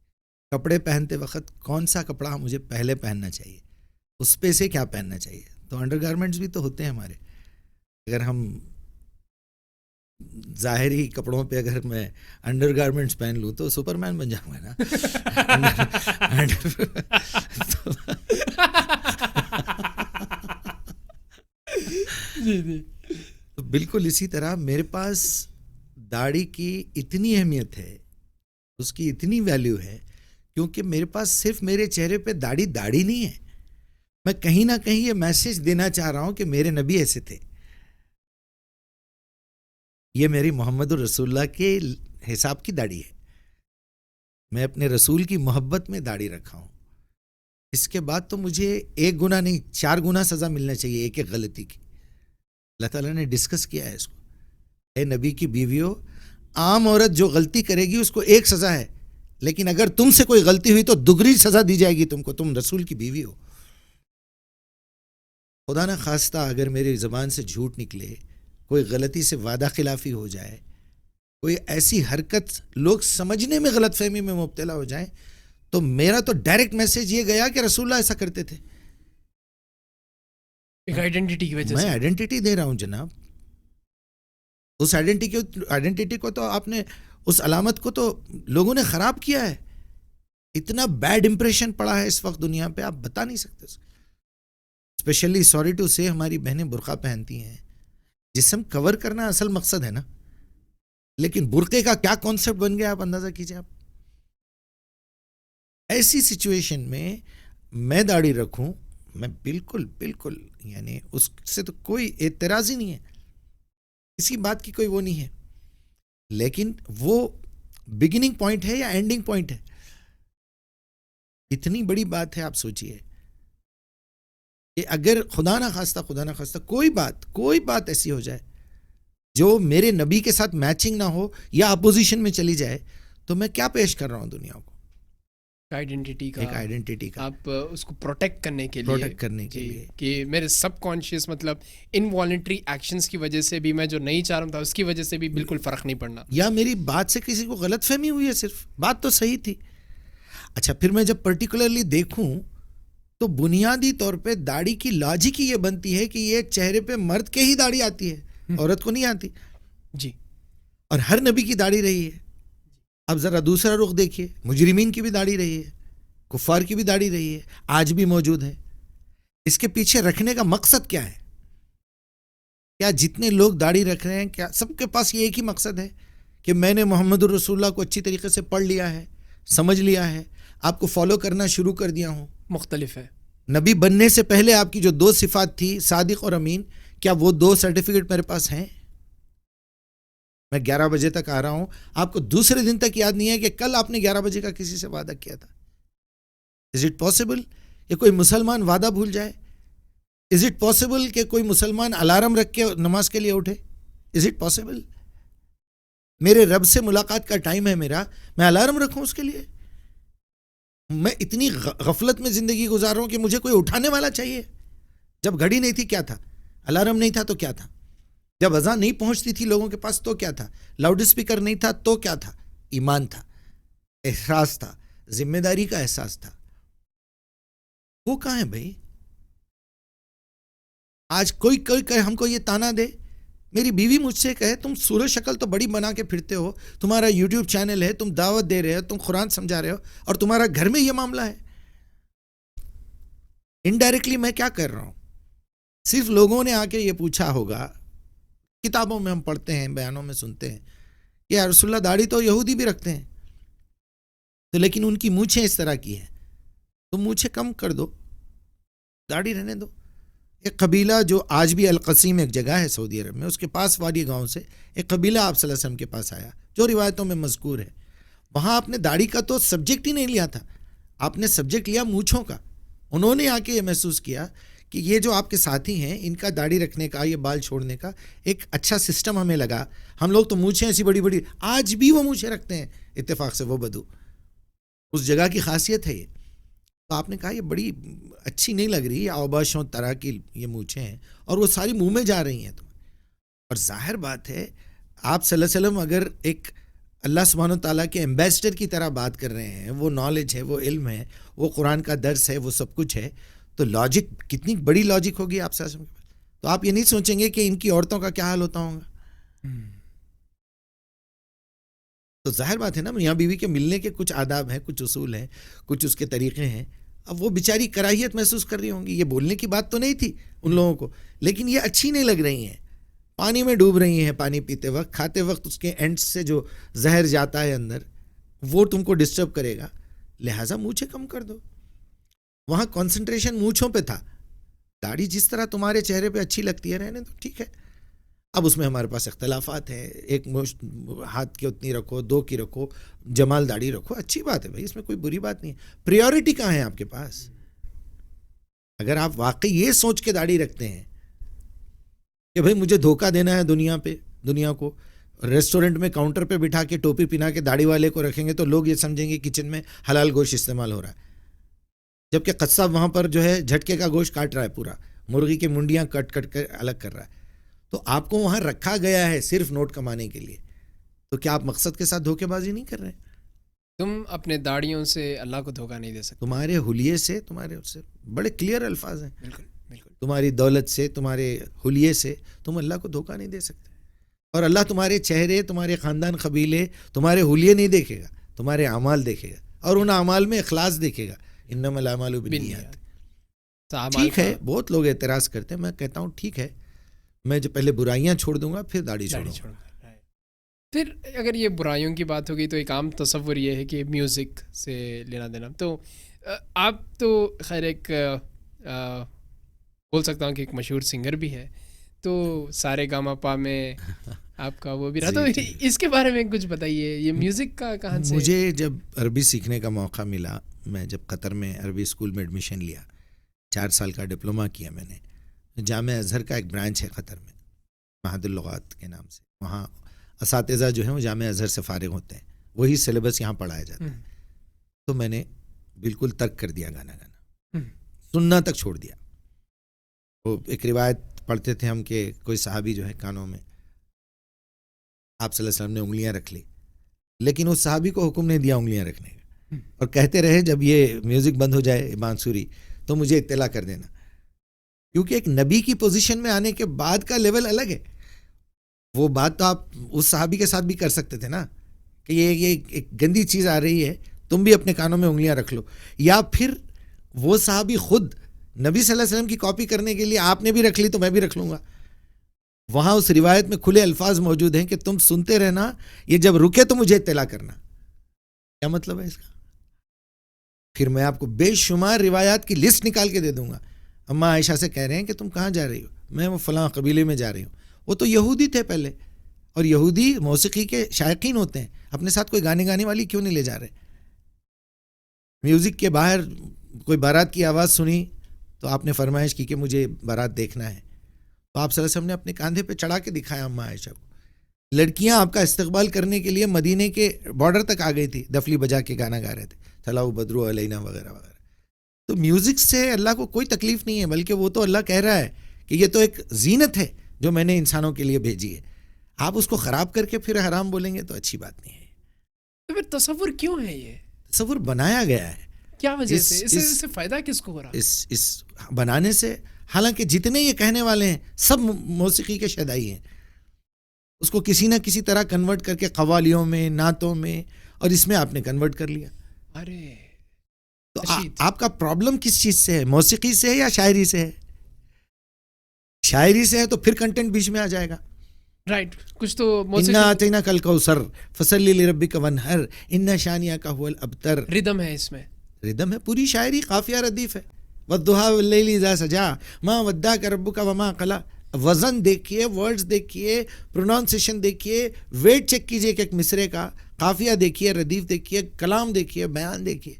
کپڑے پہنتے وقت کون سا کپڑا مجھے پہلے پہننا چاہیے، اس پہ سے کیا پہننا چاہیے. تو انڈر گارمنٹس بھی تو ہوتے ہیں ہمارے. اگر ہم ظاہری کپڑوں پہ اگر میں انڈر گارمنٹس پہن لوں تو سپر مین بن جاؤں گا نا. جی جی. تو بالکل اسی طرح میرے پاس داڑھی کی اتنی اہمیت ہے، اس کی اتنی ویلیو ہے، کیونکہ میرے پاس صرف میرے چہرے پہ داڑھی نہیں ہے. میں کہیں نہ کہیں یہ میسج دینا چاہ رہا ہوں کہ میرے نبی ایسے تھے. یہ میری محمد الرسول اللہ کے حساب کی داڑھی ہے. میں اپنے رسول کی محبت میں داڑھی رکھا ہوں. اس کے بعد تو مجھے 1 گنا نہیں 4 گنا سزا ملنا چاہیے ایک غلطی کی. اللہ تعالیٰ نے ڈسکس کیا ہے اس کو. اے نبی کی بیویوں، عام عورت جو غلطی کرے گی اس کو 1 سزا ہے، لیکن اگر تم سے کوئی غلطی ہوئی تو دگری سزا دی جائے گی تم کو، تم رسول کی بیوی ہو. خدا نہ خواستہ اگر میری زبان سے جھوٹ نکلے، کوئی غلطی سے وعدہ خلافی ہو جائے، کوئی ایسی حرکت لوگ سمجھنے میں غلط فہمی میں مبتلا ہو جائیں، تو میرا تو ڈائریکٹ میسج یہ گیا کہ رسول اللہ ایسا کرتے تھے. ایک آئیڈینٹی کی وجہ میں سے آئیڈینٹی دے رہا ہوں جناب. اس آئیڈینٹی کو تو آپ نے، اس علامت کو تو لوگوں نے خراب کیا ہے. اتنا بیڈ امپریشن پڑا ہے اس وقت دنیا پہ، آپ بتا نہیں سکتے. اسپیشلی سوری ٹو سے ہماری بہنیں برقع پہنتی ہیں. جسم کور کرنا اصل مقصد ہے نا، لیکن برقعے کا کیا کانسیپٹ بن گیا آپ اندازہ کیجئے. آپ ایسی سچویشن میں میں داڑھی رکھوں، میں بالکل یعنی اس سے تو کوئی اعتراض ہی نہیں ہے، کسی بات کی کوئی وہ نہیں ہے. لیکن وہ بگننگ پوائنٹ ہے یا اینڈنگ پوائنٹ ہے؟ اتنی بڑی بات ہے. آپ سوچئے کہ اگر خدا نہ خواستہ کوئی بات ایسی ہو جائے جو میرے نبی کے ساتھ میچنگ نہ ہو یا اپوزیشن میں چلی جائے، تو میں کیا پیش کر رہا ہوں دنیا کو؟ ایک آئیڈینٹی کا آپ اس کو پروٹیکٹ کرنے کے لیے کہ میرے سب کانشیس مطلب انوالنٹری ایکشنز کی وجہ سے بھی میں جو نہیں چاہ رہا تھا اس کی وجہ سے بھی بالکل فرق نہیں پڑنا، یا میری بات سے کسی کو غلط فہمی ہوئی ہے، صرف بات تو صحیح تھی. اچھا، پھر میں جب پرٹیکولرلی دیکھوں تو بنیادی طور پہ داڑھی کی لاجک ہی یہ بنتی ہے کہ یہ چہرے پہ مرد کے ہی داڑھی آتی ہے، عورت کو نہیں آتی. جی. اور ہر نبی کی داڑھی رہی ہے. اب ذرا دوسرا رخ دیکھیے، مجرمین کی بھی داڑھی رہی ہے، کفار کی بھی داڑھی رہی ہے، آج بھی موجود ہے. اس کے پیچھے رکھنے کا مقصد کیا ہے؟ کیا جتنے لوگ داڑھی رکھ رہے ہیں، کیا سب کے پاس یہ ایک ہی مقصد ہے کہ میں نے محمد الرسول اللہ کو اچھی طریقے سے پڑھ لیا ہے، سمجھ لیا ہے، آپ کو فالو کرنا شروع کر دیا ہوں؟ مختلف ہے. نبی بننے سے پہلے آپ کی جو 2 صفات تھی، صادق اور امین، کیا وہ 2 سرٹیفکیٹ میرے پاس ہیں؟ میں 11 بجے تک آ رہا ہوں، آپ کو دوسرے دن تک یاد نہیں ہے کہ کل آپ نے 11 بجے کا کسی سے وعدہ کیا تھا. از اٹ پاسبل کہ کوئی مسلمان وعدہ بھول جائے؟ از اٹ پاسبل کہ کوئی مسلمان الارم رکھ کے نماز کے لیے اٹھے؟ Is it possible? میرے رب سے ملاقات کا ٹائم ہے میرا، میں الارم رکھوں اس کے لیے؟ میں اتنی غفلت میں زندگی گزار رہا ہوں کہ مجھے کوئی اٹھانے والا چاہیے. جب گھڑی نہیں تھی کیا تھا؟ الارم نہیں تھا تو کیا تھا؟ جب اذان نہیں پہنچتی تھی لوگوں کے پاس تو کیا تھا؟ لاؤڈ اسپیکر نہیں تھا تو کیا تھا؟ ایمان تھا، احساس تھا، ذمہ داری کا احساس تھا. وہ کہاں ہے بھائی؟ آج کوئی کہے ہم کو یہ تانا دے، میری بیوی مجھ سے کہے تم صورت شکل تو بڑی بنا کے پھرتے ہو، تمہارا یوٹیوب چینل ہے، تم دعوت دے رہے ہو، تم قرآن سمجھا رہے ہو، اور تمہارا گھر میں یہ معاملہ ہے. انڈائریکٹلی میں کیا کر رہا ہوں؟ صرف لوگوں نے آ کے یہ پوچھا ہوگا، کتابوں میں ہم پڑھتے ہیں، بیانوں میں سنتے ہیں کہ یا رسول اللہ داڑھی تو یہودی بھی رکھتے ہیں. تو لیکن ان کی مونچھیں اس طرح کی ہیں، تو مونچھیں کم کر دو، داڑھی رہنے دو. ایک قبیلہ جو آج بھی القصیم ایک جگہ ہے سعودی عرب میں، اس کے پاس وادی گاؤں سے ایک قبیلہ آپ صلی اللہ علیہ وسلم کے پاس آیا جو روایتوں میں مذکور ہے. وہاں آپ نے داڑھی کا تو سبجیکٹ ہی نہیں لیا تھا، آپ نے سبجیکٹ لیا مونچھوں کا. انہوں نے آ کے یہ محسوس کیا کہ یہ جو آپ کے ساتھی ہیں ان کا داڑھی رکھنے کا، یہ بال چھوڑنے کا ایک اچھا سسٹم ہمیں لگا. ہم لوگ تو مونچھیں ایسی بڑی بڑی، آج بھی وہ مونچھیں رکھتے ہیں اتفاق سے وہ بدو، اس جگہ کی خاصیت ہے یہ. تو آپ نے کہا یہ بڑی اچھی نہیں لگ رہی، اوباشوں طرح کی یہ مونچھیں ہیں اور وہ ساری منہ میں جا رہی ہیں تمہیں. اور ظاہر بات ہے آپ صلی اللہ علیہ وسلم اگر ایک اللہ سبحانہ و تعالیٰ کے ایمبیسڈر کی طرح بات کر رہے ہیں، وہ نالج ہے، وہ علم ہے، وہ قرآن کا درس ہے، وہ سب کچھ ہے، تو لاجک کتنی بڑی لاجک ہوگی آپ صلی اللہ علیہ وسلم کے پاس. تو آپ یہ نہیں سوچیں گے کہ ان کی عورتوں کا کیا حال ہوتا ہوگا. تو ظاہر بات ہے نا، میاں بیوی کے ملنے کے کچھ آداب ہیں، کچھ اصول ہیں، کچھ اس کے طریقے ہیں. اب وہ بیچاری کراہیت محسوس کر رہی ہوں گی، یہ بولنے کی بات تو نہیں تھی ان لوگوں کو، لیکن یہ اچھی نہیں لگ رہی ہیں. پانی میں ڈوب رہی ہیں، پانی پیتے وقت، کھاتے وقت اس کے اینڈ سے جو زہر جاتا ہے اندر وہ تم کو ڈسٹرب کرے گا، لہٰذا مونچھیں کم کر دو. وہاں کنسنٹریشن مونچھوں پہ تھا. داڑھی جس طرح تمہارے چہرے پہ اچھی لگتی ہے رہنے تو ٹھیک ہے. اب اس میں ہمارے پاس اختلافات ہیں، ایک ہاتھ کی اتنی رکھو، 2 کی رکھو، جمال داڑھی رکھو، اچھی بات ہے بھائی، اس میں کوئی بری بات نہیں ہے. پریورٹی کہاں ہے آپ کے پاس؟ اگر آپ واقعی یہ سوچ کے داڑھی رکھتے ہیں کہ بھائی مجھے دھوکہ دینا ہے دنیا کو، ریسٹورنٹ میں کاؤنٹر پہ بٹھا کے ٹوپی پہنا کے داڑھی والے کو رکھیں گے تو لوگ یہ سمجھیں گے کچن میں حلال گوشت استعمال ہو رہا ہے، جبکہ قصاب وہاں پر جو ہے جھٹکے کا گوشت کاٹ رہا ہے، پورا مرغی کی منڈیاں کٹ کر الگ کر رہا ہے. تو آپ کو وہاں رکھا گیا ہے صرف نوٹ کمانے کے لیے، تو کیا آپ مقصد کے ساتھ دھوکے بازی نہیں کر رہے ہیں؟ تم اپنے داڑھیوں سے اللہ کو دھوکہ نہیں دے سکتے. تمہارے حلیے سے، تمہارے اس سے بڑے کلیئر الفاظ ہیں. بالکل بالکل. تمہاری دولت سے، تمہارے حلیے سے تم اللہ کو دھوکہ نہیں دے سکتے. اور اللہ تمہارے چہرے، تمہارے خاندان قبیلے، تمہارے حلیے نہیں دیکھے گا، تمہارے اعمال دیکھے گا، اور ان اعمال میں اخلاص دیکھے گا. انما الاعمال بالنیات. ٹھیک ہے، بہت لوگ اعتراض کرتے ہیں، میں کہتا ہوں ٹھیک ہے، میں جو پہلے برائیاں چھوڑ دوں گا پھر داڑھی چھوڑوں گا. پھر اگر یہ برائیوں کی بات ہوگی تو ایک عام تصور یہ ہے کہ میوزک سے لینا دینا. تو آپ تو خیر ایک بول سکتا ہوں کہ ایک مشہور سنگر بھی ہے، تو سارے گاما پا میں آپ کا وہ بھی رہا، تو اس کے بارے میں کچھ بتائیے، یہ میوزک کا کہاں سے؟ مجھے جب عربی سیکھنے کا موقع ملا، میں جب قطر میں عربی اسکول میں ایڈمیشن لیا، 4 سال کا ڈپلومہ کیا میں نے. جامعہ ازہر کا ایک برانچ ہے قطر میں، معہد اللغات کے نام سے، وہاں اساتذہ جو ہیں وہ جامعہ ازہر سے فارغ ہوتے ہیں، وہی سلیبس یہاں پڑھایا جاتا ہے. تو میں نے بالکل ترک کر دیا گانا، سننا تک چھوڑ دیا. وہ ایک روایت پڑھتے تھے ہم کہ کوئی صحابی جو ہے کانوں میں آپ صلی اللہ علیہ وسلم نے انگلیاں رکھ لی، لیکن اس صحابی کو حکم نہیں دیا انگلیاں رکھنے کا، اور کہتے رہے جب یہ میوزک بند ہو جائے بانسری تو مجھے اطلاع کر دینا، کیونکہ ایک نبی کی پوزیشن میں آنے کے بعد کا لیول الگ ہے. وہ بات تو آپ اس صحابی کے ساتھ بھی کر سکتے تھے نا کہ یہ ایک گندی چیز آ رہی ہے، تم بھی اپنے کانوں میں انگلیاں رکھ لو. یا پھر وہ صحابی خود نبی صلی اللہ علیہ وسلم کی کاپی کرنے کے لیے آپ نے بھی رکھ لی تو میں بھی رکھ لوں گا. وہاں اس روایت میں کھلے الفاظ موجود ہیں کہ تم سنتے رہنا، یہ جب رکے تو مجھے اطلاع کرنا. کیا مطلب ہے اس کا؟ پھر میں آپ کو بے شمار روایات کی لسٹ نکال کے دے دوں گا. اماں عائشہ سے کہہ رہے ہیں کہ تم کہاں جا رہی ہو؟ میں وہ فلاں قبیلے میں جا رہی ہوں. وہ تو یہودی تھے پہلے، اور یہودی موسیقی کے شائقین ہوتے ہیں، اپنے ساتھ کوئی گانے والی کیوں نہیں لے جا رہے؟ میوزک کے باہر کوئی بارات کی آواز سنی تو آپ نے فرمائش کی کہ مجھے بارات دیکھنا ہے، تو آپ صلی اللہ علیہ وسلم نے اپنے کاندھے پہ چڑھا کے دکھایا اماں عائشہ کو. لڑکیاں آپ کا استقبال کرنے کے لیے مدینے کے بارڈر تک آ گئی تھی، دفلی بجا کے گانا گا رہے تھے، طلعوا بدر علینا وغیرہ وغیرہ. تو میوزک سے اللہ کو کوئی تکلیف نہیں ہے، بلکہ وہ تو اللہ کہہ رہا ہے کہ یہ تو ایک زینت ہے جو میں نے انسانوں کے لیے بھیجی ہے. آپ اس کو خراب کر کے پھر حرام بولیں گے تو اچھی بات نہیں ہے. تو پھر تصور کیوں ہے؟ یہ تصور بنایا گیا ہے، کیا وجہ سے؟ اس سے فائدہ کس کو ہو رہا ہے اس بنانے سے؟ حالانکہ جتنے یہ کہنے والے ہیں سب موسیقی کے شیدائی ہیں، اس کو کسی نہ کسی طرح کنورٹ کر کے قوالیوں میں، نعتوں میں، اور اس میں آپ نے کنورٹ کر لیا. ارے تو آپ کا پرابلم کس چیز سے ہے؟ موسیقی سے ہے یا شاعری سے ہے؟ شاعری سے ہے تو پھر کنٹینٹ بیچ میں آ جائے گا. رائٹ. کچھ تو انا اعطیناک الکوثر فصلی لربک وانحر ان شانئک هو الابتر. ردم ہے اس میں, ردم ہے, پوری شاعری قافیہ ردیف ہے. والضحیٰ واللیل اذا سجا ما ودعک ربک وما قلی. وزن دیکھیے, ورڈز دیکھیے, پروناؤنسیشن دیکھیے, ویٹ چیک کیجئے کہ ایک مصرے کا, قافیہ دیکھیے, ردیف دیکھیے, کلام دیکھیے, بیان دیکھیے,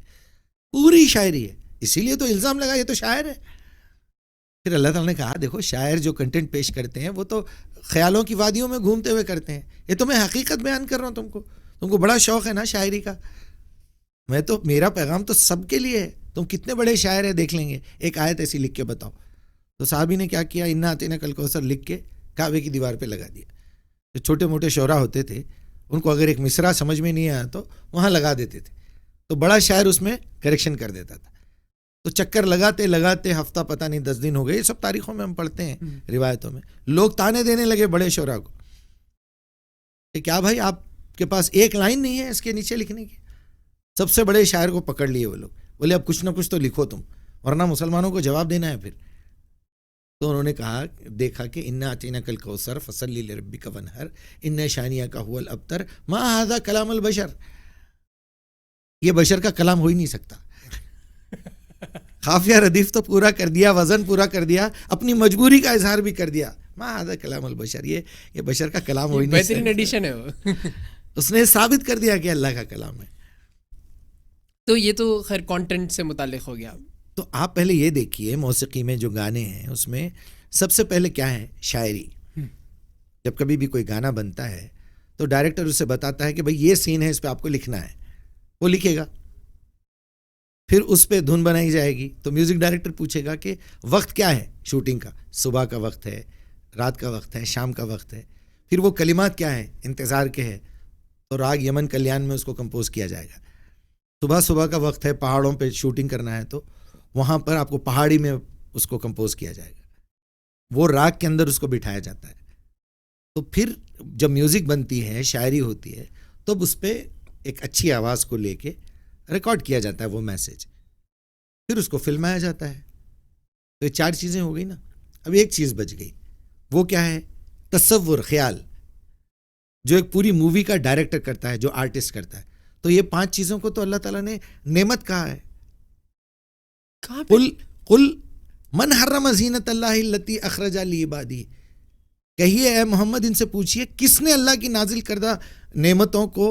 پوری شاعری ہے. اسی لیے تو الزام لگا یہ تو شاعر ہے. پھر اللہ تعالیٰ نے کہا دیکھو شاعر جو کنٹینٹ پیش کرتے ہیں وہ تو خیالوں کی وادیوں میں گھومتے ہوئے کرتے ہیں, یہ تو میں حقیقت بیان کر رہا ہوں. تم کو بڑا شوق ہے نا شاعری کا, میں تو میرا پیغام تو سب کے لیے ہے. تم کتنے بڑے شاعر ہیں دیکھ لیں گے, ایک آیت ایسی لکھ کے بتاؤ. تو صحابی نے کیا کیا, انا اعطیناک الکوثر لکھ کے کعبے کی دیوار پہ لگا دیا. جو چھوٹے موٹے شعراء ہوتے تھے ان کو اگر ایک مصرع سمجھ میں نہیں آیا تو وہاں لگا دیتے تھے, تو بڑا شاعر اس میں کریکشن کر دیتا تھا. تو چکر لگاتے لگاتے ہفتہ پتہ نہیں 10 دن ہو گئے. یہ سب تاریخوں میں ہم پڑھتے ہیں, روایتوں میں. لوگ تانے دینے لگے بڑے شعراء کو کہ کیا بھائی آپ کے پاس ایک لائن نہیں ہے اس کے نیچے لکھنے کی. سب سے بڑے شاعر کو پکڑ لیے وہ لوگ, بولے اب کچھ نہ کچھ تو لکھو تم, ورنہ مسلمانوں کو جواب دینا ہے پھر. تو انہوں نے کہا, دیکھا کہ انا اعطیناک الکوثر فصلی لربک وانحر ان شانئک هو الابتر ما ھذا کلام البشر. یہ بشر کا کلام ہو ہی نہیں سکتا. قافیہ ردیف تو پورا کر دیا, وزن پورا کر دیا, اپنی مجبوری کا اظہار بھی کر دیا. ما ھذا کلام البشر, یہ بشر کا کلام ہو ہی نہیں سکتا. بہترین ایڈیشن ہے وہ. اس نے ثابت کر دیا کہ اللہ کا کلام ہے. تو یہ تو خیر کانٹینٹ سے متعلق ہو گیا. تو آپ پہلے یہ دیکھیے موسیقی میں جو گانے ہیں اس میں سب سے پہلے کیا ہے, شاعری. جب کبھی بھی کوئی گانا بنتا ہے تو ڈائریکٹر اسے بتاتا ہے کہ بھئی یہ سین ہے, اس پہ آپ کو لکھنا ہے. وہ لکھے گا, پھر اس پہ دھن بنائی جائے گی. تو میوزک ڈائریکٹر پوچھے گا کہ وقت کیا ہے شوٹنگ کا, صبح کا وقت ہے, رات کا وقت ہے, شام کا وقت ہے. پھر وہ کلمات کیا ہیں, انتظار کے ہے, تو راگ یمن کلیان میں اس کو کمپوز کیا جائے گا. صبح کا وقت ہے, پہاڑوں پہ شوٹنگ کرنا ہے تو وہاں پر آپ کو پہاڑی میں اس کو کمپوز کیا جائے گا, وہ راگ کے اندر اس کو بٹھایا جاتا ہے. تو پھر جب میوزک بنتی ہے, شاعری ہوتی ہے, تو اس پہ ایک اچھی آواز کو لے کے ریکارڈ کیا جاتا ہے وہ میسج, پھر اس کو فلمایا جاتا ہے. تو یہ 4 چیزیں ہو گئی نا. اب ایک چیز بچ گئی, وہ کیا ہے, تصور, خیال, جو ایک پوری مووی کا ڈائریکٹر کرتا ہے, جو آرٹسٹ کرتا ہے. تو یہ 5 چیزوں کو تو اللہ تعالیٰ نے نعمت کہا ہے. قل من حرم زینت اللہ التی اخرج لعبادہ. کہیے اے محمد ان سے پوچھئے کس نے اللہ کی نازل کردہ نعمتوں کو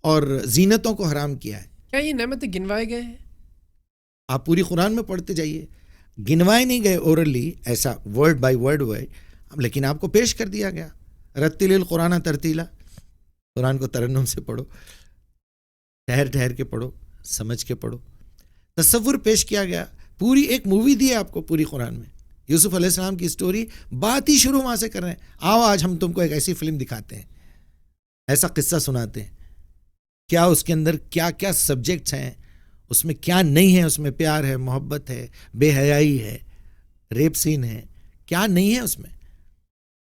اور زینتوں کو حرام کیا ہے. کیا یہ نعمتیں گنوائے گئے ہیں؟ آپ پوری قرآن میں پڑھتے جائیے, گنوائے نہیں گئے اورلی, ایسا ورڈ بائی ورڈ ہوئے, لیکن آپ کو پیش کر دیا گیا. رتل القرآن ترتیلا, قرآن کو ترنم سے پڑھو, ٹھہر کے پڑھو, سمجھ کے پڑھو. تصور پیش کیا گیا, پوری ایک مووی دی ہے آپ کو پوری قرآن میں. یوسف علیہ السلام کی سٹوری, بات ہی شروع وہاں سے کر رہے ہیں. آؤ آج ہم تم کو ایک ایسی فلم دکھاتے ہیں, ایسا قصہ سناتے ہیں, کیا اس کے اندر کیا کیا سبجیکٹس ہیں, اس میں کیا نہیں ہے. اس میں پیار ہے, محبت ہے, بے حیائی ہے, ریپ سین ہے, کیا نہیں ہے اس میں,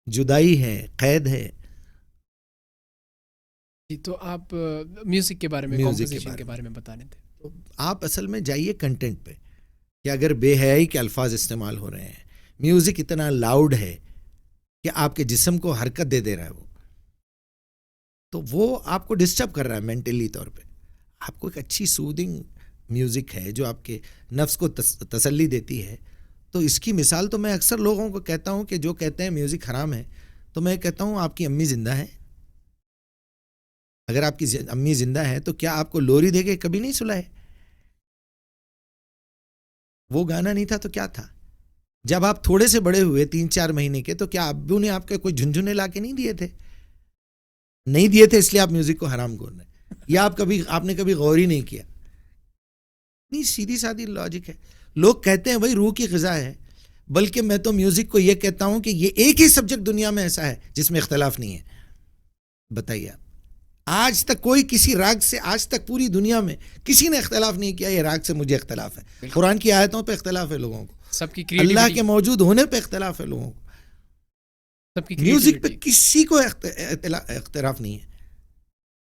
جدائی ہے, قید ہے. تو آپ میوزک کے بارے میں, کمپوزیشن کے بارے میں بتا رہے تھے. تو آپ اصل میں جائیے کنٹینٹ پہ, کہ اگر بے حیائی کے الفاظ استعمال ہو رہے ہیں, میوزک اتنا لاؤڈ ہے کہ آپ کے جسم کو حرکت دے رہا ہے وہ, تو وہ آپ کو ڈسٹرب کر رہا ہے مینٹلی طور پہ. آپ کو ایک اچھی سودنگ میوزک ہے جو آپ کے نفس کو تسلی دیتی ہے. تو اس کی مثال تو میں اکثر لوگوں کو کہتا ہوں کہ جو کہتے ہیں میوزک حرام ہے, تو میں کہتا ہوں آپ کی امی زندہ ہے. اگر آپ کی امی زندہ ہے تو کیا آپ کو لوری دے کے کبھی نہیں سلائے؟ وہ گانا نہیں تھا تو کیا تھا؟ جب آپ تھوڑے سے بڑے ہوئے 3-4 مہینے کے, تو کیا ابو نے آپ کے کوئی جھنجھنے لا کے نہیں دیے تھے؟ نہیں دیے تھے, اس لیے آپ میوزک کو حرام کر رہے ہیں, یا آپ نے کبھی غور ہی نہیں کیا؟ نہیں, سیدھی سادھی لاجک ہے. لوگ کہتے ہیں بھائی روح کی غذا ہے, بلکہ میں تو میوزک کو یہ کہتا ہوں کہ یہ ایک ہی سبجیکٹ دنیا میں ایسا ہے جس میں اختلاف نہیں ہے. بتائیے آپ, آج تک کوئی کسی راگ سے, آج تک پوری دنیا میں کسی نے اختلاف نہیں کیا یہ راگ سے مجھے اختلاف ہے. قرآن کی آیتوں پہ اختلاف ہے لوگوں کو, سب کی اللہ کے موجود ہونے پہ اختلاف ہے لوگوں کو, میوزک پہ کسی کو اختلاف نہیں ہے.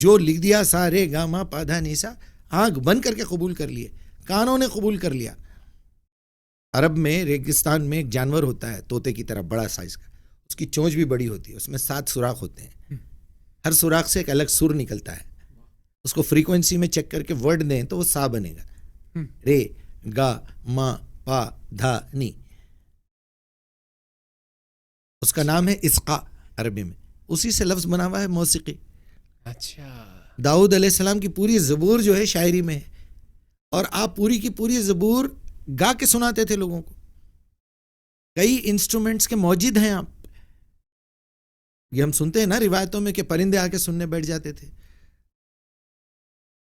جو لکھ دیا سارے گاما پادھا نیسا, آنکھ بند کر کے قبول کر لیے, کانوں نے قبول کر لیا. عرب میں ریگستان میں ایک جانور ہوتا ہے طوطے کی طرح, بڑا سائز کا, اس کی چونچ بھی بڑی ہوتی ہے, اس میں 7 سوراخ ہوتے ہیں, ہر سوراخ سے ایک الگ سر نکلتا ہے. اس کو فریکوینسی میں چیک کر کے ورڈ دیں تو وہ سا بنے گا, رے گا ما پا دھا نی. اس کا نام ہے اسقا عربی میں, اسی سے لفظ بنا ہوا ہے موسیقی. اچھا, داؤد علیہ السلام کی پوری زبور جو ہے شاعری میں ہے, اور آپ پوری کی پوری زبور گا کے سناتے تھے لوگوں کو. کئی انسٹرومنٹس کے موجد ہیں آپ, یہ ہم سنتے ہیں نا روایتوں میں کہ پرندے آ کے سننے بیٹھ جاتے تھے.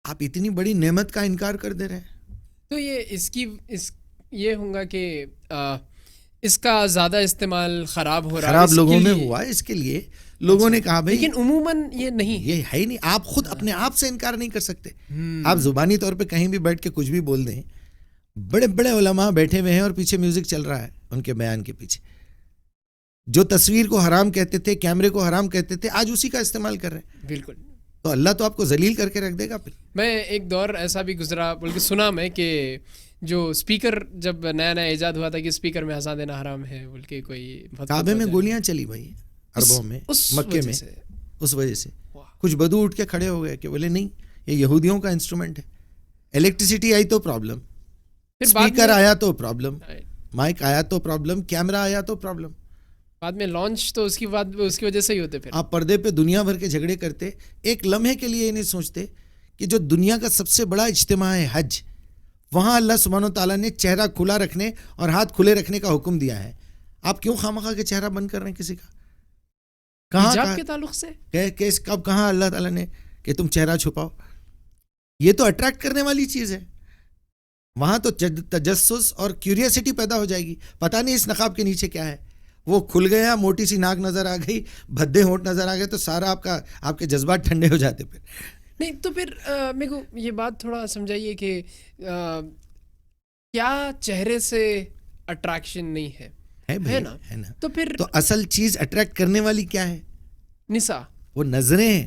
آپ اتنی بڑی نعمت کا انکار کر دے رہے ہیں. تو یہ ہوں گا کہ اس کا زیادہ استعمال خراب ہو رہا ہے, خراب لوگوں میں ہوا ہے. اس کے لیے لوگوں نے کہا بھائی, لیکن عموماً یہ نہیں, یہ ہے ہی نہیں. آپ خود اپنے آپ سے انکار نہیں کر سکتے. آپ زبانی طور پہ کہیں بھی بیٹھ کے کچھ بھی بول دیں, بڑے بڑے علماء بیٹھے ہوئے ہیں اور پیچھے میوزک چل رہا ہے ان کے بیان کے پیچھے. جو تصویر کو حرام کہتے تھے, کیمرے کو حرام کہتے تھے, آج اسی کا استعمال کر رہے ہیں. بالکل. تو اللہ تو آپ کو ذلیل کر کے رکھ دے گا. پھر میں ایک دور ایسا بھی گزرا بلکہ سنا میں کہ جو اسپیکر جب نیا نیا ایجاد ہوا تھا کہ اسپیکر میں ہنسا دینا حرام ہے, بلکہ کوئی کعبے میں گولیاں چلی بھائی عربوں میں, مکے میں, اس وجہ سے کچھ بدو اٹھ کے کھڑے ہو گئے کہ بولے نہیں یہ یہودیوں کا انسٹرومنٹ ہے. الیکٹریسٹی آئی تو پرابلم, اسپیکر آیا تو پرابلم, مائک آیا تو پرابلم, کیمرہ آیا تو پرابلم. بعد میں لانچ تو اس کی وجہ سے ہی ہوتے. پھر آپ پردے پہ دنیا بھر کے جھگڑے کرتے, ایک لمحے کے لیے یہ نہیں سوچتے کہ جو دنیا کا سب سے بڑا اجتماع ہے حج, وہاں اللہ سبحانہ و تعالیٰ نے چہرہ کھلا رکھنے اور ہاتھ کھلے رکھنے کا حکم دیا ہے. آپ کیوں خواہ کے چہرہ بند کر رہے ہیں کسی کا؟ کہاں حجاب کے تعلق سے کب کہاں اللہ تعالیٰ نے کہ تم چہرہ چھپاؤ؟ یہ تو اٹریکٹ کرنے والی چیز ہے. وہاں تو تجسس اور کیوریوسٹی پیدا ہو جائے گی. پتہ نہیں اس نقاب کے نیچے کیا ہے. وہ کھل گیا, موٹی سی ناک نظر آ گئی, بھدے ہونٹ نظر آ گئے, تو سارا آپ کے جذبات ٹھنڈے ہو جاتے. پھر نہیں تو پھر میرے کو یہ بات تھوڑا سمجھائیے کہ کیا چہرے سے اٹریکشن نہیں ہے نا, تو پھر تو اصل چیز اٹریکٹ کرنے والی کیا ہے؟ نساء, وہ نظریں ہیں.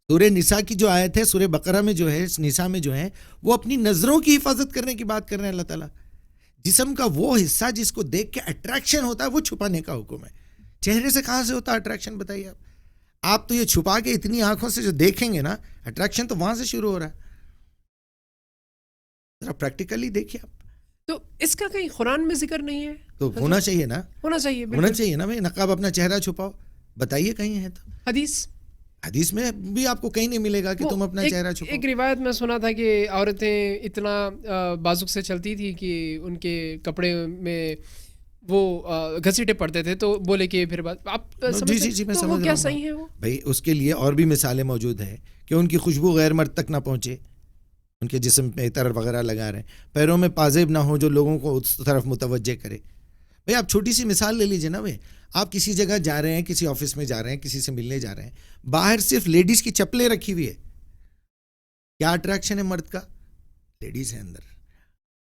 سورہ نساء کی جو آیت ہے, سورہ بقرہ میں جو ہے, نساء میں جو ہے, وہ اپنی نظروں کی حفاظت کرنے کی بات کر رہے ہیں اللہ تعالیٰ. جسم کا وہ حصہ جس کو دیکھ کے اٹریکشن ہوتا ہے وہ چھپانے کا حکم ہے. چہرے سے کہاں سے ہوتا ہے اٹریکشن؟ بتائیے آپ تو یہ چھپا کے اتنی آنکھوں سے جو دیکھیں گے نا, اٹریکشن تو وہاں سے شروع ہو رہا ہے. ذرا پریکٹیکلی دیکھیے آپ. تو اس کا کہیں قرآن میں ذکر نہیں ہے؟ تو ہونا چاہیے نا, ہونا چاہیے نا بھائی. نقاب اپنا چہرہ چھپاؤ, بتائیے کہیں ہے تو. حدیث میں بھی آپ کو کہیں نہیں ملے گا کہ تم اپنا چہرہ چھپاؤ. ایک روایت میں سنا تھا کہ عورتیں اتنا بازوق سے چلتی تھی کہ ان کے کپڑے میں وہ گھسیٹے پڑتے تھے, تو بولے کہ پھر بات آپ جی میں سمجھ کیا صحیح ہے وہ بھائی. اس کے لیے اور بھی مثالیں موجود ہیں کہ ان کی خوشبو غیر مرد تک نہ پہنچے, ان کے جسم پہ عطر وغیرہ لگا رہے ہیں, پیروں میں پازیب نہ ہو جو لوگوں کو اس طرف متوجہ کرے. بھائی آپ چھوٹی سی مثال لے لیجیے نا. بھائی آپ کسی جگہ جا رہے ہیں, کسی آفس میں جا رہے ہیں, کسی سے ملنے جا رہے ہیں, باہر صرف لیڈیز کی چپلیں رکھی ہوئی ہے, کیا اٹریکشن ہے مرد کا؟ لیڈیز ہے اندر,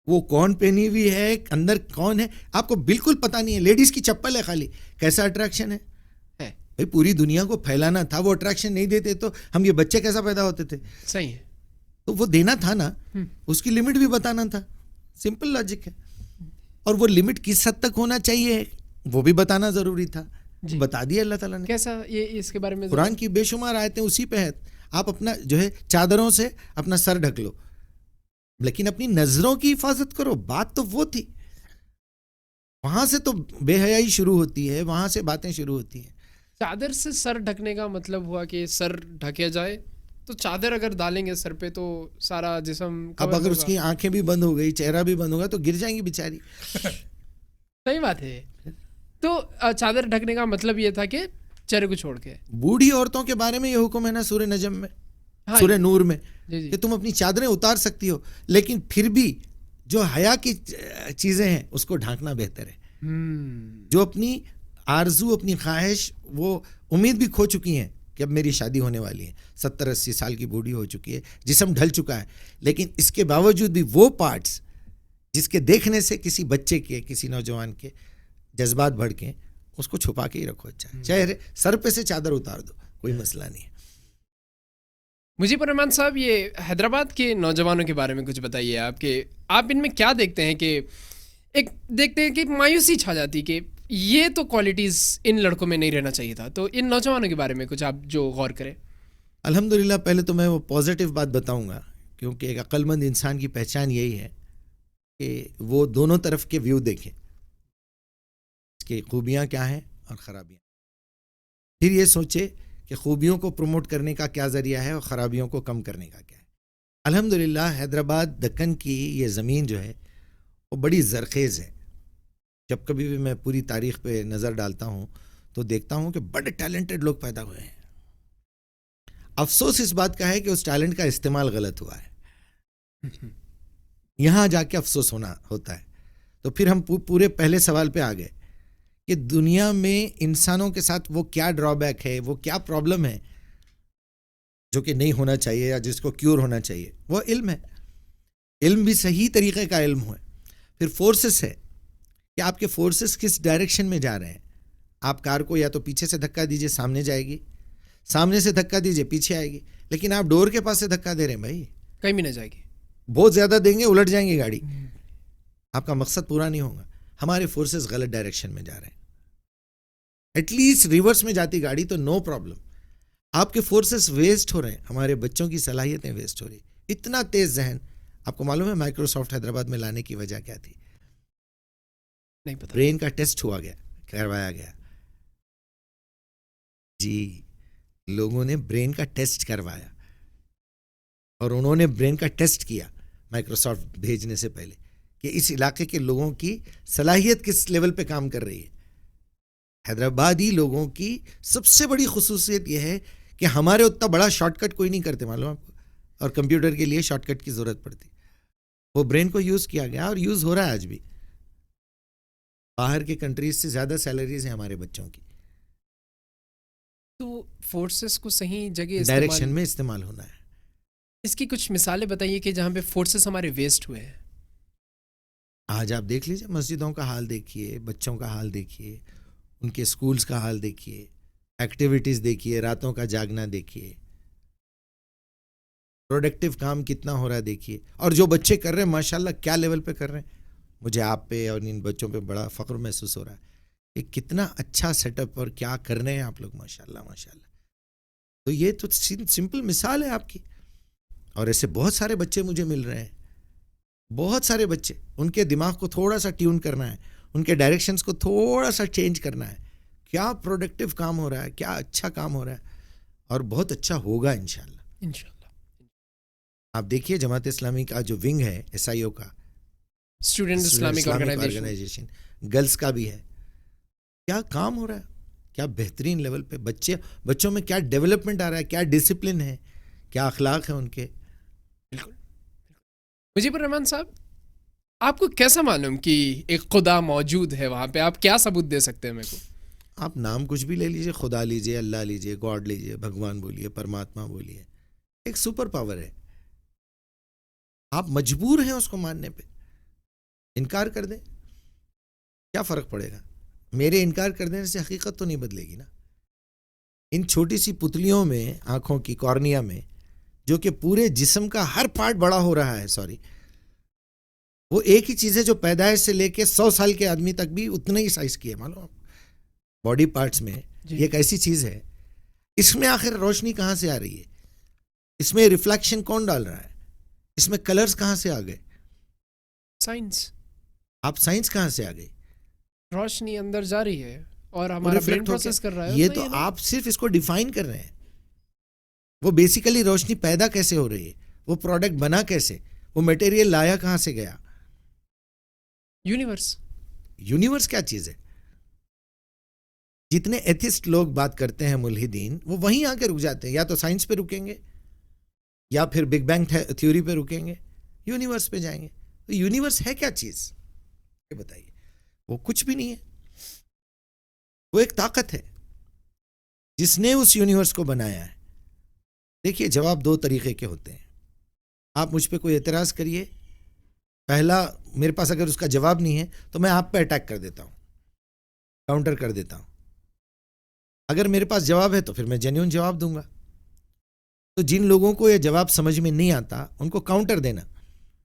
وہ کون پہنی ہوئی ہے, اندر کون ہے, آپ کو بالکل پتہ نہیں ہے. لیڈیز کی چپل ہے خالی, کیسا اٹریکشن ہے بھائی؟ پوری دنیا کو پھیلانا تھا, وہ اٹریکشن نہیں دیتے تو ہم یہ بچے کیسا پیدا ہوتے تھے؟ صحیح ہے. تو وہ دینا تھا نا, اس کی لمٹ بھی بتانا تھا. سمپل لاجک ہے. اور وہ لمٹ کس حد تک ہونا چاہیے وہ بھی بتانا ضروری تھا. بتا دیا اللہ تعالیٰ نے. کیسا یہ اس کے بارے میں قرآن کی بے شمار آیتیں اسی پہ ہیں. آپ اپنا جو ہے چادروں سے اپنا سر ڈھک لو, لیکن اپنی نظروں کی حفاظت کرو. بات تو وہ تھی, وہاں سے تو بے حیائی شروع ہوتی ہے, وہاں سے باتیں شروع ہوتی ہیں. چادر سے سر ڈھکنے کا مطلب ہوا کہ سر ڈھکے جائے, تو چادر اگر ڈالیں گے سر پہ تو سارا جسم. اب اگر اس کی آنکھیں بھی بند ہو گئی, چہرہ بھی بند ہوگا تو گر جائیں گی بیچاری. صحیح بات ہے. تو چادر ڈھکنے کا مطلب یہ تھا کہ چہرے کو چھوڑ کے. بوڑھی عورتوں کے بارے میں یہ حکم ہے نا سورہ نجم میں, سورہ نور میں, کہ تم اپنی چادریں اتار سکتی ہو, لیکن پھر بھی جو حیا کی چیزیں ہیں اس کو ڈھانکنا بہتر ہے. جو اپنی آرزو, اپنی خواہش, وہ امید بھی کھو چکی ہیں کہ اب میری شادی ہونے والی ہے, 70-80 سال کی بوڑھی ہو چکی ہے, جسم ڈھل چکا ہے, لیکن اس کے باوجود بھی وہ پارٹس جس کے دیکھنے سے کسی بچے کے, کسی نوجوان کے جذبات بھڑکیں, اس کو چھپا کے ہی رکھو. اچھا چہرے سر پہ سے چادر اتار دو, کوئی مسئلہ نہیں ہے. مجیب الرحمان صاحب, یہ حیدرآباد کے نوجوانوں کے بارے میں کچھ بتائیے آپ, کہ آپ ان میں کیا دیکھتے ہیں کہ ایک دیکھتے ہیں کہ مایوسی چھا جاتی کہ یہ تو کوالٹیز ان لڑکوں میں نہیں رہنا چاہیے تھا. تو ان نوجوانوں کے بارے میں کچھ آپ جو غور کریں. الحمدللہ پہلے تو میں وہ پازیٹیو بات بتاؤں گا، کیونکہ ایک عقل مند انسان کی پہچان یہی ہے کہ وہ دونوں طرف کے ویو دیکھیں، اس کی خوبیاں کیا ہیں اور خرابیاں، پھر یہ سوچے کہ خوبیوں کو پروموٹ کرنے کا کیا ذریعہ ہے اور خرابیوں کو کم کرنے کا کیا ہے. الحمدللہ حیدرآباد دکن کی یہ زمین جو ہے وہ بڑی زرخیز ہے. جب کبھی بھی میں پوری تاریخ پہ نظر ڈالتا ہوں تو دیکھتا ہوں کہ بڑے ٹیلنٹڈ لوگ پیدا ہوئے ہیں. افسوس اس بات کا ہے کہ اس ٹیلنٹ کا استعمال غلط ہوا ہے. یہاں جا کے افسوس ہوتا ہے. تو پھر ہم پورے پہلے سوال پہ آ گئے کہ دنیا میں انسانوں کے ساتھ وہ کیا ڈرا بیک ہے، وہ کیا پرابلم ہے جو کہ نہیں ہونا چاہیے یا جس کو کیور ہونا چاہیے. وہ علم ہے. علم بھی صحیح طریقے کا علم ہے. پھر فورسز ہے کہ آپ کے فورسز کس ڈائریکشن میں جا رہے ہیں. آپ کار کو یا تو پیچھے سے دھکا دیجئے سامنے جائے گی، سامنے سے دھکا دیجئے پیچھے آئے گی. لیکن آپ ڈور کے پاس سے دھکا دے رہے ہیں بھائی، کہیں بھی نہ جائے گی. بہت زیادہ دیں گے الٹ جائیں گی گاڑی، آپ کا مقصد پورا نہیں ہوگا. ہمارے فورسز غلط ڈائریکشن میں جا رہے ہیں. ایٹ لیسٹ ریورس میں جاتی گاڑی تو نو پرابلم. آپ کے فورسز ویسٹ ہو رہے ہیں، ہمارے بچوں کی صلاحیتیں ویسٹ ہو رہی. اتنا تیز ذہن. آپ کو معلوم ہے مائکروسافٹ حیدرآباد میں لانے کی وجہ کیا تھی؟ نہیں پتا. برین کا ٹیسٹ کروایا گیا. جی، لوگوں نے برین کا ٹیسٹ کروایا اور انہوں نے برین کا ٹیسٹ کیا مائکروسافٹ بھیجنے سے پہلے کہ اس علاقے کے لوگوں کی صلاحیت کس لیول پہ کام کر رہی ہے. حیدرآبادی لوگوں کی سب سے بڑی خصوصیت یہ ہے کہ ہمارے اتنا بڑا شارٹ کٹ کوئی نہیں کرتے، معلوم آپ کو، اور کمپیوٹر کے لیے شارٹ کٹ کی ضرورت پڑتی. وہ برین کو یوز کیا گیا اور یوز ہو رہا ہے آج بھی. باہر کے کنٹریز سے زیادہ سیلریز ہیں ہمارے بچوں کی. تو فورسز کو صحیح جگہ ڈائریکشن میں استعمال ہونا ہے. اس کی کچھ مثالیں بتائیے کہ جہاں پہ فورسز ہمارے ویسٹ ہوئے ہیں. آج آپ دیکھ لیجیے، مسجدوں کا حال دیکھیے، بچوں کا حال دیکھیے، ان کے سکولز کا حال دیکھیے، ایکٹیویٹیز دیکھیے، راتوں کا جاگنا دیکھیے، پروڈکٹیو کام کتنا ہو رہا ہے دیکھیے. اور جو بچے کر رہے ہیں ماشاءاللہ کیا لیول پہ کر رہے ہیں. مجھے آپ پہ اور ان بچوں پہ بڑا فخر محسوس ہو رہا ہے کہ کتنا اچھا سیٹ اپ اور کیا کر رہے ہیں آپ لوگ، ماشاءاللہ ماشاءاللہ. تو یہ تو سمپل مثال ہے آپ کی. اور ایسے بہت سارے بچے مجھے مل رہے ہیں، بہت سارے بچے. ان کے دماغ کو تھوڑا سا ٹیون کرنا ہے، ان کے ڈائریکشنز کو تھوڑا سا چینج کرنا ہے. کیا پروڈکٹیو کام ہو رہا ہے، کیا اچھا کام ہو رہا ہے، اور بہت اچھا ہوگا انشاءاللہ. انشاءاللہ. آپ دیکھیے جماعت اسلامی کا جو ونگ ہے SIO کا، اسٹوڈنٹ اسلامک آرگنائزیشن، گرلز کا بھی ہے، کیا کام ہو رہا ہے، کیا بہترین لیول پہ بچوں میں کیا ڈیولپمنٹ آ رہا ہے، کیا ڈسپلن ہے، کیا اخلاق ہے ان کے. بالکل. مجیب الرحمان صاحب، آپ کو کیسا معلوم کہ ایک خدا موجود ہے وہاں پہ؟ آپ کیا ثبوت دے سکتے ہیں میرے کو؟ آپ نام کچھ بھی لے لیجئے، خدا لیجئے، اللہ لیجئے، گاڈ لیجئے، بھگوان بولیے، پرماتما بولیے. ایک سپر پاور ہے. آپ مجبور ہیں اس کو ماننے پہ. انکار کر دیں، کیا فرق پڑے گا؟ میرے انکار کر دینے سے حقیقت تو نہیں بدلے گی نا. ان چھوٹی سی پتلیوں میں، آنکھوں کی کارنیا میں، جو کہ پورے جسم کا ہر پارٹ بڑا ہو رہا ہے، وہ ایک ہی چیز ہے جو پیدائش سے لے کے 100 سال کے آدمی تک بھی اتنا ہی سائز کی ہے. معلوم باڈی پارٹس میں یہ ایک ایسی چیز ہے، اس میں آخر روشنی کہاں سے آ رہی ہے؟ اس میں ریفلیکشن کون ڈال رہا ہے؟ اس میں کلرز کہاں سے آ گئے؟ سائنس. آپ سائنس کہاں سے آ گئی؟ روشنی اندر جا رہی ہے اور ہمارا برین پروسیس کر رہا ہے. یہ تو آپ صرف اس کو ڈیفائن کر رہے ہیں. وہ بیسیکلی روشنی پیدا کیسے ہو رہی ہے، وہ پروڈکٹ بنا کیسے، وہ میٹیریل لایا کہاں سے گیا؟ یونیورس کیا چیز ہے؟ جتنے ایتھسٹ لوگ بات کرتے ہیں، ملحدین، وہ وہیں آ کے رک جاتے ہیں. یا تو سائنس پہ رکیں گے، یا پھر بگ بینگ تھیوری پہ رکیں گے، یونیورس پہ جائیں گے. تو یونیورس ہے کیا چیز؟ یہ بتائیے. وہ کچھ بھی نہیں ہے. وہ ایک طاقت ہے جس نے اس یونیورس کو بنایا ہے. دیکھیے، جواب 2 طریقے کے ہوتے ہیں. آپ مجھ پہ کوئی اعتراض کریے، پہلا، میرے پاس اگر اس کا جواب نہیں ہے تو میں آپ پہ اٹیک کر دیتا ہوں، کاؤنٹر کر دیتا ہوں. اگر میرے پاس جواب ہے تو پھر میں جینیون جواب دوں گا. تو جن لوگوں کو یہ جواب سمجھ میں نہیں آتا ان کو کاؤنٹر دینا،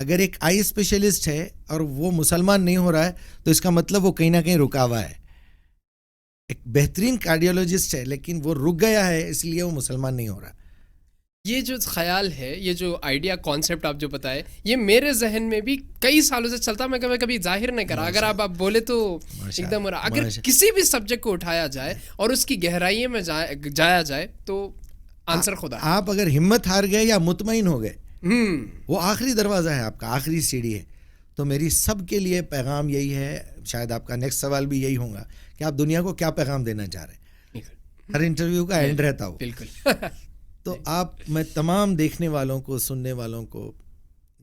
اگر ایک آئی اسپیشلسٹ ہے اور وہ مسلمان نہیں ہو رہا ہے تو اس کا مطلب وہ کہیں نہ کہیں رکا ہوا ہے. ایک بہترین کارڈیولوجسٹ ہے لیکن وہ رک گیا ہے اس لیے وہ مسلمان نہیں ہو رہا. یہ جو خیال ہے, یہ جو آئیڈیا کانسیپٹ آپ جو بتائے, یہ میرے ذہن میں بھی کئی سالوں سے چلتا, میں کبھی ظاہر نہیں کرا. اگر آپ بولے تو ایک دم, اگر کسی بھی سبجیکٹ کو اٹھایا جائے اور اس کی گہرائی میں جایا جائے تو آنسر خدا. آپ اگر ہمت ہار گئے یا مطمئن ہو گئے, وہ آخری دروازہ ہے آپ کا, آخری سیڑھی ہے. تو میری سب کے لیے پیغام یہی ہے, شاید آپ کا نیکسٹ سوال بھی یہی ہوگا کہ آپ دنیا کو کیا پیغام دینا چاہ رہے ہیں. ہر انٹرویو کا اینڈ رہتا ہو. بالکل. تو میں تمام دیکھنے والوں کو, سننے والوں کو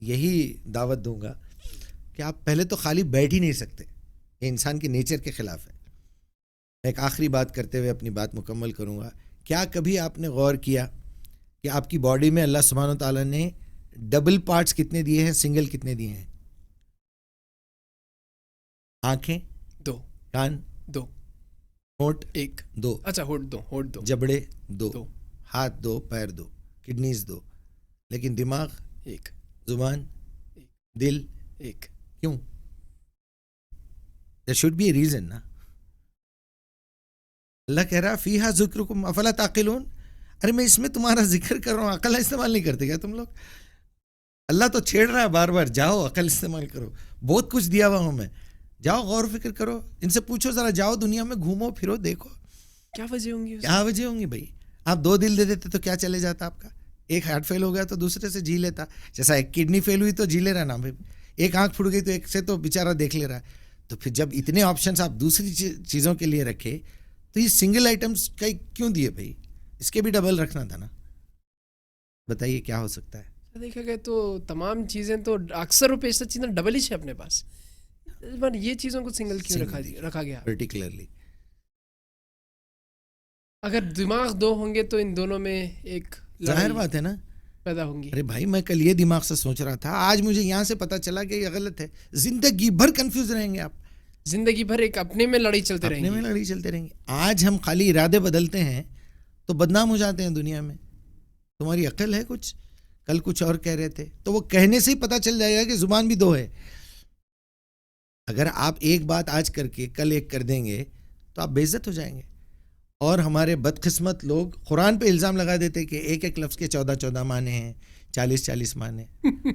یہی دعوت دوں گا کہ آپ پہلے تو خالی بیٹھ ہی نہیں سکتے, یہ انسان کے نیچر کے خلاف ہے. ایک آخری بات کرتے ہوئے اپنی بات مکمل کروں گا. کیا کبھی آپ نے غور کیا کہ آپ کی باڈی میں اللہ سبحانہ و تعالیٰ نے ڈبل پارٹس کتنے دیے ہیں, سنگل کتنے دیے ہیں؟ آنکھیں 2, کان 2, ہونٹ 1, 2, اچھا ہونٹ 2, جبڑے 2, 2, ہاتھ 2, پیر 2, کڈنیز 2, لیکن دماغ 1, زبان 1, دل 1. کیوں؟ there should be a reason نا. اللہ کہہ رہا فیہا ذکرکم افلا تعقلون. ارے میں اس میں تمہارا ذکر کر رہا ہوں, عقل استعمال نہیں کرتے کیا تم لوگ؟ اللہ تو چھیڑ رہا ہے بار بار, جاؤ عقل استعمال کرو, بہت کچھ دیا ہوا ہوں میں, جاؤ غور و فکر کرو, ان سے پوچھو ذرا, جاؤ دنیا میں گھومو پھرو, دیکھو کیا وجہ ہوں گی, کیا وجہ ہوں گی. بھائی آپ 2 دل دے دیتے تو کیا چلے جاتا آپ کا؟ ایک ہارٹ فیل ہو گیا تو دوسرے سے جی لیتا, جیسا ایک کڈنی فیل ہوئی تو جی لے رہا نا بھائی, ایک آنکھ پھٹ گئی تو ایک سے تو بیچارہ دیکھ لے رہا. تو پھر جب اتنے آپشنس آپ دوسری چیزوں کے لیے رکھے تو یہ سنگل آئٹمس کا کیوں دیے بھائی؟ اس کے بھی ڈبل رکھنا تھا نا. بتائیے کیا ہو سکتا ہے؟ دیکھا گیا تو تمام چیزیں تو اکثر و بیشتر چیزیں ڈبل ہی ہے اپنے پاس, یہ چیزوں کو سنگل کیوں رکھا گیا پرٹیکولرلی؟ اگر دماغ 2 ہوں گے تو ان دونوں میں ایک ظاہر بات ہے نا پیدا ہوں گی. ارے بھائی میں کل یہ دماغ سے سوچ رہا تھا, آج مجھے یہاں سے پتا چلا کہ یہ غلط ہے. زندگی بھر کنفیوز رہیں گے آپ, زندگی بھر ایک اپنے میں لڑائی چلتے رہیں گے, اپنے میں لڑائی چلتے رہیں گے. آج ہم خالی ارادے بدلتے ہیں تو بدنام ہو جاتے ہیں دنیا میں. تمہاری عقل ہے کچھ, کل کچھ اور کہہ رہے تھے, تو وہ کہنے سے ہی پتا چل جائے گا کہ زبان بھی 2 ہے. اگر آپ ایک بات آج کر کے کل ایک کر دیں گے تو آپ بے عزت ہو جائیں گے. اور ہمارے بدقسمت لوگ قرآن پہ الزام لگا دیتے کہ ایک ایک لفظ کے 14 معنی ہیں, 40 معنی,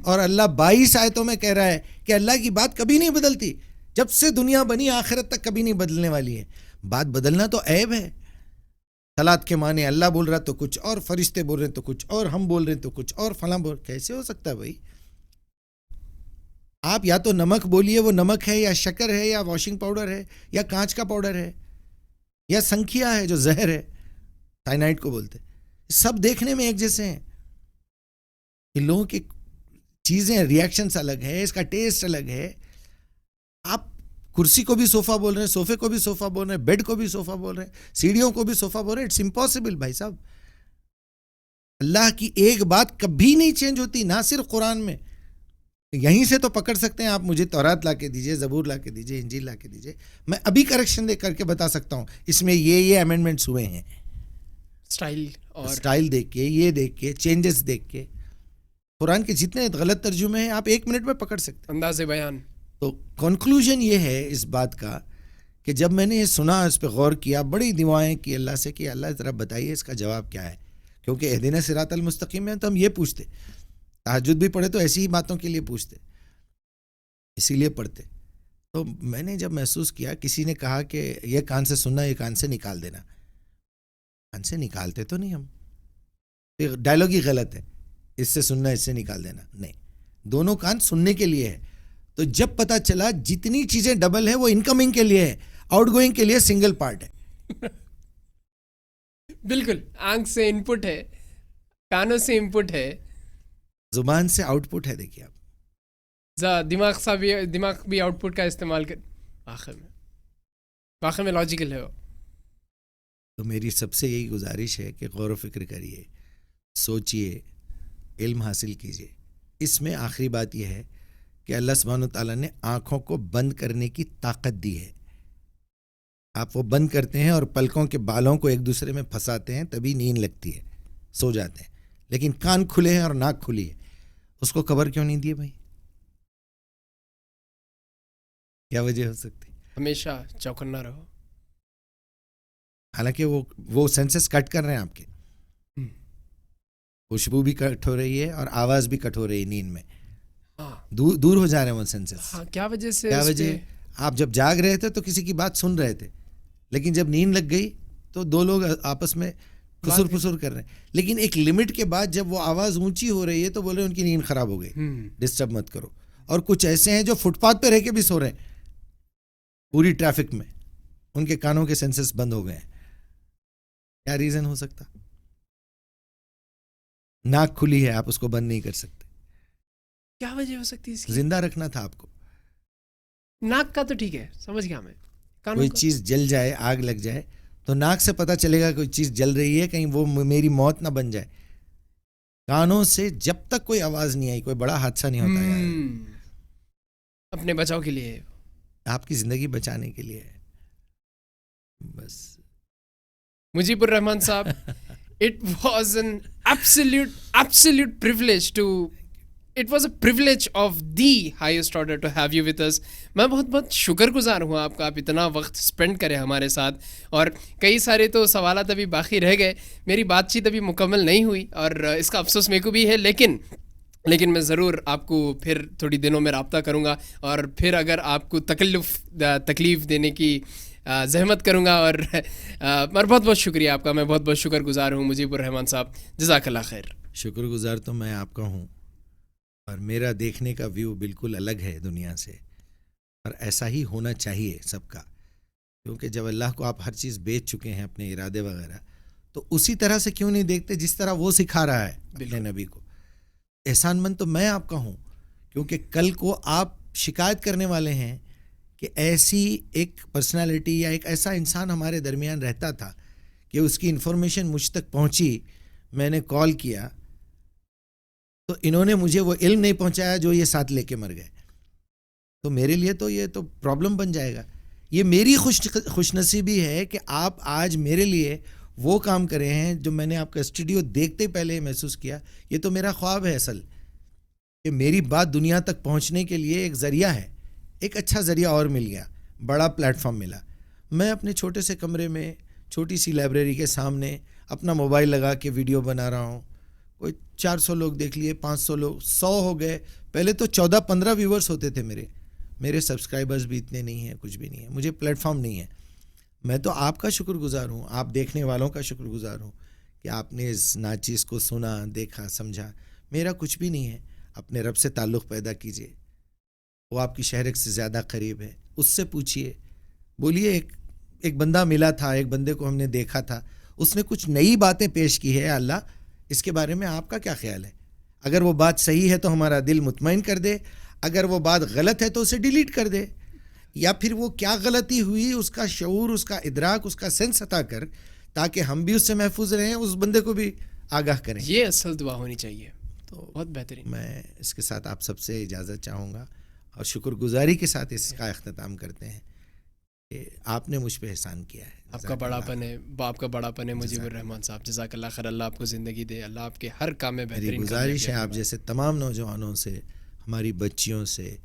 اور اللہ 22 آیتوں میں کہہ رہا ہے کہ اللہ کی بات کبھی نہیں بدلتی, جب سے دنیا بنی آخرت تک کبھی نہیں بدلنے والی ہے. بات بدلنا تو عیب ہے. صلاۃ کے معنی اللہ بول رہا تو کچھ اور, فرشتے بول رہے تو کچھ اور, ہم بول رہے تو کچھ اور, فلاں بول, کیسے ہو سکتا ہے بھائی؟ آپ یا تو نمک بولیے, وہ نمک ہے یا شکر ہے یا واشنگ پاؤڈر ہے یا کانچ کا پاؤڈر ہے یا سنکھیا ہے جو زہر ہے, سائنائڈ کو بولتے. سب دیکھنے میں ایک جیسے ہیں. ان لوگوں کی چیزیں, ریاکشنز الگ ہے, اس کا ٹیسٹ الگ ہے. آپ کرسی کو بھی صوفہ بول رہے ہیں, صوفے کو بھی صوفہ بول رہے ہیں, بیڈ کو بھی صوفہ بول رہے ہیں, سیڑھیوں کو بھی صوفہ بول رہے ہیں. اٹس امپاسبل بھائی صاحب. اللہ کی ایک بات کبھی نہیں چینج ہوتی, نہ صرف قرآن میں. یہیں سے تو پکڑ سکتے ہیں آپ, مجھے تورات لا کے دیجئے, زبور لا کے دیجئے, انجیل لا کے دیجئے, میں ابھی کریکشن دے کر کے بتا سکتا ہوں اس میں یہ امینڈمنٹس ہوئے ہیں. اسٹائل دیکھ کے, یہ دیکھ کے, چینجز دیکھ کے, قرآن کے جتنے غلط ترجمے ہیں آپ 1 منٹ میں پکڑ سکتے ہیں. انداز بیان. تو کنکلوژن یہ ہے اس بات کا کہ جب میں نے یہ سنا, اس پہ غور کیا, بڑی دعائیں کی اللہ سے کہ اللہ ذرا بتائیے اس کا جواب کیا ہے, کیونکہ اہدنا صراط المستقیم ہے تو ہم یہ پوچھتے, تہجد بھی پڑھے تو ایسی ہی باتوں کے لیے پوچھتے, اسی لیے پڑھتے. تو میں نے جب محسوس کیا, کسی نے کہا کہ یہ کان سے سننا, یہ کان سے نکال دینا. کان سے نکالتے تو نہیں ہم, ڈائلاگ ہی غلط ہے, اس سے سننا اس سے نکال دینا, نہیں, دونوں کان سننے کے لیے ہے. تو جب پتا چلا جتنی چیزیں ڈبل ہے وہ انکمنگ کے لیے ہے, آؤٹ گوئنگ کے لیے سنگل پارٹ ہے. بالکل, آنکھ سے ان پٹ ہے, کانوں سے ان پٹ ہے, زبان سے آؤٹ پٹ ہے. دیکھیے آپ دماغ بھی آؤٹ پٹ کا استعمال کر, واقع میں لاجیکل ہے وہ. تو میری سب سے یہی گزارش ہے کہ غور و فکر کریے, سوچئے, علم حاصل کیجئے. اس میں آخری بات یہ ہے کہ اللہ سبحانہ وتعالیٰ نے آنکھوں کو بند کرنے کی طاقت دی ہے. آپ وہ بند کرتے ہیں اور پلکوں کے بالوں کو ایک دوسرے میں پھنساتے ہیں, تبھی نیند لگتی ہے, سو جاتے ہیں. لیکن کان کھلے ہیں اور ناک کھلی ہے, اس کو کور کیوں نہیں دیے بھائی؟ کیا وجہ ہو سکتی؟ ہمیشہ چوکنا رہو. حالانکہ وہ سینسز کٹ کر رہے ہیں آپ کے, خوشبو بھی کٹ ہو رہی ہے اور آواز بھی کٹ ہو رہی ہے نیند میں, دور ہو جا رہے ہیں وہ سینسز. کیا وجہ سے؟ کیا وجہ؟ آپ جب جاگ رہے تھے تو کسی کی بات سن رہے تھے, لیکن جب نیند لگ گئی تو دو لوگ آپس میں پھسر کر رہے ہیں, لیکن ایک لمٹ کے بعد جب وہ آواز اونچی ہو رہی ہے تو بول رہے ہیں ان کی نیند خراب ہو گئی, ڈسٹرب مت کرو. اور کچھ ایسے ہیں جو فٹ پاتھ پہ رہ کے بھی سو رہے ہیں پوری ٹریفک میں, ان کے کانوں کے سینسز بند ہو گئے ہیں. کیا ریزن ہو سکتا؟ ناک کھلی ہے, آپ اس کو بند نہیں کر سکتے. کیا وجہ ہو سکتی ہے اس کی؟ زندہ رکھنا تھا آپ کو. ناک کا تو ٹھیک ہے, سمجھ گیا میں. کوئی چیز جل جائے, آگ لگ جائے تو ناک سے پتہ چلے گا کوئی چیز جل رہی ہے, کہیں وہ میری موت نہ بن جائے. کانوں سے جب تک کوئی آواز نہیں آئی کوئی بڑا حادثہ نہیں ہوتا ہے. اپنے بچاؤ کے لیے, آپ کی زندگی بچانے کے لیے بس. مجیب الرحمان صاحب, it was an absolute privilege to, it was a privilege of the highest order to have you with us. میں بہت شکر گزار ہوں آپ کا, آپ اتنا وقت اسپینڈ کریں ہمارے ساتھ. اور کئی سارے تو سوالات ابھی باقی رہ گئے, میری بات چیت ابھی مکمل نہیں ہوئی اور اس کا افسوس میرے کو بھی ہے, لیکن میں ضرور آپ کو پھر تھوڑی دنوں میں رابطہ کروں گا, اور پھر اگر آپ کو تکلیف دینے کی زحمت کروں گا. اور بہت شکریہ آپ کا, میں بہت شکر گزار ہوں مجیب الرحمان صاحب, جزاک اللہ خیر. شکر گزار تو میں آپ کا ہوں, اور میرا دیکھنے کا ویو بالکل الگ ہے دنیا سے, اور ایسا ہی ہونا چاہیے سب کا, کیونکہ جب اللہ کو آپ ہر چیز بیچ چکے ہیں اپنے ارادے وغیرہ, تو اسی طرح سے کیوں نہیں دیکھتے جس طرح وہ سکھا رہا ہے اپنے نبی کو. احسان مند تو میں آپ کا ہوں, کیونکہ کل کو آپ شکایت کرنے والے ہیں کہ ایسی ایک پرسنالٹی یا ایک ایسا انسان ہمارے درمیان رہتا تھا کہ اس کی انفارمیشن مجھ تک پہنچی, میں نے کال کیا تو انہوں نے مجھے وہ علم نہیں پہنچایا جو یہ ساتھ لے کے مر گئے. تو میرے لیے تو یہ تو پرابلم بن جائے گا. یہ میری خوش نصیبی ہے کہ آپ آج میرے لیے وہ کام کرے ہیں جو میں نے آپ کا اسٹوڈیو دیکھتے پہلے محسوس کیا. یہ تو میرا خواب ہے اصل, کہ میری بات دنیا تک پہنچنے کے لیے ایک ذریعہ ہے, ایک اچھا ذریعہ اور مل گیا, بڑا پلیٹ فارم ملا. میں اپنے چھوٹے سے کمرے میں چھوٹی سی لائبریری کے سامنے اپنا موبائل لگا کے ویڈیو بنا رہا ہوں. کوئی 400 لوگ دیکھ لیے, 500 لوگ, 100 ہو گئے. پہلے تو 14-15 ویورز ہوتے تھے میرے سبسکرائبرز بھی اتنے نہیں ہیں, کچھ بھی نہیں ہے, مجھے پلیٹ فارم نہیں ہے. میں تو آپ کا شکر گزار ہوں, آپ دیکھنے والوں کا شکر گزار ہوں کہ آپ نے اس ناچیز کو سنا, دیکھا, سمجھا. میرا کچھ بھی نہیں ہے. اپنے رب سے تعلق پیدا کیجئے, وہ آپ کی شہرک سے زیادہ قریب ہے, اس سے پوچھئے, بولیے. ایک بندہ ملا تھا, ایک بندے کو ہم نے دیکھا تھا, اس نے کچھ نئی باتیں پیش کی ہے. اللہ اس کے بارے میں آپ کا کیا خیال ہے؟ اگر وہ بات صحیح ہے تو ہمارا دل مطمئن کر دے, اگر وہ بات غلط ہے تو اسے ڈیلیٹ کر دے, یا پھر وہ کیا غلطی ہوئی اس کا شعور, اس کا ادراک, اس کا سینس عطا کر, تاکہ ہم بھی اس سے محفوظ رہیں, اس بندے کو بھی آگاہ کریں. یہ اصل دعا ہونی چاہیے. تو بہت بہترین. میں اس کے ساتھ آپ سب سے اجازت چاہوں گا, اور شکر گزاری کے ساتھ اس کا اختتام کرتے ہیں کہ آپ نے مجھ پہ احسان کیا ہے. آپ کا بڑاپن ہے, باپ کا بڑاپن ہے مجیب الرحمان صاحب, جزاک اللہ خیر. اللہ آپ کو زندگی دے, اللہ آپ کے ہر کام میں بہترین. میری گزارش ہے آپ جیسے تمام نوجوانوں سے, ہماری بچیوں سے,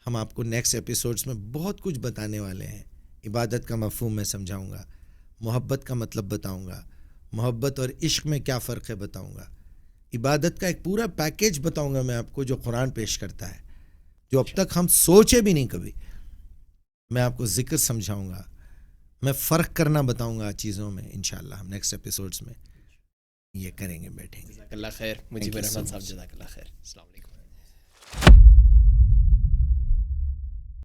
ہم آپ کو نیکسٹ ایپیسوڈز میں بہت کچھ بتانے والے ہیں. عبادت کا مفہوم میں سمجھاؤں گا, محبت کا مطلب بتاؤں گا, محبت اور عشق میں کیا فرق ہے بتاؤں گا, عبادت کا ایک پورا پیکیج بتاؤں گا میں آپ کو جو قرآن پیش کرتا ہے, جو اب تک ہم سوچے بھی نہیں کبھی. میں آپ کو ذکر سمجھاؤں گا, میں فرق کرنا بتاؤں گا چیزوں میں. انشاءاللہ ہم نیکسٹ ایپیسوڈز میں یہ کریں گے, بیٹھیں گے. جزاک اللہ خیر مجیب الرحمان صاحب, جزاک اللہ خیر. السلام علیکم.